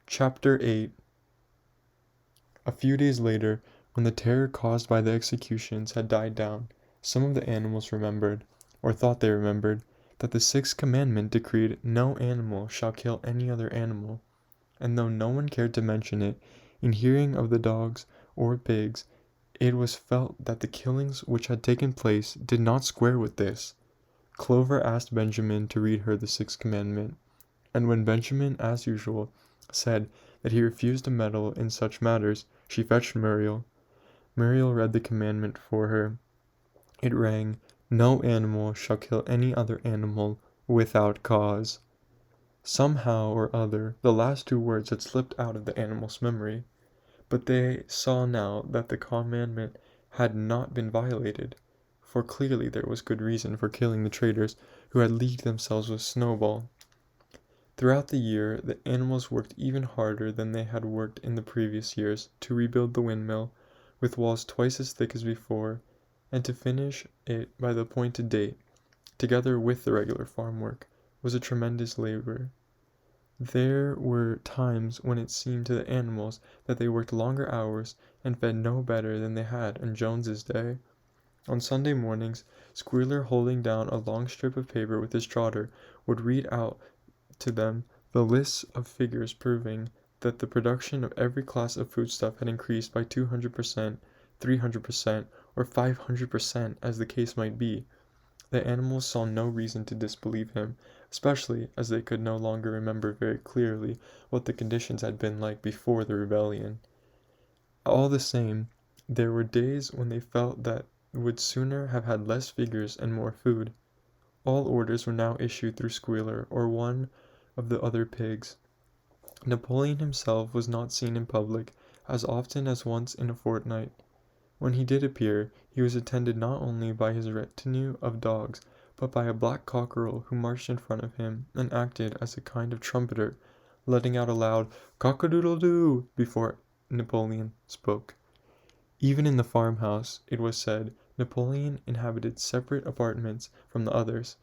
A: Chapter 8. A few days later, when the terror caused by the executions had died down, some of the animals remembered, or thought they remembered, that the 6th commandment decreed no animal shall kill any other animal, and though no one cared to mention it, in hearing of the dogs or pigs, it was felt that the killings which had taken place did not square with this. Clover asked Benjamin to read her the 6th commandment, and when Benjamin, as usual, said that he refused to meddle in such matters, she fetched Muriel. Muriel read the commandment for her. It rang, "No animal shall kill any other animal without cause." Somehow or other the last 2 words had slipped out of the animals' memory, but they saw now that the commandment had not been violated, for clearly there was good reason for killing the traitors who had leagued themselves with Snowball. Throughout the year the animals worked even harder than they had worked in the previous years to rebuild the windmill, with walls twice as thick as before, and to finish it by the appointed date, together with the regular farm work, was a tremendous labor. There were times when it seemed to the animals that they worked longer hours and fed no better than they had in Jones's day. On Sunday mornings, Squealer, holding down a long strip of paper with his trotter, would read out to them the lists of figures proving that the production of every class of foodstuff had increased by 200%, 300%, or 500%, as the case might be. The animals saw no reason to disbelieve him, especially as they could no longer remember very clearly what the conditions had been like before the rebellion. All the same, there were days when they felt that would sooner have had less figures and more food. All orders were now issued through Squealer or one of the other pigs. Napoleon himself was not seen in public as often as once in a fortnight. When he did appear, he was attended not only by his retinue of dogs, but by a black cockerel who marched in front of him and acted as a kind of trumpeter, letting out a loud cock-a-doodle-doo before Napoleon spoke. Even in the farmhouse, it was said, Napoleon inhabited separate apartments from the others.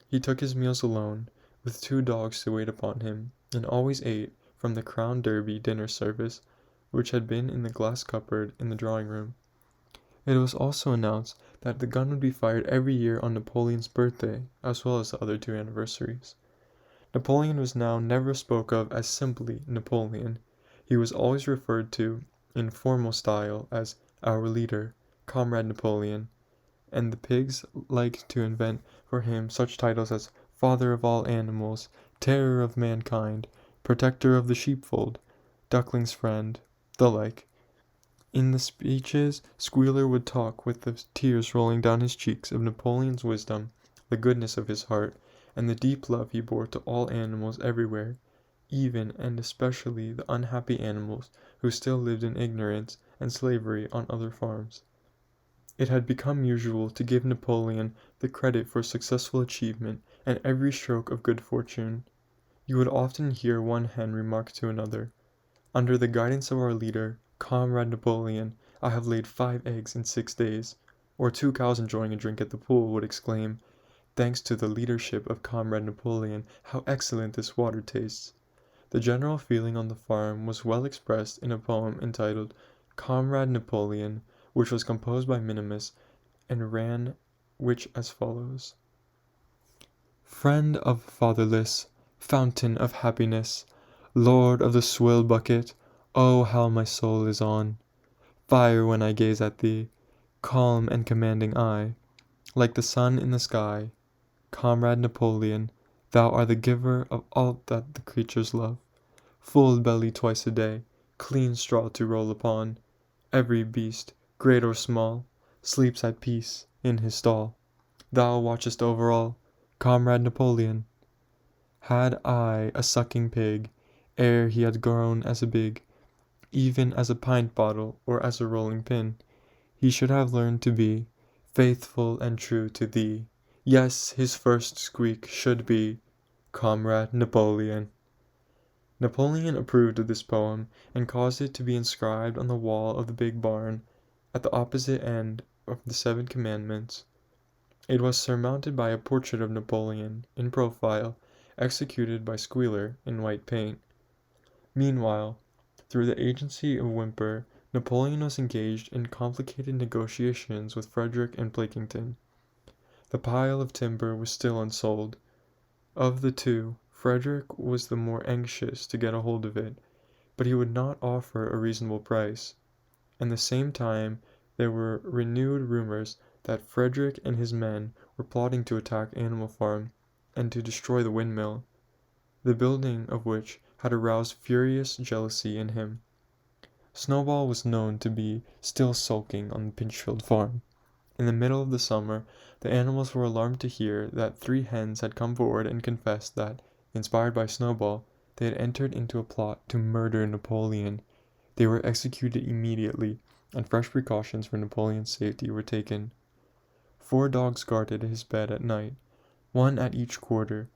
A: He took his meals alone, with 2 dogs to wait upon him, and always ate from the Crown Derby dinner service, which had been in the glass cupboard in the drawing-room. It was also announced that the gun would be fired every year on Napoleon's birthday, as well as the other 2 anniversaries. Napoleon was now never spoke of as simply Napoleon. He was always referred to, in formal style, as our leader, Comrade Napoleon, and the pigs liked to invent for him such titles as Father of all animals, Terror of mankind, Protector of the sheepfold, Duckling's friend, the like. In the speeches, Squealer would talk with the tears rolling down his cheeks of Napoleon's wisdom, the goodness of his heart, and the deep love he bore to all animals everywhere, even and especially the unhappy animals who still lived in ignorance and slavery on other farms. It had become usual to give Napoleon the credit for successful achievement and every stroke of good fortune. You would often hear one hen remark to another, "Under the guidance of our leader, Comrade Napoleon, I have laid 5 eggs in 6 days," or 2 cows enjoying a drink at the pool would exclaim, "Thanks to the leadership of Comrade Napoleon, how excellent this water tastes." The general feeling on the farm was well expressed in a poem entitled Comrade Napoleon, which was composed by Minimus, and ran which as follows: "Friend of fatherless, fountain of happiness, Lord of the swill bucket, oh how my soul is on fire when I gaze at thee, calm and commanding eye, like the sun in the sky. Comrade Napoleon, thou art the giver of all that the creatures love. Full belly twice a day, clean straw to roll upon. Every beast, great or small, sleeps at peace in his stall. Thou watchest over all, Comrade Napoleon. Had I a sucking pig, ere he had grown as a big, even as a pint bottle or as a rolling pin, he should have learned to be faithful and true to thee. Yes, his first squeak should be, Comrade Napoleon." Napoleon approved of this poem and caused it to be inscribed on the wall of the big barn at the opposite end of the 7 Commandments. It was surmounted by a portrait of Napoleon, in profile, executed by Squealer in white paint. Meanwhile, through the agency of Whymper, Napoleon was engaged in complicated negotiations with Frederick and Pilkington. The pile of timber was still unsold. Of the two, Frederick was the more anxious to get a hold of it, but he would not offer a reasonable price. At the same time there were renewed rumors that Frederick and his men were plotting to attack Animal Farm and to destroy the windmill, the building of which had aroused furious jealousy in him. Snowball was known to be still sulking on the Pinchfield farm. In the middle of the summer, the animals were alarmed to hear that 3 hens had come forward and confessed that, inspired by Snowball, they had entered into a plot to murder Napoleon. They were executed immediately, and fresh precautions for Napoleon's safety were taken. 4 dogs guarded his bed at night, 1 at each quarter,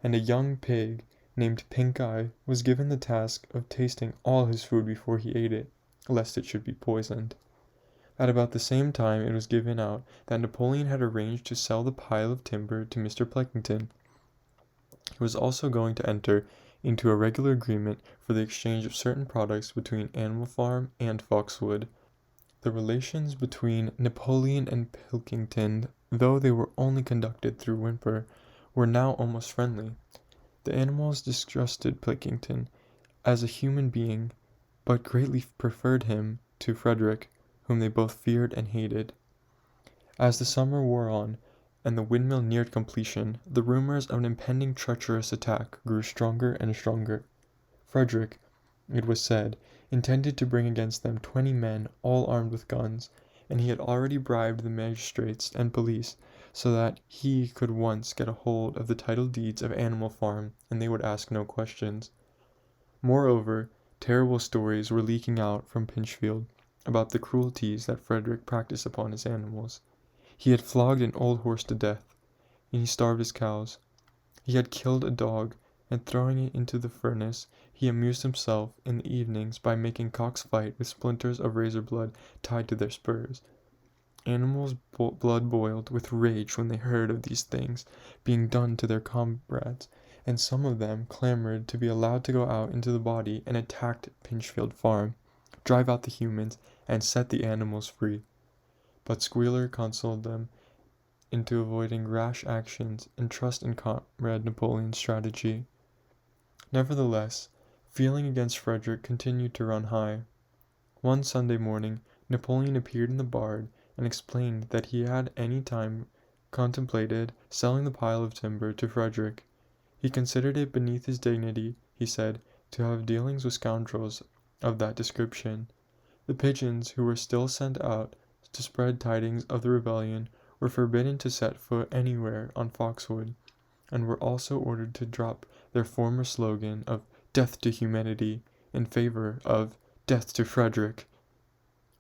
A: and a young pig named Pink Eye was given the task of tasting all his food before he ate it, lest it should be poisoned. At about the same time it was given out that Napoleon had arranged to sell the pile of timber to Mr. Pilkington. He was also going to enter into a regular agreement for the exchange of certain products between Animal Farm and Foxwood. The relations between Napoleon and Pilkington, though they were only conducted through Whymper, were now almost friendly. The animals distrusted Pilkington as a human being, but greatly preferred him to Frederick, whom they both feared and hated. As the summer wore on, and the windmill neared completion, the rumors of an impending treacherous attack grew stronger and stronger. Frederick, it was said, intended to bring against them 20 men all armed with guns, and he had already bribed the magistrates and police so that he could once get a hold of the title deeds of Animal Farm and they would ask no questions. Moreover, terrible stories were leaking out from Pinchfield about the cruelties that Frederick practiced upon his animals. He had flogged an old horse to death, and he starved his cows. He had killed a dog, and throwing it into the furnace, he amused himself in the evenings by making cocks fight with splinters of razor blood tied to their spurs. Animals' blood boiled with rage when they heard of these things being done to their comrades, and some of them clamored to be allowed to go out into the body and attack Pinchfield Farm, drive out the humans, and set the animals free. But Squealer consoled them into avoiding rash actions and trust in Comrade Napoleon's strategy. Nevertheless, feeling against Frederick continued to run high. One Sunday morning, Napoleon appeared in the barn and explained that he had any time contemplated selling the pile of timber to Frederick. He considered it beneath his dignity, he said, to have dealings with scoundrels of that description. The pigeons who were still sent out to spread tidings of the rebellion were forbidden to set foot anywhere on Foxwood. and were also ordered to drop their former slogan of "Death to Humanity" in favor of "Death to Frederick."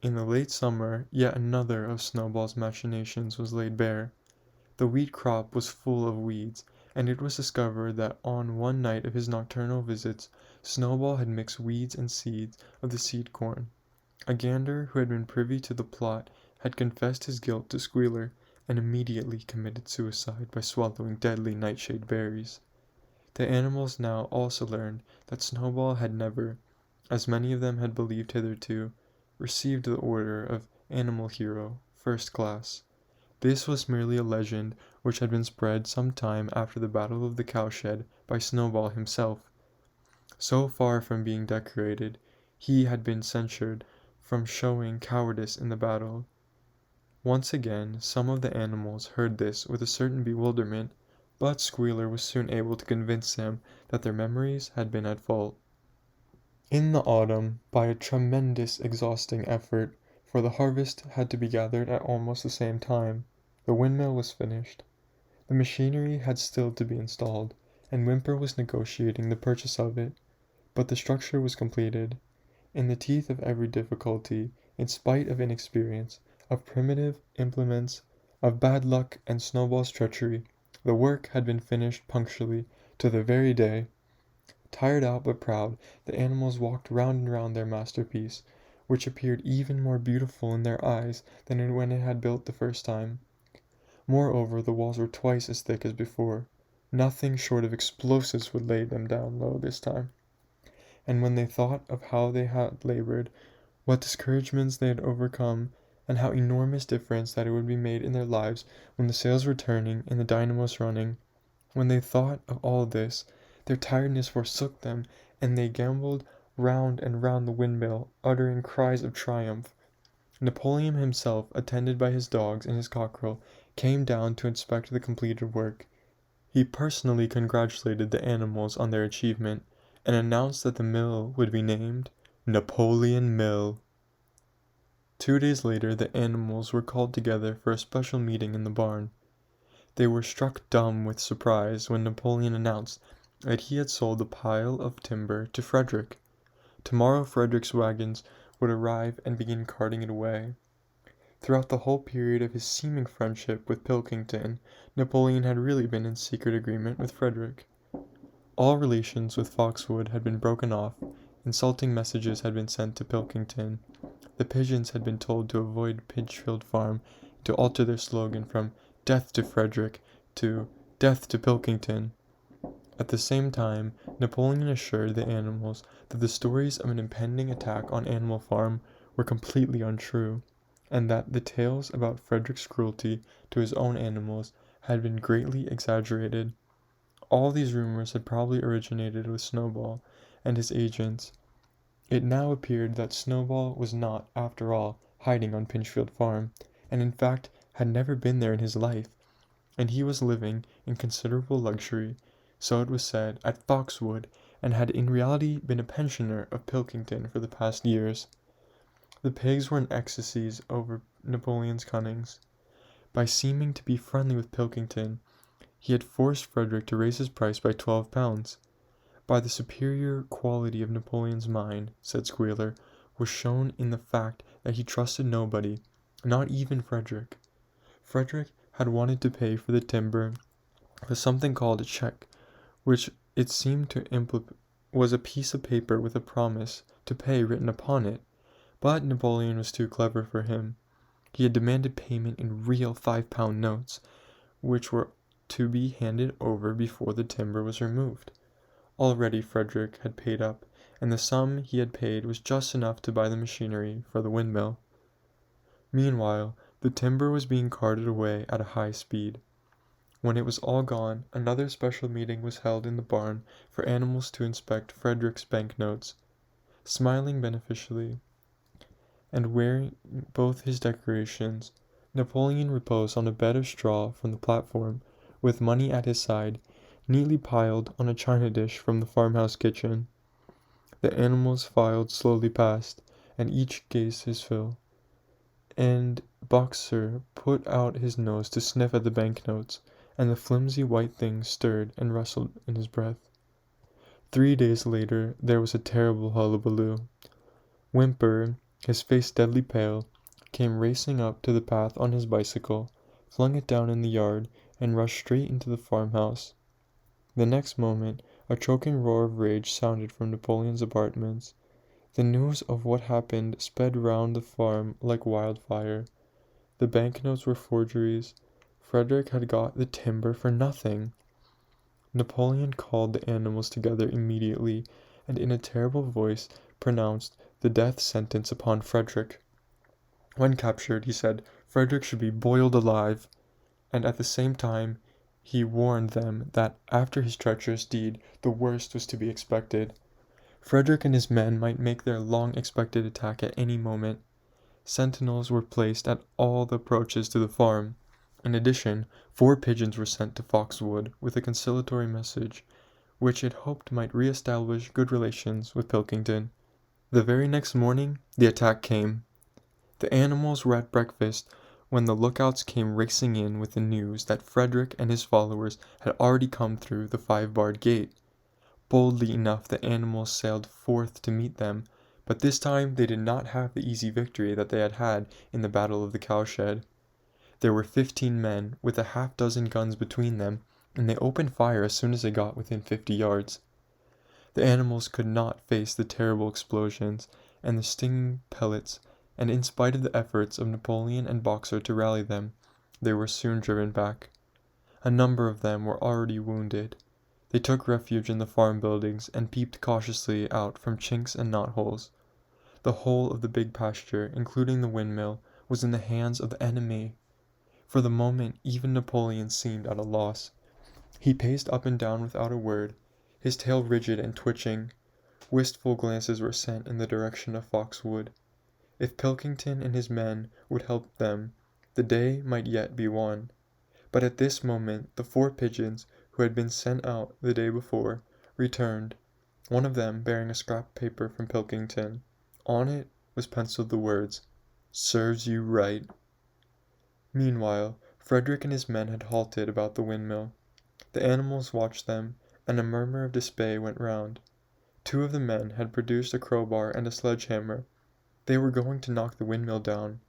A: In the late summer, yet another of Snowball's machinations was laid bare. The wheat crop was full of weeds, and it was discovered that on one night of his nocturnal visits Snowball had mixed weeds and seeds of the seed corn. A gander who had been privy to the plot had confessed his guilt to Squealer, and immediately committed suicide by swallowing deadly nightshade berries. The animals now also learned that Snowball had never, as many of them had believed hitherto, received the order of Animal Hero, First Class. This was merely a legend which had been spread some time after the Battle of the Cowshed by Snowball himself. So far from being decorated, he had been censured from showing cowardice in the battle. Once again, some of the animals heard this with a certain bewilderment, but Squealer was soon able to convince them that their memories had been at fault. In the autumn, by a tremendous exhausting effort, for the harvest had to be gathered at almost the same time, the windmill was finished. The machinery had still to be installed, and Whymper was negotiating the purchase of it, but the structure was completed. In the teeth of every difficulty, in spite of inexperience, of primitive implements, of bad luck and Snowball's treachery, the work had been finished punctually to the very day. Tired out but proud, the animals walked round and round their masterpiece, which appeared even more beautiful in their eyes than when it had built the first time. Moreover, the walls were twice as thick as before. Nothing short of explosives would lay them down low this time. And when they thought of how they had labored, what discouragements they had overcome, and how enormous difference that it would be made in their lives when the sails were turning and the dynamos running, when they thought of all this, their tiredness forsook them, and they gamboled round and round the windmill, uttering cries of triumph. Napoleon himself, attended by his dogs and his cockerel, came down to inspect the completed work. He personally congratulated the animals on their achievement, and announced that the mill would be named Napoleon Mill. 2 days later the animals were called together for a special meeting in the barn. They were struck dumb with surprise when Napoleon announced that he had sold the pile of timber to Frederick. Tomorrow Frederick's wagons would arrive and begin carting it away. Throughout the whole period of his seeming friendship with Pilkington, Napoleon had really been in secret agreement with Frederick. All relations with Foxwood had been broken off, insulting messages had been sent to Pilkington, the pigeons had been told to avoid Pinchfield Farm, to alter their slogan from "Death to Frederick" to "Death to Pilkington." At the same time, Napoleon assured the animals that the stories of an impending attack on Animal Farm were completely untrue, and that the tales about Frederick's cruelty to his own animals had been greatly exaggerated. All these rumors had probably originated with Snowball and his agents. It now appeared that Snowball was not, after all, hiding on Pinchfield Farm, and in fact had never been there in his life, and he was living in considerable luxury, so it was said, at Foxwood, and had in reality been a pensioner of Pilkington for the past years. The pigs were in ecstasies over Napoleon's cunnings. By seeming to be friendly with Pilkington, he had forced Frederick to raise his price by £12. By the superior quality of Napoleon's mind, said Squealer, was shown in the fact that he trusted nobody, not even Frederick. Frederick had wanted to pay for the timber with something called a check, which it seemed to was a piece of paper with a promise to pay written upon it, but Napoleon was too clever for him. He had demanded payment in real £5 notes, which were to be handed over before the timber was removed. Already Frederick had paid up, and the sum he had paid was just enough to buy the machinery for the windmill. Meanwhile, the timber was being carted away at a high speed. When it was all gone, another special meeting was held in the barn for animals to inspect Frederick's banknotes. Smiling beneficently, and wearing both his decorations, Napoleon reposed on a bed of straw from the platform, with money at his side, neatly piled on a china dish from the farmhouse kitchen. The animals filed slowly past, and each gazed his fill, and Boxer put out his nose to sniff at the banknotes, and the flimsy white thing stirred and rustled in his breath. 3 days later there was a terrible hullabaloo. Whimper, his face deadly pale, came racing up to the path on his bicycle, flung it down in the yard, and rushed straight into the farmhouse. The next moment a choking roar of rage sounded from Napoleon's apartments. The news of what happened sped round the farm like wildfire. The banknotes were forgeries. Frederick had got the timber for nothing. Napoleon called the animals together immediately, and in a terrible voice pronounced the death sentence upon Frederick. When captured, he said, Frederick should be boiled alive, and at the same time he warned them that after his treacherous deed the worst was to be expected. Frederick and his men might make their long-expected attack at any moment. Sentinels were placed at all the approaches to the farm. In addition, 4 pigeons were sent to Foxwood with a conciliatory message, which it hoped might re-establish good relations with Pilkington. The very next morning the attack came. The animals were at breakfast when the lookouts came racing in with the news that Frederick and his followers had already come through the 5-barred gate. Boldly enough the animals sailed forth to meet them, but this time they did not have the easy victory that they had had in the Battle of the Cowshed. There were 15 men, with a half-dozen guns between them, and they opened fire as soon as they got within 50 yards. The animals could not face the terrible explosions and the stinging pellets, and in spite of the efforts of Napoleon and Boxer to rally them, they were soon driven back. A number of them were already wounded. They took refuge in the farm buildings and peeped cautiously out from chinks and knotholes. The whole of the big pasture, including the windmill, was in the hands of the enemy. For the moment even Napoleon seemed at a loss. He paced up and down without a word, his tail rigid and twitching. Wistful glances were sent in the direction of Foxwood. If Pilkington and his men would help them, the day might yet be won. But at this moment the 4 pigeons, who had been sent out the day before, returned, one of them bearing a scrap of paper from Pilkington. On it was penciled the words, "Serves you right." Meanwhile, Frederick and his men had halted about the windmill. The animals watched them, and a murmur of dismay went round. 2 of the men had produced a crowbar and a sledgehammer. They were going to knock the windmill down.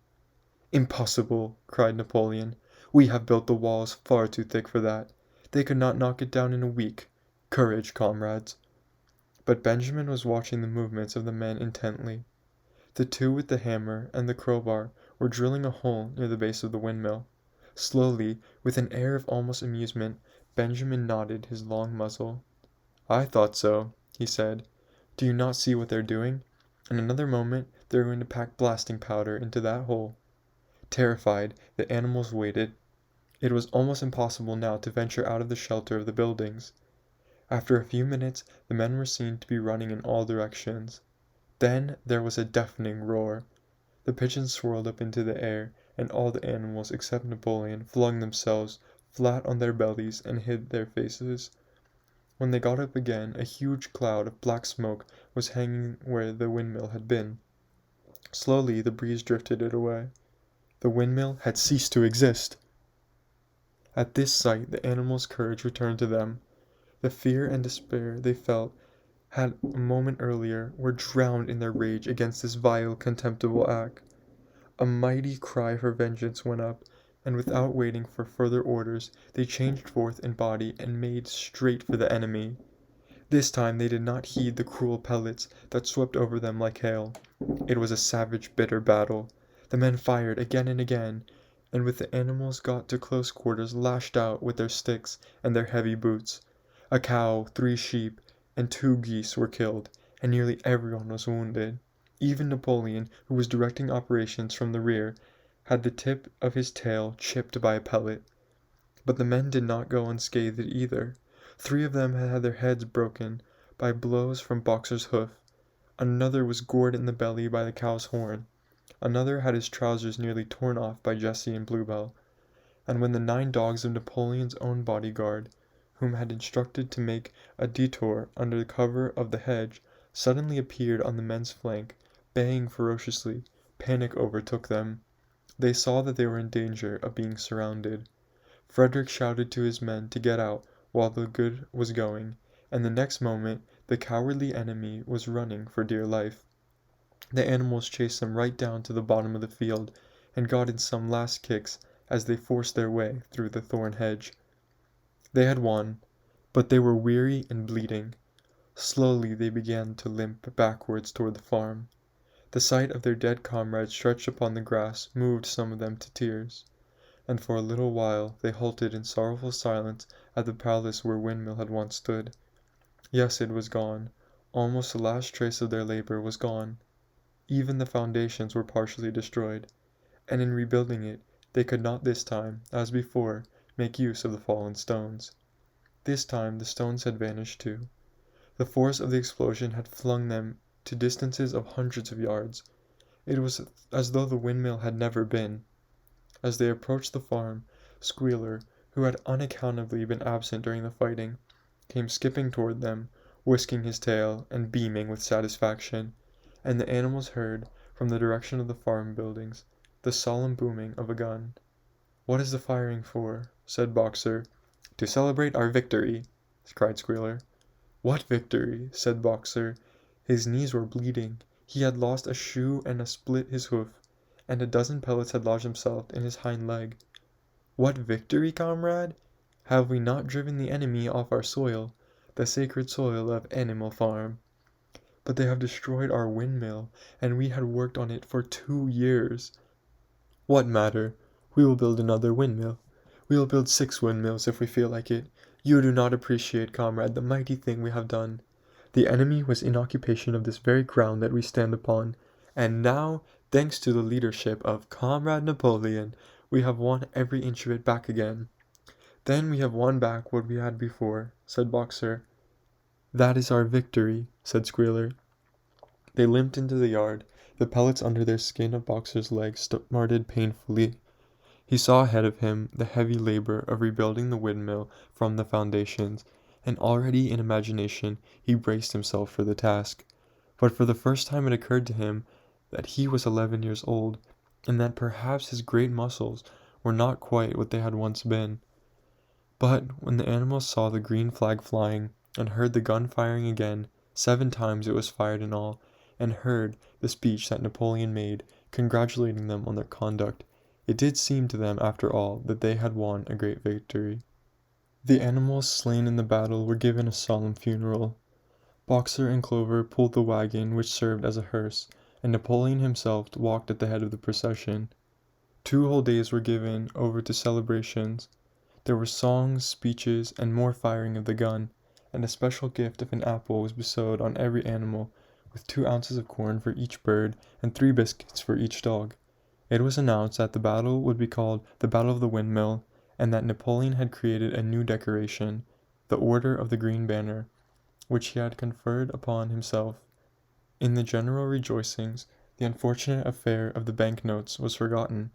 A: "Impossible!" cried Napoleon. "We have built the walls far too thick for that. They could not knock it down in a week. Courage, comrades!" But Benjamin was watching the movements of the men intently. The 2 with the hammer and the crowbar were drilling a hole near the base of the windmill. Slowly, with an air of almost amusement, Benjamin nodded his long muzzle. "I thought so," he said. "Do you not see what they're doing? In another moment they are going to pack blasting powder into that hole." Terrified, the animals waited. It was almost impossible now to venture out of the shelter of the buildings. After a few minutes the men were seen to be running in all directions. Then there was a deafening roar. The pigeons swirled up into the air, and all the animals except Napoleon flung themselves flat on their bellies and hid their faces. When they got up again, a huge cloud of black smoke was hanging where the windmill had been. Slowly the breeze drifted it away. The windmill had ceased to exist. At this sight the animals' courage returned to them. The fear and despair they felt had a moment earlier were drowned in their rage against this vile, contemptible act. A mighty cry for vengeance went up, and without waiting for further orders, they changed forth in body and made straight for the enemy. This time they did not heed the cruel pellets that swept over them like hail. It was a savage, bitter battle. The men fired again and again, and with the animals got to close quarters lashed out with their sticks and their heavy boots. A cow, 3 sheep, and 2 geese were killed, and nearly everyone was wounded. Even Napoleon, who was directing operations from the rear, had the tip of his tail chipped by a pellet. But the men did not go unscathed either. 3 of them had their heads broken by blows from Boxer's hoof. Another was gored in the belly by the cow's horn. Another had his trousers nearly torn off by Jessie and Bluebell. And when the 9 dogs of Napoleon's own bodyguard, whom had instructed to make a detour under cover of the hedge, suddenly appeared on the men's flank, baying ferociously, panic overtook them. They saw that they were in danger of being surrounded. Frederick shouted to his men to get out while the good was going, and the next moment the cowardly enemy was running for dear life. The animals chased them right down to the bottom of the field, and got in some last kicks as they forced their way through the thorn hedge. They had won, but they were weary and bleeding. Slowly they began to limp backwards toward the farm. The sight of their dead comrades stretched upon the grass moved some of them to tears, and for a little while they halted in sorrowful silence at the palace where Windmill had once stood. Yes, it was gone. Almost the last trace of their labor was gone. Even the foundations were partially destroyed, and in rebuilding it they could not this time, as before, make use of the fallen stones. This time the stones had vanished too. The force of the explosion had flung them to distances of hundreds of yards. It was as though the windmill had never been. As they approached the farm, Squealer, who had unaccountably been absent during the fighting, came skipping toward them, whisking his tail and beaming with satisfaction, and the animals heard, from the direction of the farm buildings, the solemn booming of a gun. "What is the firing for?" said Boxer. "To celebrate our victory," cried Squealer. "What victory?" said Boxer. His knees were bleeding, he had lost a shoe and split his hoof, and a dozen pellets had lodged themselves in his hind leg. "What victory, comrade? Have we not driven the enemy off our soil, the sacred soil of Animal Farm? But they have destroyed our windmill, and we had worked on it for 2 years. What matter? We will build another windmill. We will build 6 windmills if we feel like it. You do not appreciate, comrade, the mighty thing we have done. The enemy was in occupation of this very ground that we stand upon, and now, thanks to the leadership of Comrade Napoleon, we have won every inch of it back again." "Then we have won back what we had before," said Boxer. "That is our victory," said Squealer. They limped into the yard. The pellets under their skin of Boxer's legs smarted painfully. He saw ahead of him the heavy labor of rebuilding the windmill from the foundations, and already in imagination he braced himself for the task. But for the first time it occurred to him that he was 11 years old, and that perhaps his great muscles were not quite what they had once been. But when the animals saw the green flag flying, and heard the gun firing again, 7 times it was fired in all, and heard the speech that Napoleon made, congratulating them on their conduct, it did seem to them after all that they had won a great victory. The animals slain in the battle were given a solemn funeral. Boxer and Clover pulled the wagon which served as a hearse, and Napoleon himself walked at the head of the procession. 2 whole days were given over to celebrations. There were songs, speeches, and more firing of the gun, and a special gift of an apple was bestowed on every animal, with 2 ounces of corn for each bird and 3 biscuits for each dog. It was announced that the battle would be called the Battle of the Windmill, and that Napoleon had created a new decoration, the Order of the Green Banner, which he had conferred upon himself. In the general rejoicings, the unfortunate affair of the banknotes was forgotten.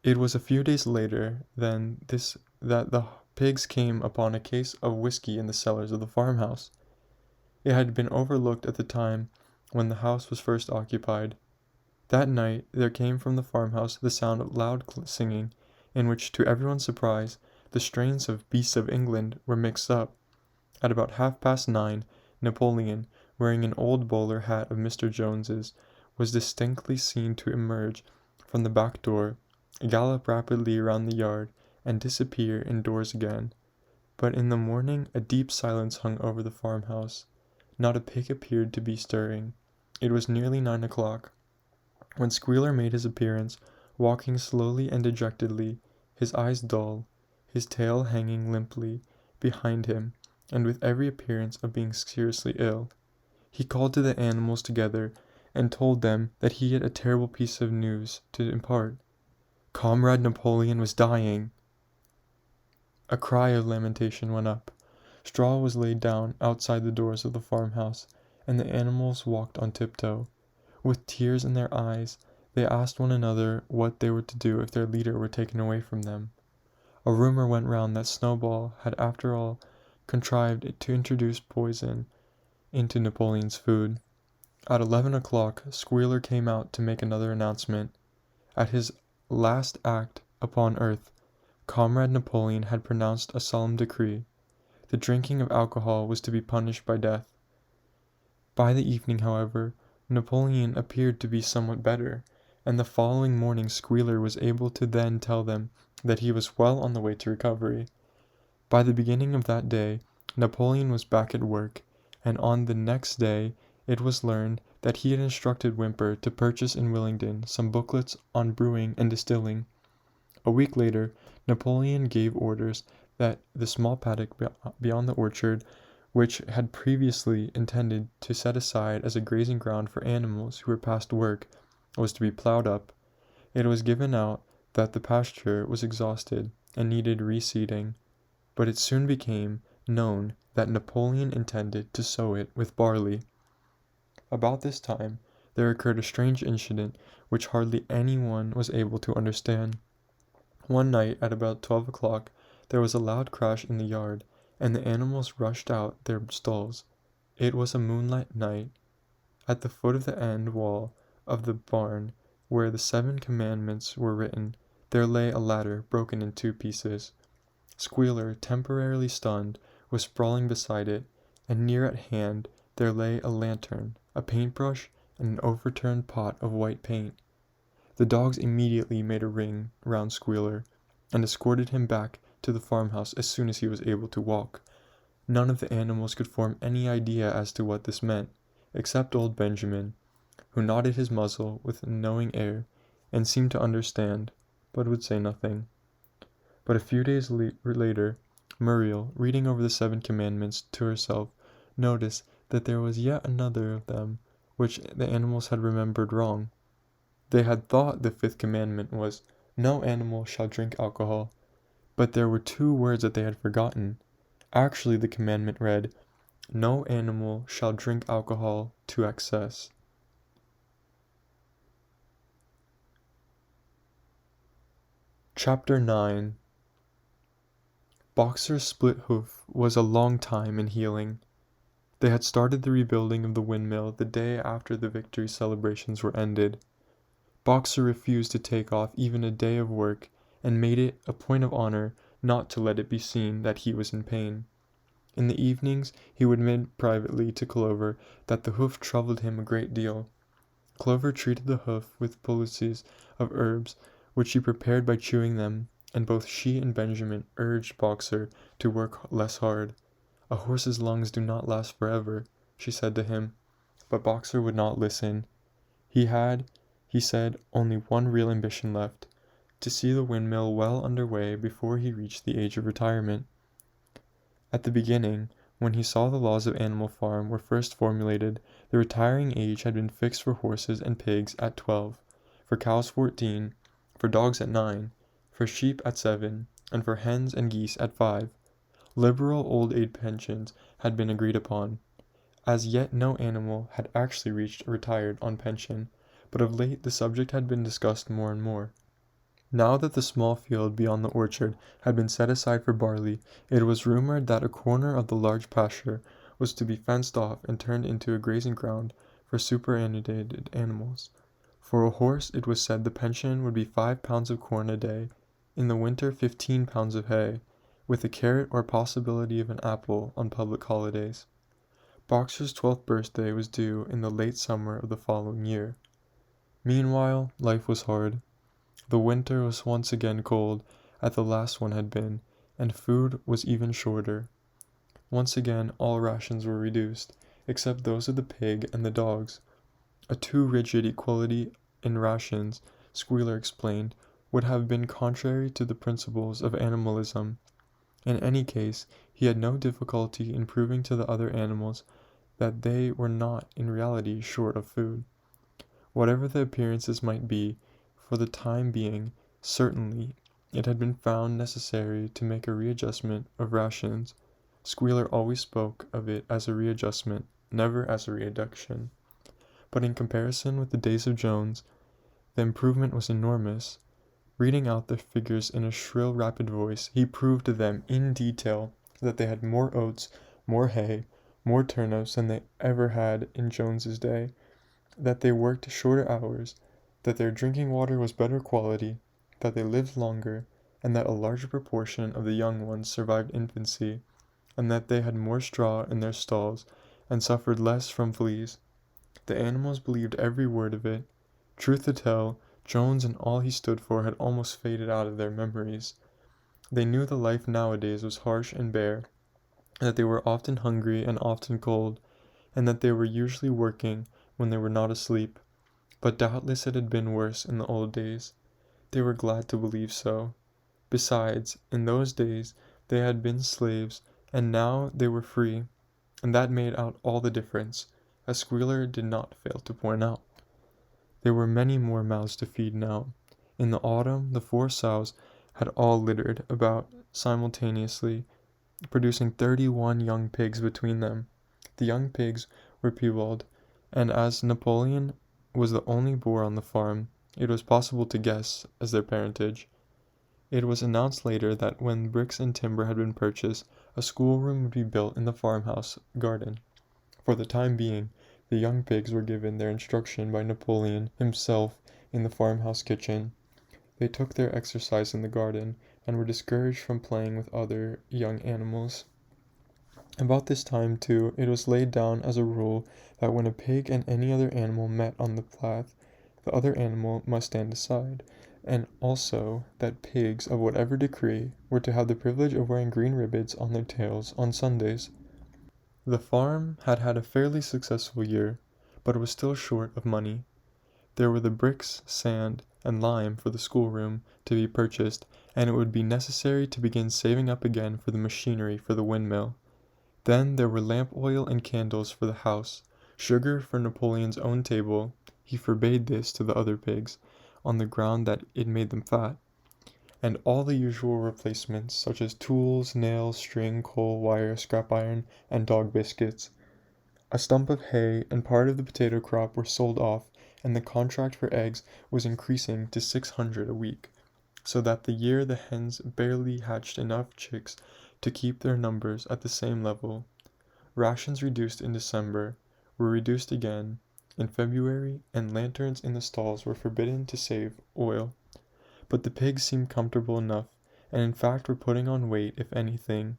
A: It was a few days later than this that the pigs came upon a case of whiskey in the cellars of the farmhouse. It had been overlooked at the time when the house was first occupied. That night there came from the farmhouse the sound of loud singing, in which, to everyone's surprise, the strains of Beasts of England were mixed up. At about 9:30, Napoleon, wearing an old bowler hat of Mr. Jones's, was distinctly seen to emerge from the back door, gallop rapidly around the yard, and disappear indoors again. But in the morning a deep silence hung over the farmhouse. Not a pig appeared to be stirring. It was nearly 9 o'clock. When Squealer made his appearance, walking slowly and dejectedly, his eyes dull, his tail hanging limply behind him, and with every appearance of being seriously ill, he called to the animals together, and told them that he had a terrible piece of news to impart. Comrade Napoleon was dying. A cry of lamentation went up. Straw was laid down outside the doors of the farmhouse, and the animals walked on tiptoe. With tears in their eyes, they asked one another what they were to do if their leader were taken away from them. A rumor went round that Snowball had after all contrived to introduce poison into Napoleon's food. At 11 o'clock, Squealer came out to make another announcement. At his last act upon earth, Comrade Napoleon had pronounced a solemn decree. The drinking of alcohol was to be punished by death. By the evening, however, Napoleon appeared to be somewhat better, and the following morning Squealer was able to then tell them that he was well on the way to recovery. By the beginning of that day, Napoleon was back at work, and on the next day it was learned that he had instructed Whymper to purchase in Willingdon some booklets on brewing and distilling. A week later, Napoleon gave orders that the small paddock beyond the orchard, which had previously intended to set aside as a grazing ground for animals who were past work, was to be plowed up. It was given out that the pasture was exhausted and needed reseeding, but it soon became known that Napoleon intended to sow it with barley. About this time, there occurred a strange incident which hardly anyone was able to understand. One night at about 12 o'clock, there was a loud crash in the yard, and the animals rushed out their stalls. It was a moonlight night. At the foot of the end wall of the barn, where the 7 commandments were written, there lay a ladder broken in 2 pieces. Squealer, temporarily stunned, was sprawling beside it, and near at hand there lay a lantern, a paintbrush, and an overturned pot of white paint. The dogs immediately made a ring round Squealer, and escorted him back to the farmhouse as soon as he was able to walk. None of the animals could form any idea as to what this meant, except old Benjamin, who nodded his muzzle with a knowing air, and seemed to understand, but would say nothing. But a few days later, Muriel, reading over the 7 commandments to herself, noticed that there was yet another of them which the animals had remembered wrong. They had thought the 5th commandment was, "No animal shall drink alcohol," but there were 2 words that they had forgotten. Actually, the commandment read, "No animal shall drink alcohol to excess." Chapter 9. Boxer's split hoof was a long time in healing. They had started the rebuilding of the windmill the day after the victory celebrations were ended. Boxer refused to take off even a day of work, and made it a point of honor not to let it be seen that he was in pain. In the evenings he would admit privately to Clover that the hoof troubled him a great deal. Clover treated the hoof with poultices of herbs, which she prepared by chewing them, and both she and Benjamin urged Boxer to work less hard. "A horse's lungs do not last forever," she said to him, but Boxer would not listen. He had, he said, only one real ambition left, to see the windmill well under way before he reached the age of retirement. At the beginning, when he saw the laws of Animal Farm were first formulated, the retiring age had been fixed for horses and pigs at 12, for cows 14, for dogs at 9, for sheep at 7, and for hens and geese at 5. Liberal old age pensions had been agreed upon. As yet no animal had actually reached retired on pension, but of late the subject had been discussed more and more. Now that the small field beyond the orchard had been set aside for barley, it was rumored that a corner of the large pasture was to be fenced off and turned into a grazing ground for superannuated animals. For a horse, it was said the pension would be 5 pounds of corn a day, in the winter 15 pounds of hay, with a carrot or possibility of an apple on public holidays. Boxer's 12th birthday was due in the late summer of the following year. Meanwhile, life was hard. The winter was once again cold, as the last one had been, and food was even shorter. Once again all rations were reduced, except those of the pig and the dogs. A too rigid equality in rations, Squealer explained, would have been contrary to the principles of animalism. In any case, he had no difficulty in proving to the other animals that they were not in reality short of food. Whatever the appearances might be, for the time being, certainly, it had been found necessary to make a readjustment of rations. Squealer always spoke of it as a readjustment, never as a reduction. But in comparison with the days of Jones, the improvement was enormous. Reading out the figures in a shrill, rapid voice, he proved to them in detail that they had more oats, more hay, more turnips than they ever had in Jones's day, that they worked shorter hours, that their drinking water was better quality, that they lived longer, and that a larger proportion of the young ones survived infancy, and that they had more straw in their stalls, and suffered less from fleas. The animals believed every word of it. Truth to tell, Jones and all he stood for had almost faded out of their memories. They knew the life nowadays was harsh and bare, that they were often hungry and often cold, and that they were usually working when they were not asleep. But doubtless it had been worse in the old days. They were glad to believe so. Besides, in those days they had been slaves, and now they were free, and that made out all the difference, as Squealer did not fail to point out. There were many more mouths to feed now. In the autumn the 4 sows had all littered about simultaneously, producing 31 young pigs between them. The young pigs were piebald, and as Napoleon was the only boar on the farm, it was possible to guess as their parentage. It was announced later that when bricks and timber had been purchased, a schoolroom would be built in the farmhouse garden. For the time being, the young pigs were given their instruction by Napoleon himself in the farmhouse kitchen. They took their exercise in the garden, and were discouraged from playing with other young animals. About this time, too, it was laid down as a rule that when a pig and any other animal met on the path, the other animal must stand aside, and also that pigs of whatever degree were to have the privilege of wearing green ribbons on their tails on Sundays. The farm had had a fairly successful year, but it was still short of money. There were the bricks, sand, and lime for the schoolroom to be purchased, and it would be necessary to begin saving up again for the machinery for the windmill. Then there were lamp oil and candles for the house, sugar for Napoleon's own table. He forbade this to the other pigs, on the ground that it made them fat, and all the usual replacements, such as tools, nails, string, coal, wire, scrap iron, and dog biscuits. A stump of hay and part of the potato crop were sold off, and the contract for eggs was increasing to 600 a week, so that the year the hens barely hatched enough chicks to keep their numbers at the same level. Rations reduced in December were reduced again in February, and lanterns in the stalls were forbidden to save oil. But the pigs seemed comfortable enough, and in fact were putting on weight if anything.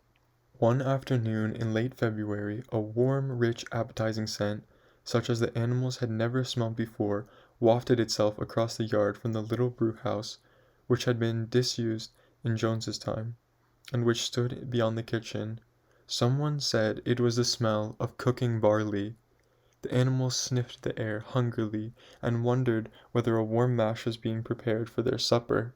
A: One afternoon in late February, a warm, rich, appetizing scent, such as the animals had never smelled before, wafted itself across the yard from the little brew-house, which had been disused in Jones's time, and which stood beyond the kitchen. Someone said it was the smell of cooking barley. The animals sniffed the air hungrily, and wondered whether a warm mash was being prepared for their supper.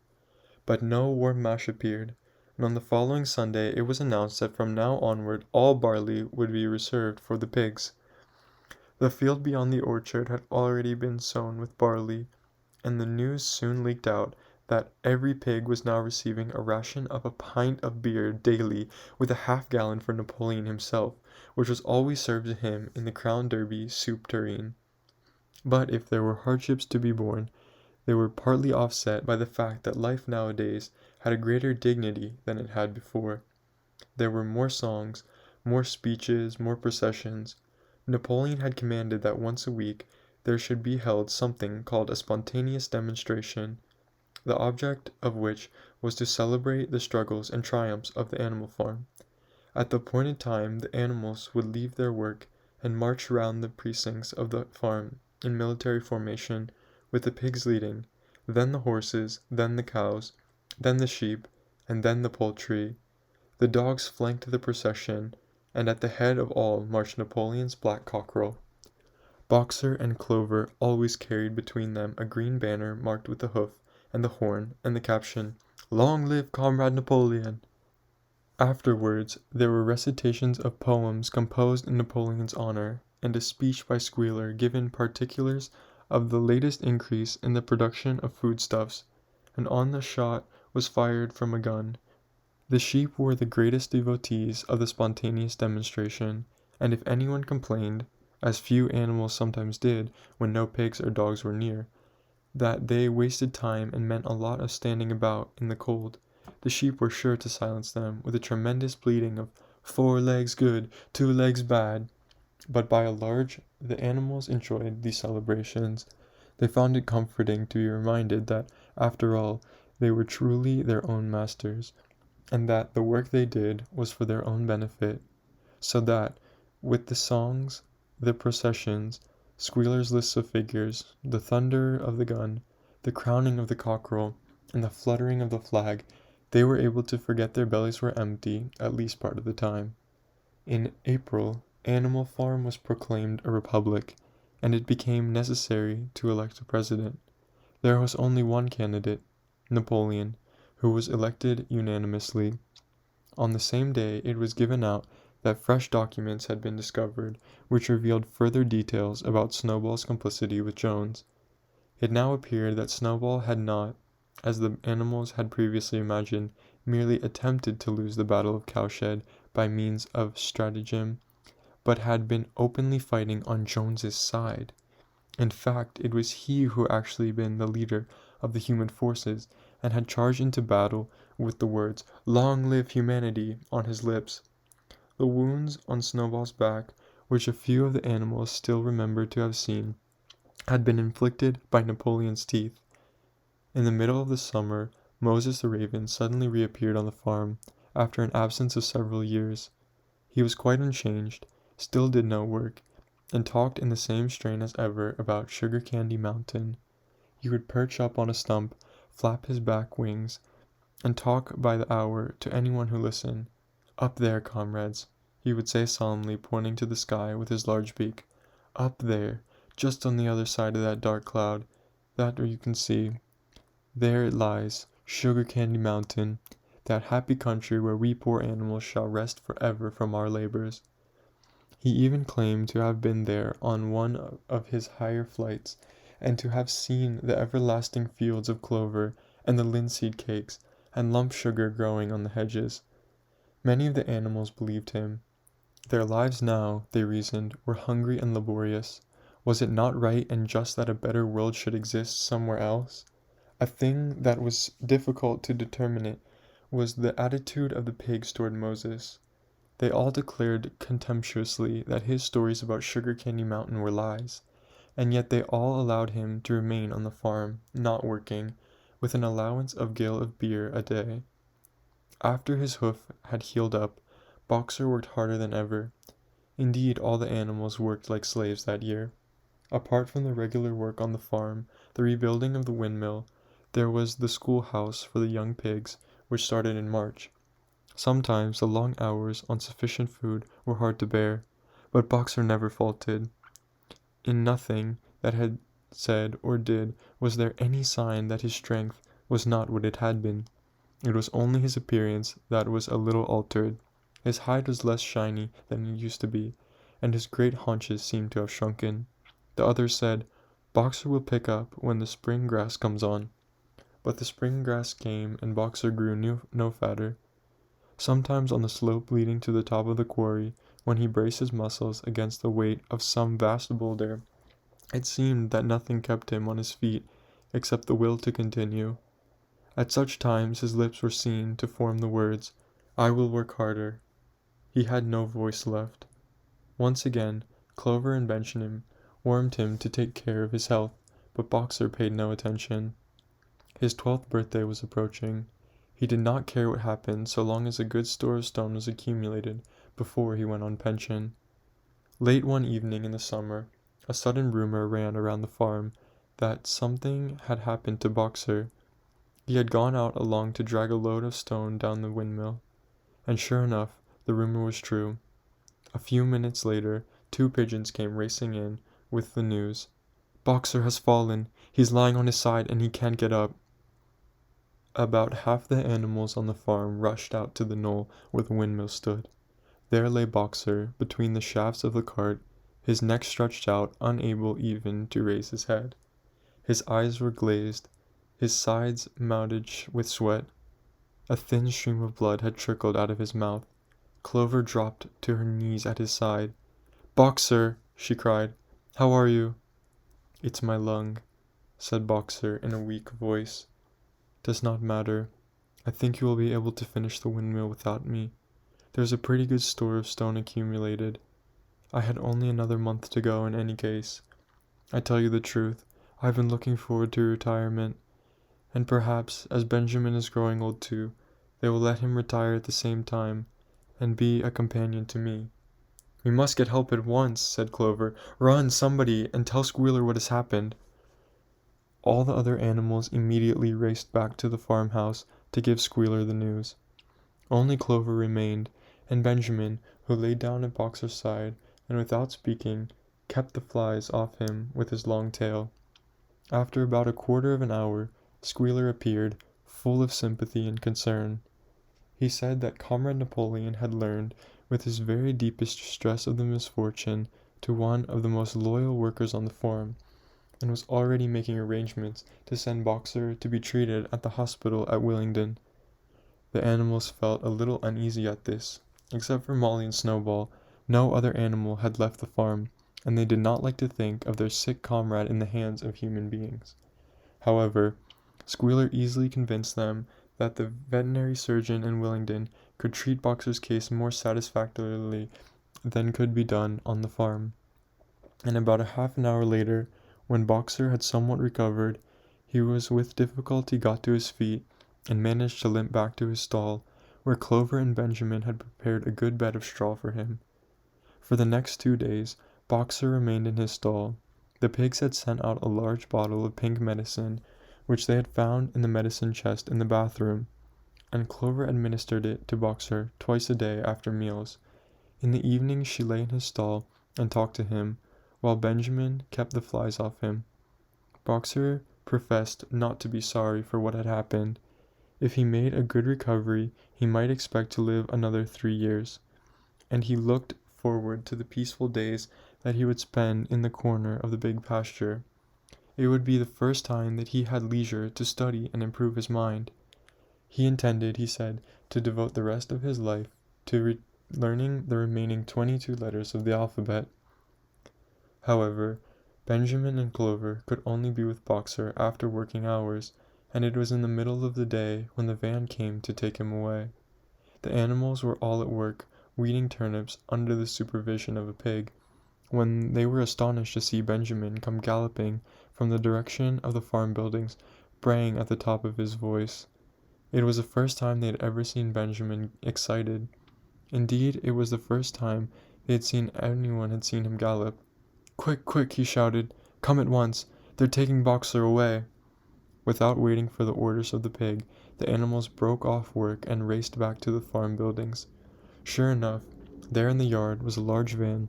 A: But no warm mash appeared, and on the following Sunday it was announced that from now onward all barley would be reserved for the pigs. The field beyond the orchard had already been sown with barley, and the news soon leaked out that every pig was now receiving a ration of a pint of beer daily, with a half-gallon for Napoleon himself, which was always served to him in the Crown Derby soup tureen. But if there were hardships to be borne, they were partly offset by the fact that life nowadays had a greater dignity than it had before. There were more songs, more speeches, more processions. Napoleon had commanded that once a week there should be held something called a spontaneous demonstration, the object of which was to celebrate the struggles and triumphs of the animal farm. At the appointed time the animals would leave their work and march round the precincts of the farm in military formation, with the pigs leading, then the horses, then the cows, then the sheep, and then the poultry. The dogs flanked the procession, and at the head of all marched Napoleon's black cockerel. Boxer and Clover always carried between them a green banner marked with the hoof and the horn, and the caption, "Long live Comrade Napoleon!" Afterwards there were recitations of poems composed in Napoleon's honor, and a speech by Squealer giving particulars of the latest increase in the production of foodstuffs, and on the shot was fired from a gun. The sheep were the greatest devotees of the spontaneous demonstration, and if anyone complained, as few animals sometimes did when no pigs or dogs were near, that they wasted time and meant a lot of standing about in the cold, the sheep were sure to silence them with a tremendous bleating of 4 legs good, 2 legs bad. But by and large the animals enjoyed these celebrations. They found it comforting to be reminded that, after all, they were truly their own masters, and that the work they did was for their own benefit, so that, with the songs, the processions, Squealer's lists of figures, the thunder of the gun, the crowning of the cockerel, and the fluttering of the flag, they were able to forget their bellies were empty at least part of the time. In April, Animal Farm was proclaimed a republic, and it became necessary to elect a president. There was only one candidate, Napoleon, who was elected unanimously. On the same day it was given out that fresh documents had been discovered which revealed further details about Snowball's complicity with Jones. It now appeared that Snowball had not, as the animals had previously imagined, merely attempted to lose the Battle of Cowshed by means of stratagem, but had been openly fighting on Jones's side. In fact, it was he who actually been the leader of the human forces, and had charged into battle with the words, "Long live humanity," on his lips. The wounds on Snowball's back, which a few of the animals still remembered to have seen, had been inflicted by Napoleon's teeth. In the middle of the summer, Moses the Raven suddenly reappeared on the farm, after an absence of several years. He was quite unchanged, still did no work, and talked in the same strain as ever about Sugar Candy Mountain. He would perch up on a stump, flap his back wings, and talk by the hour to anyone who listened. "Up there, comrades," he would say solemnly, pointing to the sky with his large beak. "Up there, just on the other side of that dark cloud, that you can see. There it lies, Sugar Candy Mountain, that happy country where we poor animals shall rest forever from our labors." He even claimed to have been there on one of his higher flights, and to have seen the everlasting fields of clover, and the linseed cakes, and lump sugar growing on the hedges. Many of the animals believed him. Their lives now, they reasoned, were hungry and laborious. Was it not right and just that a better world should exist somewhere else? A thing that was difficult to determine was the attitude of the pigs toward Moses. They all declared contemptuously that his stories about Sugar Candy Mountain were lies, and yet they all allowed him to remain on the farm, not working, with an allowance of gill of beer a day. After his hoof had healed up, Boxer worked harder than ever. Indeed, all the animals worked like slaves that year. Apart from the regular work on the farm, the rebuilding of the windmill, there was the schoolhouse for the young pigs, which started in March. Sometimes the long hours on sufficient food were hard to bear, but Boxer never faltered. In nothing that he said or did was there any sign that his strength was not what it had been. It was only his appearance that was a little altered. His hide was less shiny than it used to be, and his great haunches seemed to have shrunken. The others said, "Boxer will pick up when the spring grass comes on." But the spring grass came, and Boxer grew no fatter. Sometimes on the slope leading to the top of the quarry, when he braced his muscles against the weight of some vast boulder, it seemed that nothing kept him on his feet except the will to continue. At such times his lips were seen to form the words, "I will work harder." He had no voice left. Once again, Clover and Benjamin warned him to take care of his health, but Boxer paid no attention. His 12th birthday was approaching. He did not care what happened so long as a good store of stone was accumulated before he went on pension. Late one evening in the summer, a sudden rumor ran around the farm that something had happened to Boxer. He had gone out along to drag a load of stone down the windmill, and sure enough, the rumor was true. A few minutes later, 2 pigeons came racing in with the news, "Boxer has fallen. He's lying on his side and he can't get up." About half the animals on the farm rushed out to the knoll where the windmill stood. There lay Boxer, between the shafts of the cart, his neck stretched out, unable even to raise his head. His eyes were glazed, his sides mounted with sweat. A thin stream of blood had trickled out of his mouth. Clover dropped to her knees at his side. "Boxer!" she cried. "How are you?" "It's my lung," said Boxer in a weak voice. "Does not matter. I think you will be able to finish the windmill without me. There's a pretty good store of stone accumulated. I had only another month to go in any case. I tell you the truth, I've been looking forward to retirement, and perhaps, as Benjamin is growing old too, they will let him retire at the same time, and be a companion to me." "We must get help at once," said Clover. "Run, somebody, and tell Squealer what has happened." All the other animals immediately raced back to the farmhouse to give Squealer the news. Only Clover remained, and Benjamin, who lay down at Boxer's side, and without speaking, kept the flies off him with his long tail. After about a quarter of an hour, Squealer appeared, full of sympathy and concern. He said that Comrade Napoleon had learned, with his very deepest distress of the misfortune to one of the most loyal workers on the farm, and was already making arrangements to send Boxer to be treated at the hospital at Willingdon. The animals felt a little uneasy at this. Except for Molly and Snowball, no other animal had left the farm, and they did not like to think of their sick comrade in the hands of human beings. However, Squealer easily convinced them that the veterinary surgeon in Willingdon could treat Boxer's case more satisfactorily than could be done on the farm. And about a half an hour later, when Boxer had somewhat recovered, he was with difficulty got to his feet, and managed to limp back to his stall, where Clover and Benjamin had prepared a good bed of straw for him. For the next 2 days, Boxer remained in his stall. The pigs had sent out a large bottle of pink medicine, which they had found in the medicine chest in the bathroom, and Clover administered it to Boxer twice a day after meals. In the evening she lay in his stall and talked to him, while Benjamin kept the flies off him. Boxer professed not to be sorry for what had happened. If he made a good recovery, he might expect to live another 3 years, and he looked forward to the peaceful days that he would spend in the corner of the big pasture. It would be the first time that he had leisure to study and improve his mind. He intended, he said, to devote the rest of his life to learning the remaining 22 letters of the alphabet. However, Benjamin and Clover could only be with Boxer after working hours, and it was in the middle of the day when the van came to take him away. The animals were all at work, weeding turnips under the supervision of a pig, when they were astonished to see Benjamin come galloping from the direction of the farm buildings, braying at the top of his voice. It was the first time they had ever seen Benjamin excited. Indeed, it was the first time anyone had seen him gallop. "Quick, quick," he shouted. "Come at once. They're taking Boxer away." Without waiting for the orders of the pig, the animals broke off work and raced back to the farm buildings. Sure enough, there in the yard was a large van,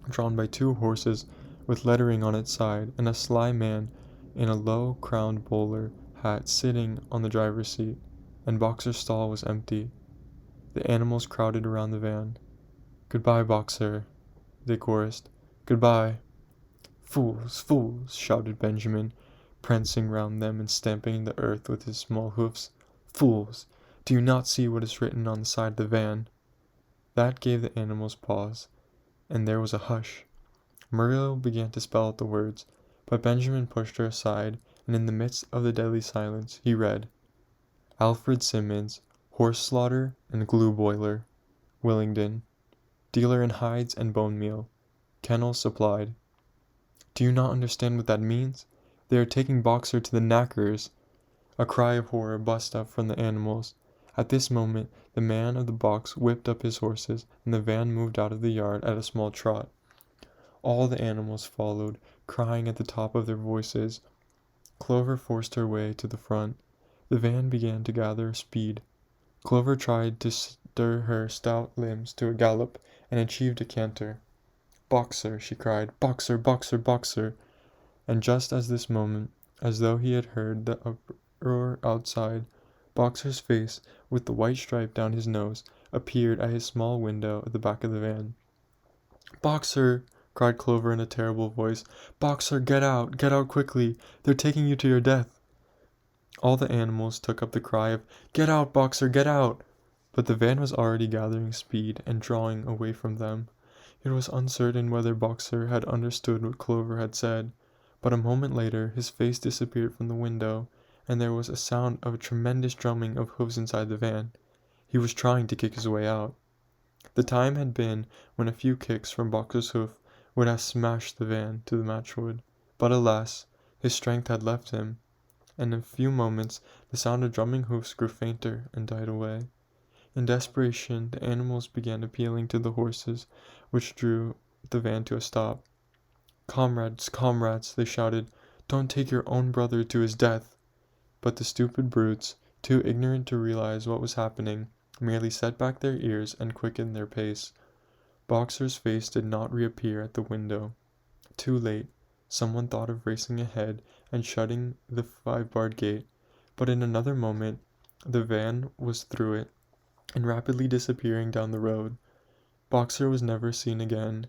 A: drawn by 2 horses, with lettering on its side, and a sly man in a low-crowned bowler hat sitting on the driver's seat, and Boxer's stall was empty. The animals crowded around the van. "Goodbye, Boxer," they chorused. "Goodbye." "Fools, fools," shouted Benjamin, prancing round them and stamping the earth with his small hoofs. "Fools! Do you not see what is written on the side of the van?" That gave the animals pause, and there was a hush. Muriel began to spell out the words, but Benjamin pushed her aside, and in the midst of the deadly silence he read: "Alfred Simmons, horse slaughter and glue boiler, Willingdon, dealer in hides and bone meal, kennels supplied." "Do you not understand what that means? They are taking Boxer to the knackers." A cry of horror burst up from the animals. At this moment the man of the box whipped up his horses, and the van moved out of the yard at a small trot. All the animals followed, crying at the top of their voices. Clover forced her way to the front. The van began to gather speed. Clover tried to stir her stout limbs to a gallop, and achieved a canter. "Boxer!" she cried. "Boxer! Boxer! Boxer!" And just at this moment, as though he had heard the uproar outside, Boxer's face, with the white stripe down his nose, appeared at his small window at the back of the van. "Boxer!" cried Clover in a terrible voice. "Boxer, get out! Get out quickly! They're taking you to your death!" All the animals took up the cry of "Get out, Boxer, get out!" But the van was already gathering speed and drawing away from them. It was uncertain whether Boxer had understood what Clover had said, but a moment later his face disappeared from the window, and there was a sound of a tremendous drumming of hoofs inside the van. He was trying to kick his way out. The time had been when a few kicks from Boxer's hoof would have smashed the van to the matchwood, but alas, his strength had left him. and in a few moments the sound of drumming hoofs grew fainter and died away. In desperation, the animals began appealing to the horses, which drew the van to a stop. "Comrades, comrades," they shouted, "don't take your own brother to his death!" But the stupid brutes, too ignorant to realize what was happening, merely set back their ears and quickened their pace. Boxer's face did not reappear at the window. Too late, someone thought of racing ahead and shutting the 5-barred gate, but in another moment the van was through it and rapidly disappearing down the road. Boxer was never seen again.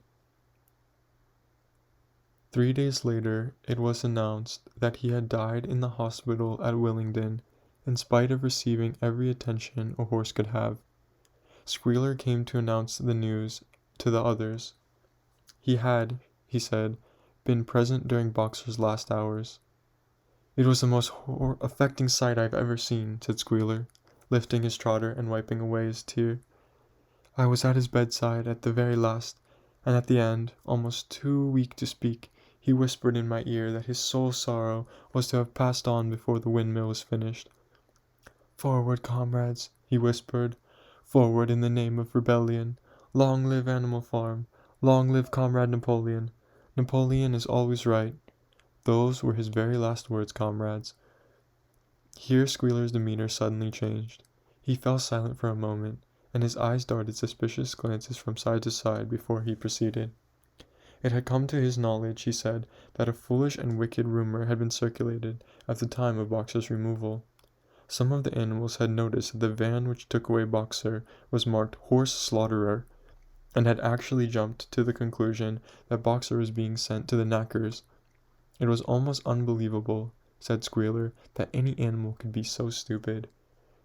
A: 3 days later, it was announced that he had died in the hospital at Willingdon, in spite of receiving every attention a horse could have. Squealer came to announce the news to the others. He had, he said, been present during Boxer's last hours. "It was the most affecting sight I've ever seen," said Squealer, lifting his trotter and wiping away his tear. "I was at his bedside at the very last, and at the end, almost too weak to speak, he whispered in my ear that his sole sorrow was to have passed on before the windmill was finished. 'Forward, comrades,' he whispered, 'forward in the name of rebellion. Long live Animal Farm! Long live Comrade Napoleon! Napoleon is always right.' Those were his very last words, comrades." Here Squealer's demeanor suddenly changed. He fell silent for a moment, and his eyes darted suspicious glances from side to side before he proceeded. It had come to his knowledge, he said, that a foolish and wicked rumor had been circulated at the time of Boxer's removal. Some of the animals had noticed that the van which took away Boxer was marked "Horse Slaughterer," and had actually jumped to the conclusion that Boxer was being sent to the knackers. It was almost unbelievable, said Squealer, that any animal could be so stupid.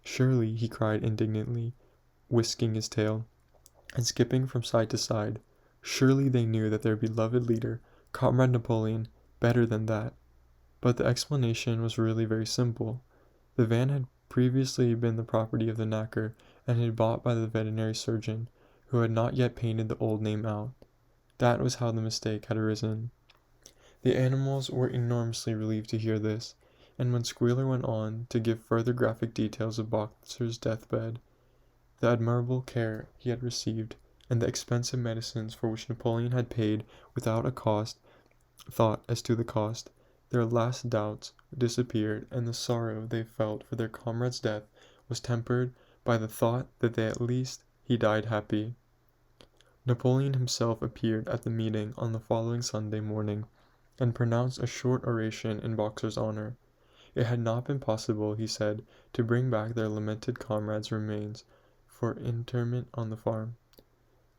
A: "Surely," he cried indignantly, whisking his tail, and skipping from side to side, "surely they knew that their beloved leader, Comrade Napoleon, better than that." But the explanation was really very simple. The van had previously been the property of the knacker, and had been bought by the veterinary surgeon, who had not yet painted the old name out. That was how the mistake had arisen. The animals were enormously relieved to hear this, and when Squealer went on to give further graphic details of Boxer's deathbed, the admirable care he had received, and the expensive medicines for which Napoleon had paid without a thought as to the cost, their last doubts disappeared, and the sorrow they felt for their comrade's death was tempered by the thought that at least he died happy. Napoleon himself appeared at the meeting on the following Sunday morning, and pronounced a short oration in Boxer's honor. It had not been possible, he said, to bring back their lamented comrade's remains for interment on the farm,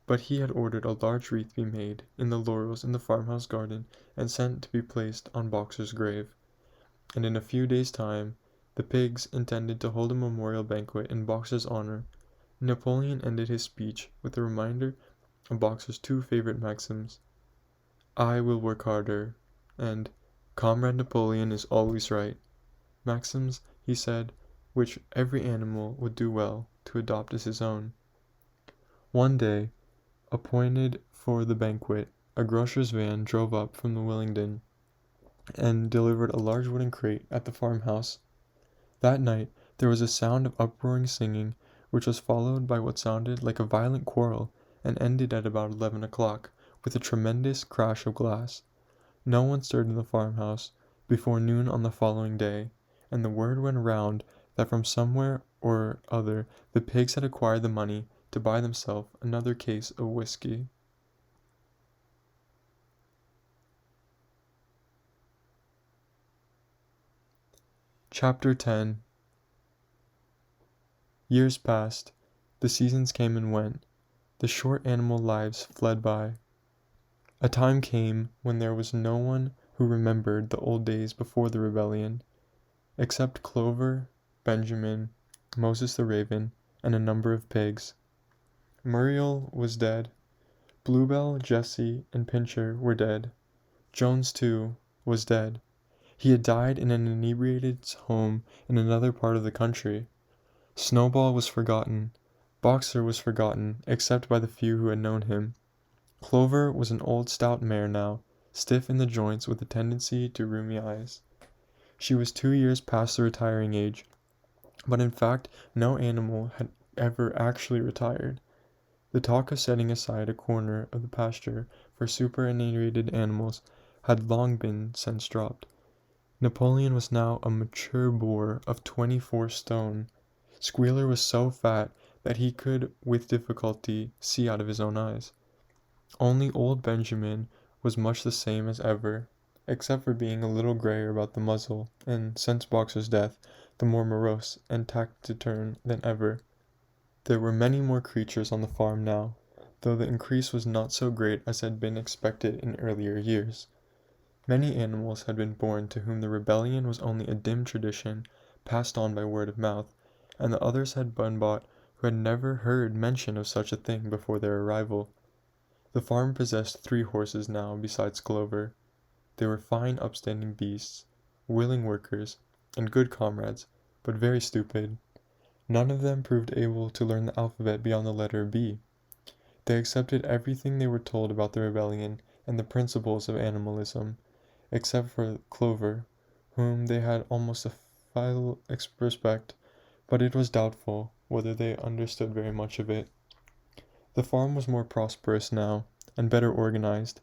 A: but he had ordered a large wreath be made in the laurels in the farmhouse garden and sent to be placed on Boxer's grave, and in a few days' time the pigs intended to hold a memorial banquet in Boxer's honor. Napoleon ended his speech with a reminder of Boxer's two favorite maxims: "I will work harder," and "Comrade Napoleon is always right," maxims, he said, which every animal would do well to adopt as his own. One day, appointed for the banquet, a grocer's van drove up from the Willingdon and delivered a large wooden crate at the farmhouse. That night there was a sound of uproaring singing, which was followed by what sounded like a violent quarrel, and ended at about 11 o'clock, with a tremendous crash of glass. No one stirred in the farmhouse before noon on the following day, and the word went round that from somewhere or other the pigs had acquired the money to buy themselves another case of whiskey. Chapter 10. Years passed. The seasons came and went. The short animal lives fled by. A time came when there was no one who remembered the old days before the rebellion, except Clover, Benjamin, Moses the raven, and a number of pigs. Muriel was dead. Bluebell, Jessie, and Pincher were dead. Jones, too, was dead. He had died in an inebriated home in another part of the country. Snowball was forgotten. Boxer was forgotten, except by the few who had known him. Clover was an old stout mare now, stiff in the joints with a tendency to rheumy eyes. She was 2 years past the retiring age, but in fact no animal had ever actually retired. The talk of setting aside a corner of the pasture for superannuated animals had long been since dropped. Napoleon was now a mature boar of 24 stone. Squealer was so fat that he could with difficulty see out of his own eyes. Only old Benjamin was much the same as ever, except for being a little grayer about the muzzle, and, since Boxer's death, the more morose and taciturn than ever. There were many more creatures on the farm now, though the increase was not so great as had been expected in earlier years. Many animals had been born to whom the rebellion was only a dim tradition passed on by word of mouth, and the others had been bought who had never heard mention of such a thing before their arrival. The farm possessed 3 horses now besides Clover. They were fine upstanding beasts, willing workers, and good comrades, but very stupid. None of them proved able to learn the alphabet beyond the letter B. They accepted everything they were told about the rebellion and the principles of animalism, except for Clover, whom they had almost a filial respect, but it was doubtful whether they understood very much of it. The farm was more prosperous now, and better organized.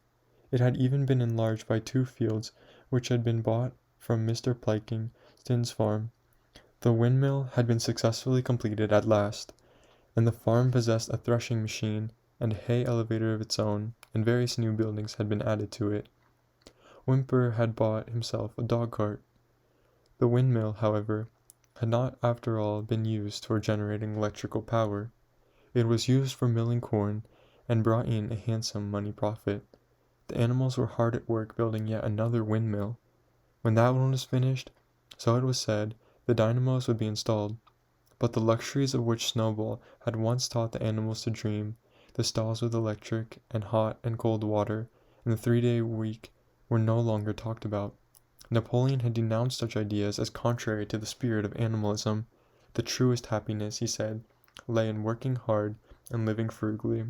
A: It had even been enlarged by 2 fields which had been bought from Mr. Pilkington's farm. The windmill had been successfully completed at last, and the farm possessed a threshing machine and a hay elevator of its own, and various new buildings had been added to it. Whymper had bought himself a dog-cart. The windmill, however, had not after all been used for generating electrical power. It was used for milling corn, and brought in a handsome money profit. The animals were hard at work building yet another windmill. When that one was finished, so it was said, the dynamos would be installed. But the luxuries of which Snowball had once taught the animals to dream, the stalls with electric and hot and cold water, and the 3-day week, were no longer talked about. Napoleon had denounced such ideas as contrary to the spirit of animalism. The truest happiness, he said, lay in working hard and living frugally.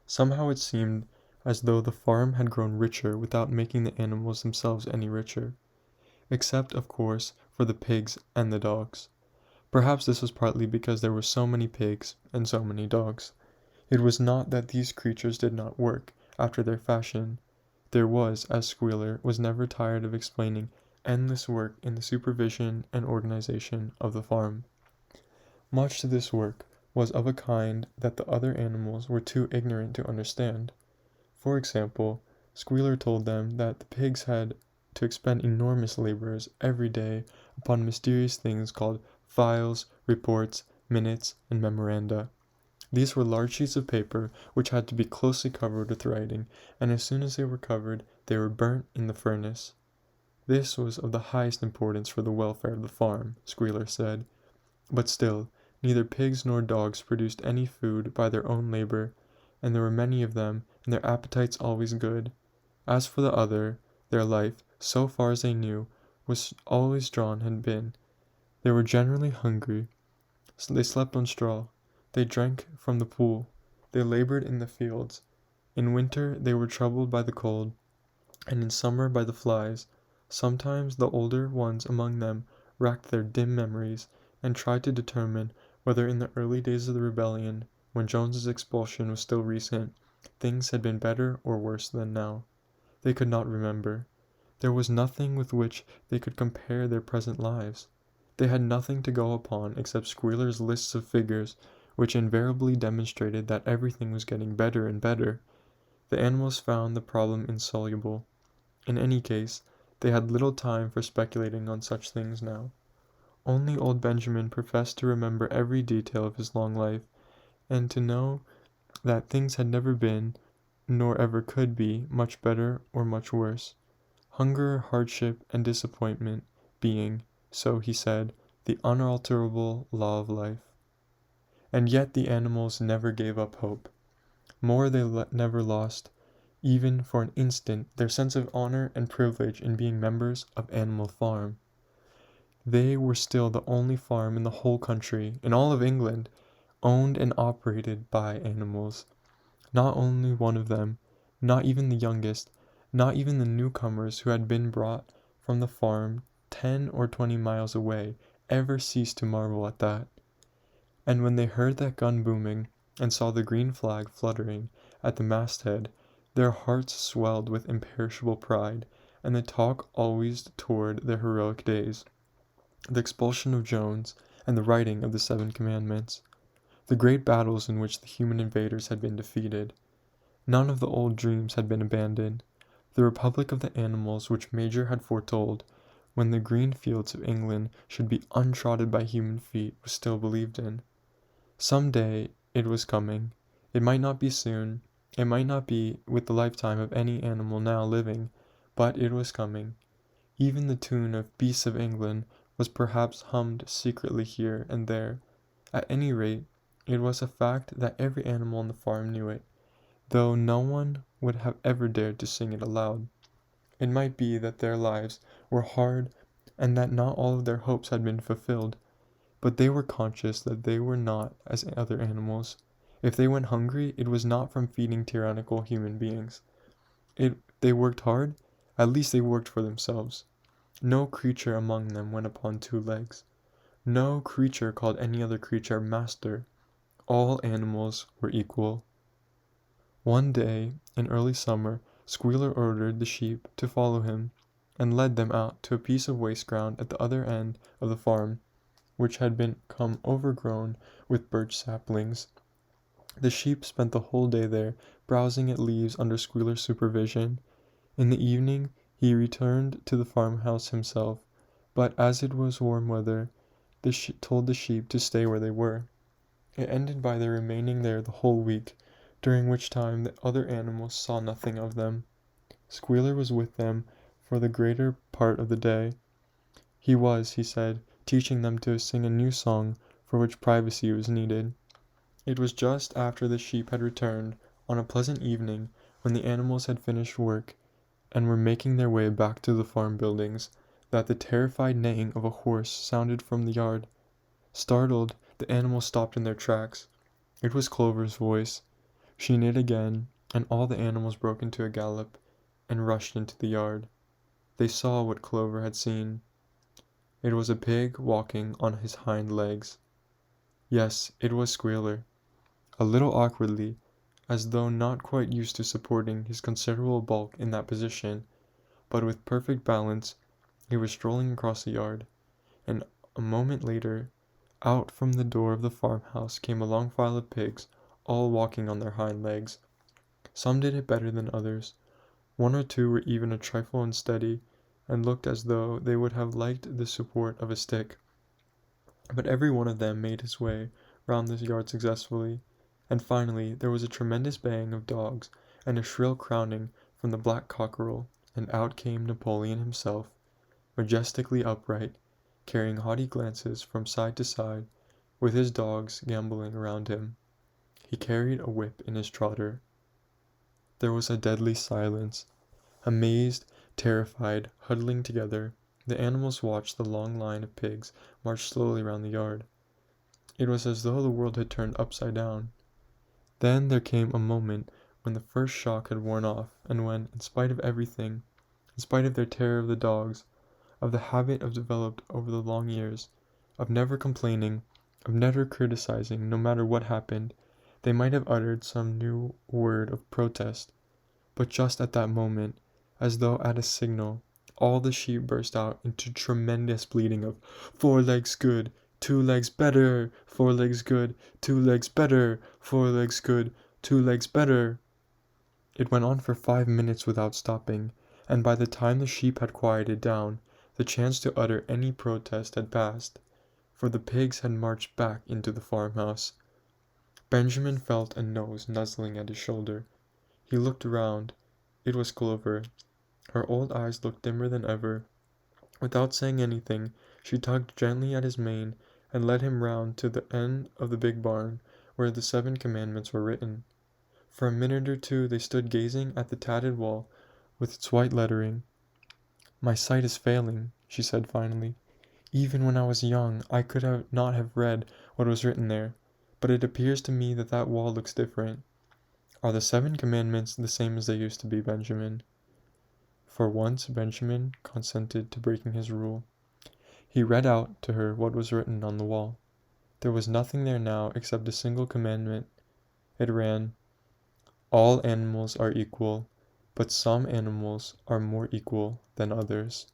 A: Somehow it seemed as though the farm had grown richer without making the animals themselves any richer, except, of course, for the pigs and the dogs. Perhaps this was partly because there were so many pigs and so many dogs. It was not that these creatures did not work after their fashion. There was, as Squealer was never tired of explaining, endless work in the supervision and organization of the farm. Much of this work was of a kind that the other animals were too ignorant to understand. For example, Squealer told them that the pigs had to expend enormous labors every day upon mysterious things called files, reports, minutes, and memoranda. These were large sheets of paper which had to be closely covered with writing, and as soon as they were covered, they were burnt in the furnace. This was of the highest importance for the welfare of the farm, Squealer said, but still, neither pigs nor dogs produced any food by their own labor, and there were many of them, and their appetites always good. As for the other, their life, so far as they knew, was always drawn had been. They were generally hungry. They slept on straw. They drank from the pool. They labored in the fields. In winter they were troubled by the cold, and in summer by the flies. Sometimes the older ones among them racked their dim memories, and tried to determine whether in the early days of the rebellion, when Jones's expulsion was still recent, things had been better or worse than now. They could not remember. There was nothing with which they could compare their present lives. They had nothing to go upon except Squealer's lists of figures, which invariably demonstrated that everything was getting better and better. The animals found the problem insoluble. In any case, they had little time for speculating on such things now. Only old Benjamin professed to remember every detail of his long life, and to know that things had never been, nor ever could be, much better or much worse. Hunger, hardship, and disappointment being, so he said, the unalterable law of life. And yet the animals never gave up hope. More, they never lost, even for an instant, their sense of honor and privilege in being members of Animal Farm. They were still the only farm in the whole country, in all of England, owned and operated by animals. Not only one of them, not even the youngest, not even the newcomers who had been brought from the farm 10 or 20 miles away ever ceased to marvel at that. And when they heard that gun booming and saw the green flag fluttering at the masthead, their hearts swelled with imperishable pride, and the talk always toward their heroic days, the expulsion of Jones, and the writing of the 7 Commandments, the great battles in which the human invaders had been defeated. None of the old dreams had been abandoned. The republic of the animals which Major had foretold, when the green fields of England should be untrodden by human feet, was still believed in. Some day it was coming. It might not be soon. It might not be with the lifetime of any animal now living, but it was coming. Even the tune of Beasts of England was perhaps hummed secretly here and there. At any rate, it was a fact that every animal on the farm knew it, though no one would have ever dared to sing it aloud. It might be that their lives were hard and that not all of their hopes had been fulfilled, but they were conscious that they were not as other animals. If they went hungry, it was not from feeding tyrannical human beings. If they worked hard, at least they worked for themselves. No creature among them went upon 2 legs. No creature called any other creature master. All animals were equal. One day, in early summer, Squealer ordered the sheep to follow him, and led them out to a piece of waste ground at the other end of the farm, which had become overgrown with birch saplings. The sheep spent the whole day there, browsing at leaves under Squealer's supervision. In the evening he returned to the farmhouse himself, but as it was warm weather, told the sheep to stay where they were. It ended by their remaining there the whole week, during which time the other animals saw nothing of them. Squealer was with them for the greater part of the day. He was, he said, teaching them to sing a new song for which privacy was needed. It was just after the sheep had returned, on a pleasant evening, when the animals had finished work and were making their way back to the farm buildings, that the terrified neighing of a horse sounded from the yard. Startled, the animals stopped in their tracks. It was Clover's voice. She neighed again, and all the animals broke into a gallop and rushed into the yard. They saw what Clover had seen. It was a pig walking on his hind legs. Yes, it was Squealer. A little awkwardly, as though not quite used to supporting his considerable bulk in that position, but with perfect balance, he was strolling across the yard, and a moment later, out from the door of the farmhouse came a long file of pigs, all walking on their hind legs. Some did it better than others. 1 or 2 were even a trifle unsteady, and looked as though they would have liked the support of a stick. But every one of them made his way round the yard successfully, and finally there was a tremendous baying of dogs and a shrill crowing from the black cockerel, and out came Napoleon himself, majestically upright, carrying haughty glances from side to side, with his dogs gambolling around him. He carried a whip in his trotter. There was a deadly silence. Amazed, terrified, huddling together, the animals watched the long line of pigs march slowly round the yard. It was as though the world had turned upside down. Then there came a moment when the first shock had worn off, and when, in spite of everything, in spite of their terror of the dogs, of the habit of developed over the long years, of never complaining, of never criticizing no matter what happened, they might have uttered some new word of protest. But just at that moment, as though at a signal, all the sheep burst out into tremendous bleating of 4 legs good, 2 legs better, 4 legs good, 2 legs better, 4 legs good, 2 legs better. It went on for 5 minutes without stopping, and by the time the sheep had quieted down, the chance to utter any protest had passed, for the pigs had marched back into the farmhouse. Benjamin felt a nose nuzzling at his shoulder. He looked around. It was Clover. Her old eyes looked dimmer than ever. Without saying anything, she tugged gently at his mane and led him round to the end of the big barn where the 7 Commandments were written. For a minute or 2 they stood gazing at the tattered wall with its white lettering. "My sight is failing," she said finally. "Even when I was young I could not have read what was written there, but it appears to me that that wall looks different. Are the 7 Commandments the same as they used to be, Benjamin?" For once Benjamin consented to breaking his rule. He read out to her what was written on the wall. There was nothing there now except a single commandment. It ran, "All animals are equal, but some animals are more equal than others."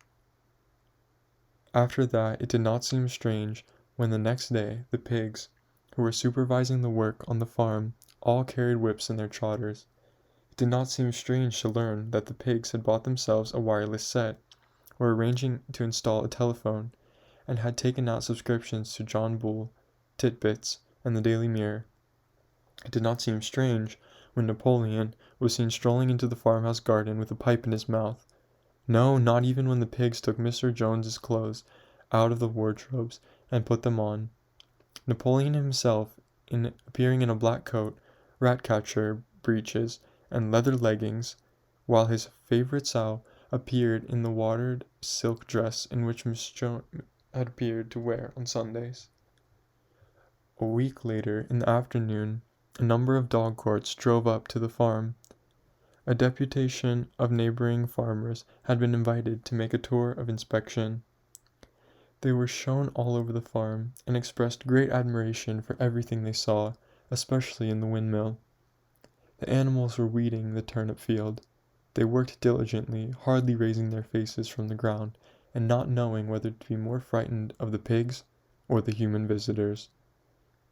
A: After that, it did not seem strange when the next day the pigs, who were supervising the work on the farm, all carried whips in their trotters. It did not seem strange to learn that the pigs had bought themselves a wireless set, were arranging to install a telephone, and had taken out subscriptions to John Bull, Titbits, and the Daily Mirror. It did not seem strange when Napoleon was seen strolling into the farmhouse garden with a pipe in his mouth. No, not even when the pigs took Mr. Jones's clothes out of the wardrobes and put them on. Napoleon himself, appearing in a black coat, rat-catcher breeches, and leather leggings, while his favourite sow appeared in the watered silk dress in which Miss Jones had appeared to wear on Sundays. A week later, in the afternoon, a number of dog carts drove up to the farm. A deputation of neighbouring farmers had been invited to make a tour of inspection. They were shown all over the farm, and expressed great admiration for everything they saw, especially in the windmill. The animals were weeding the turnip field. They worked diligently, hardly raising their faces from the ground, and not knowing whether to be more frightened of the pigs or the human visitors.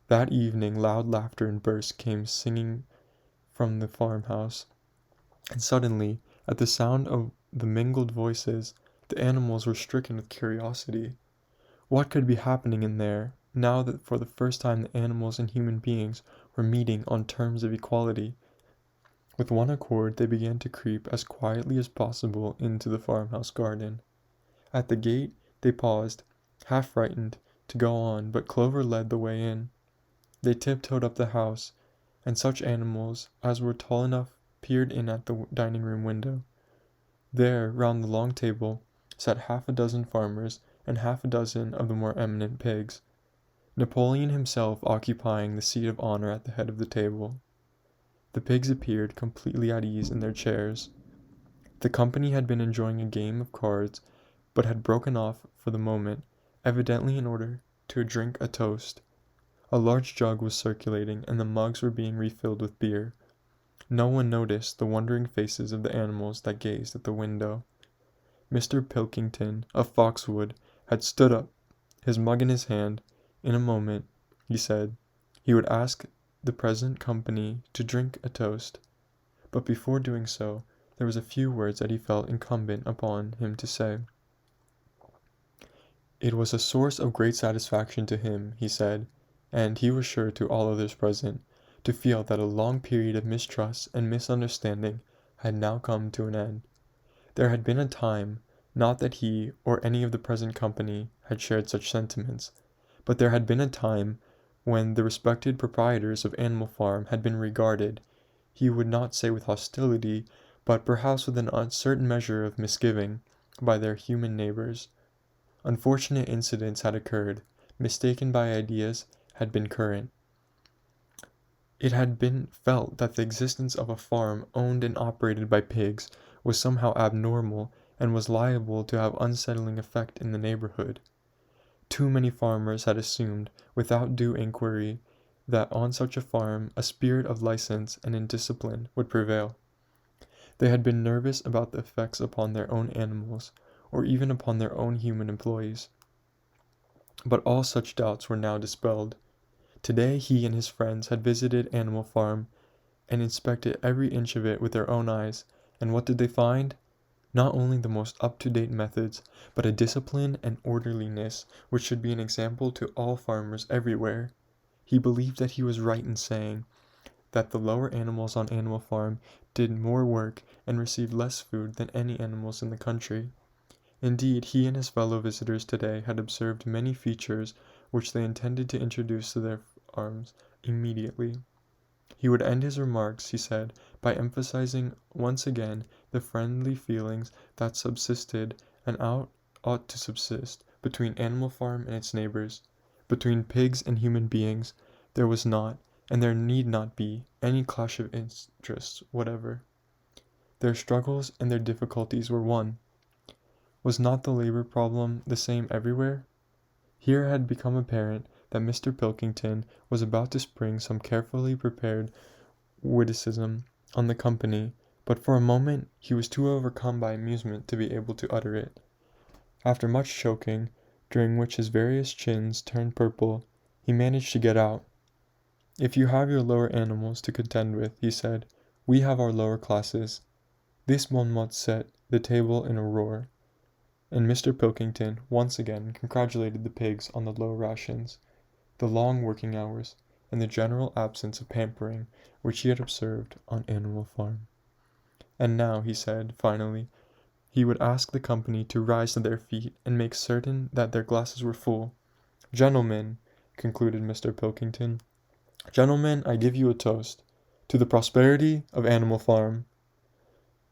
A: That evening loud laughter and bursts came singing from the farmhouse, and suddenly, at the sound of the mingled voices, the animals were stricken with curiosity. What could be happening in there, now that for the first time the animals and human beings were meeting on terms of equality? With one accord they began to creep as quietly as possible into the farmhouse garden. At the gate they paused, half frightened, to go on, but Clover led the way in. They tiptoed up the house, and such animals as were tall enough peered in at the dining room window. There, round the long table, sat half a dozen farmers and half a dozen of the more eminent pigs, Napoleon himself occupying the seat of honor at the head of the table. The pigs appeared completely at ease in their chairs. The company had been enjoying a game of cards, but had broken off for the moment, evidently in order to drink a toast. A large jug was circulating, and the mugs were being refilled with beer. No one noticed the wondering faces of the animals that gazed at the window. Mr. Pilkington, of Foxwood, had stood up, his mug in his hand. In a moment, he said, he would ask the present company to drink a toast, but before doing so, there was a few words that he felt incumbent upon him to say. It was a source of great satisfaction to him, he said, and he was sure to all others present, to feel that a long period of mistrust and misunderstanding had now come to an end. There had been a time, not that he or any of the present company had shared such sentiments, but there had been a time when the respected proprietors of Animal Farm had been regarded, he would not say with hostility, but perhaps with an uncertain measure of misgiving, by their human neighbors. Unfortunate incidents had occurred, mistaken by ideas had been current. It had been felt that the existence of a farm owned and operated by pigs was somehow abnormal and was liable to have unsettling effect in the neighborhood. Too many farmers had assumed, without due inquiry, that on such a farm a spirit of license and indiscipline would prevail. They had been nervous about the effects upon their own animals, or even upon their own human employees. But all such doubts were now dispelled. Today he and his friends had visited Animal Farm, and inspected every inch of it with their own eyes, and what did they find? Not only the most up-to-date methods, but a discipline and orderliness which should be an example to all farmers everywhere. He believed that he was right in saying that the lower animals on Animal Farm did more work and received less food than any animals in the country. Indeed, he and his fellow visitors today had observed many features which they intended to introduce to their farms immediately. He would end his remarks, he said, by emphasizing once again the friendly feelings that subsisted and ought to subsist between Animal Farm and its neighbors. Between pigs and human beings there was not, and there need not be, any clash of interests whatever. Their struggles and their difficulties were one. Was not the labor problem the same everywhere? Here had become apparent that Mr. Pilkington was about to spring some carefully prepared witticism on the company, but for a moment he was too overcome by amusement to be able to utter it. After much choking, during which his various chins turned purple, he managed to get out. "If you have your lower animals to contend with," he said, "we have our lower classes." This bon mot set the table in a roar, and Mr. Pilkington once again congratulated the pigs on the low rations, the long working hours, and the general absence of pampering which he had observed on Animal Farm. And now, he said, finally, he would ask the company to rise to their feet and make certain that their glasses were full. "Gentlemen," concluded Mr. Pilkington, "gentlemen, I give you a toast. To the prosperity of Animal Farm."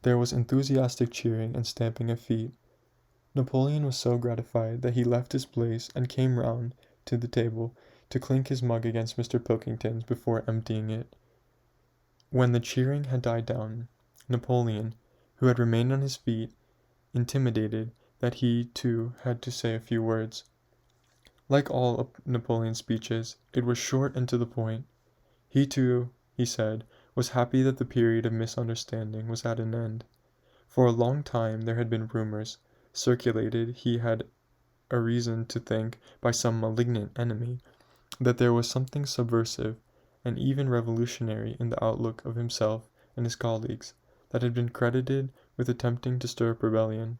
A: There was enthusiastic cheering and stamping of feet. Napoleon was so gratified that he left his place and came round to the table to clink his mug against Mr. Pilkington's before emptying it. When the cheering had died down, Napoleon, who had remained on his feet, intimated that he, too, had to say a few words. Like all of Napoleon's speeches, it was short and to the point. He, too, he said, was happy that the period of misunderstanding was at an end. For a long time there had been rumors circulated, he had a reason to think, by some malignant enemy, that there was something subversive and even revolutionary in the outlook of himself and his colleagues, that had been credited with attempting to stir up rebellion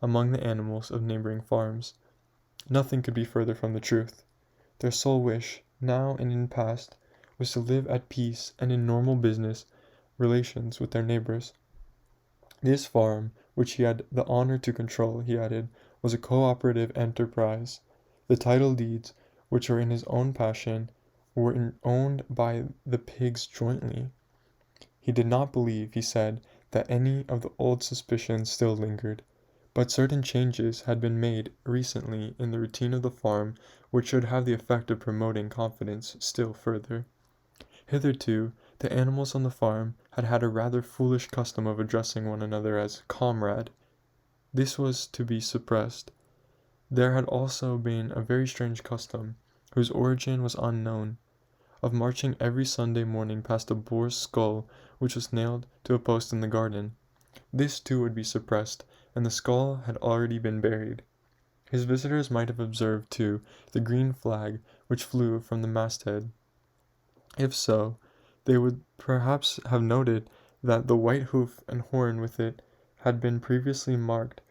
A: among the animals of neighboring farms. Nothing could be further from the truth. Their sole wish, now and in past, was to live at peace and in normal business relations with their neighbors. This farm, which he had the honor to control, he added, was a cooperative enterprise. The title deeds, which were in his own possession, were owned by the pigs jointly. He did not believe, he said, that any of the old suspicions still lingered, but certain changes had been made recently in the routine of the farm which should have the effect of promoting confidence still further. Hitherto, the animals on the farm had had a rather foolish custom of addressing one another as "comrade." This was to be suppressed. There had also been a very strange custom, whose origin was unknown, of marching every Sunday morning past a boar's skull which was nailed to a post in the garden. This too would be suppressed, and the skull had already been buried. His visitors might have observed, too, the green flag which flew from the masthead. If so, they would perhaps have noted that the white hoof and horn with it had been previously marked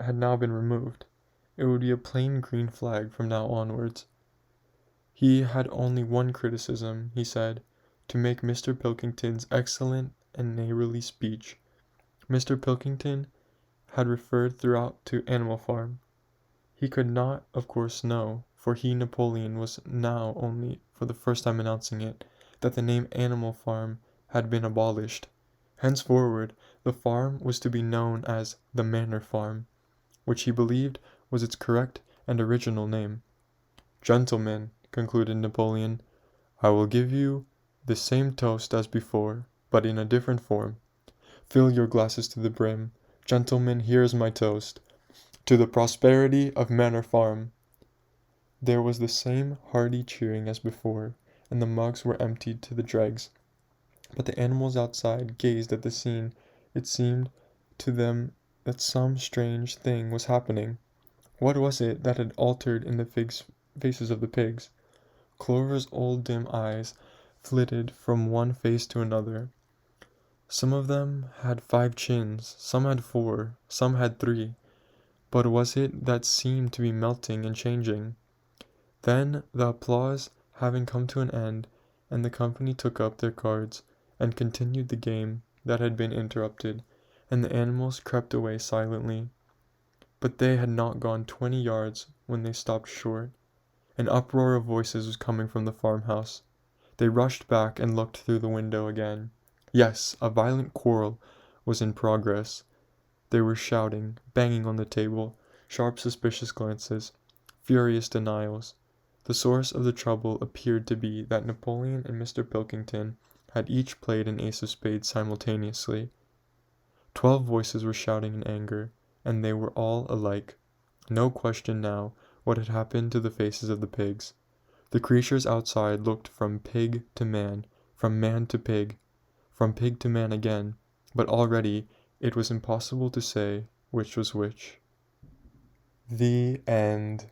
A: had now been removed. It would be a plain green flag from now onwards. He had only one criticism, he said, to make Mr. Pilkington's excellent and neighborly speech. Mr. Pilkington had referred throughout to Animal Farm. He could not, of course, know, for he, Napoleon, was now only for the first time announcing it, that the name Animal Farm had been abolished. Henceforward, the farm was to be known as the Manor Farm, which he believed was its correct and original name. "Gentlemen," concluded Napoleon, "I will give you the same toast as before, but in a different form. Fill your glasses to the brim. Gentlemen, here is my toast. To the prosperity of Manor Farm." There was the same hearty cheering as before, and the mugs were emptied to the dregs. But the animals outside gazed at the scene. It seemed to them that some strange thing was happening. What was it that had altered in the faces of the pigs? Clover's old dim eyes flitted from one face to another. Some of them had 5 chins, some had 4, some had 3. But was it that seemed to be melting and changing? Then, the applause having come to an end, and the company took up their cards, and continued the game that had been interrupted, and the animals crept away silently. But they had not gone 20 yards when they stopped short. An uproar of voices was coming from the farmhouse. They rushed back and looked through the window again. Yes, a violent quarrel was in progress. They were shouting, banging on the table, sharp suspicious glances, furious denials. The source of the trouble appeared to be that Napoleon and Mr. Pilkington had each played an ace of spades simultaneously. 12 voices were shouting in anger, and they were all alike. No question now what had happened to the faces of the pigs. The creatures outside looked from pig to man, from man to pig, from pig to man again, but already it was impossible to say which was which. The end.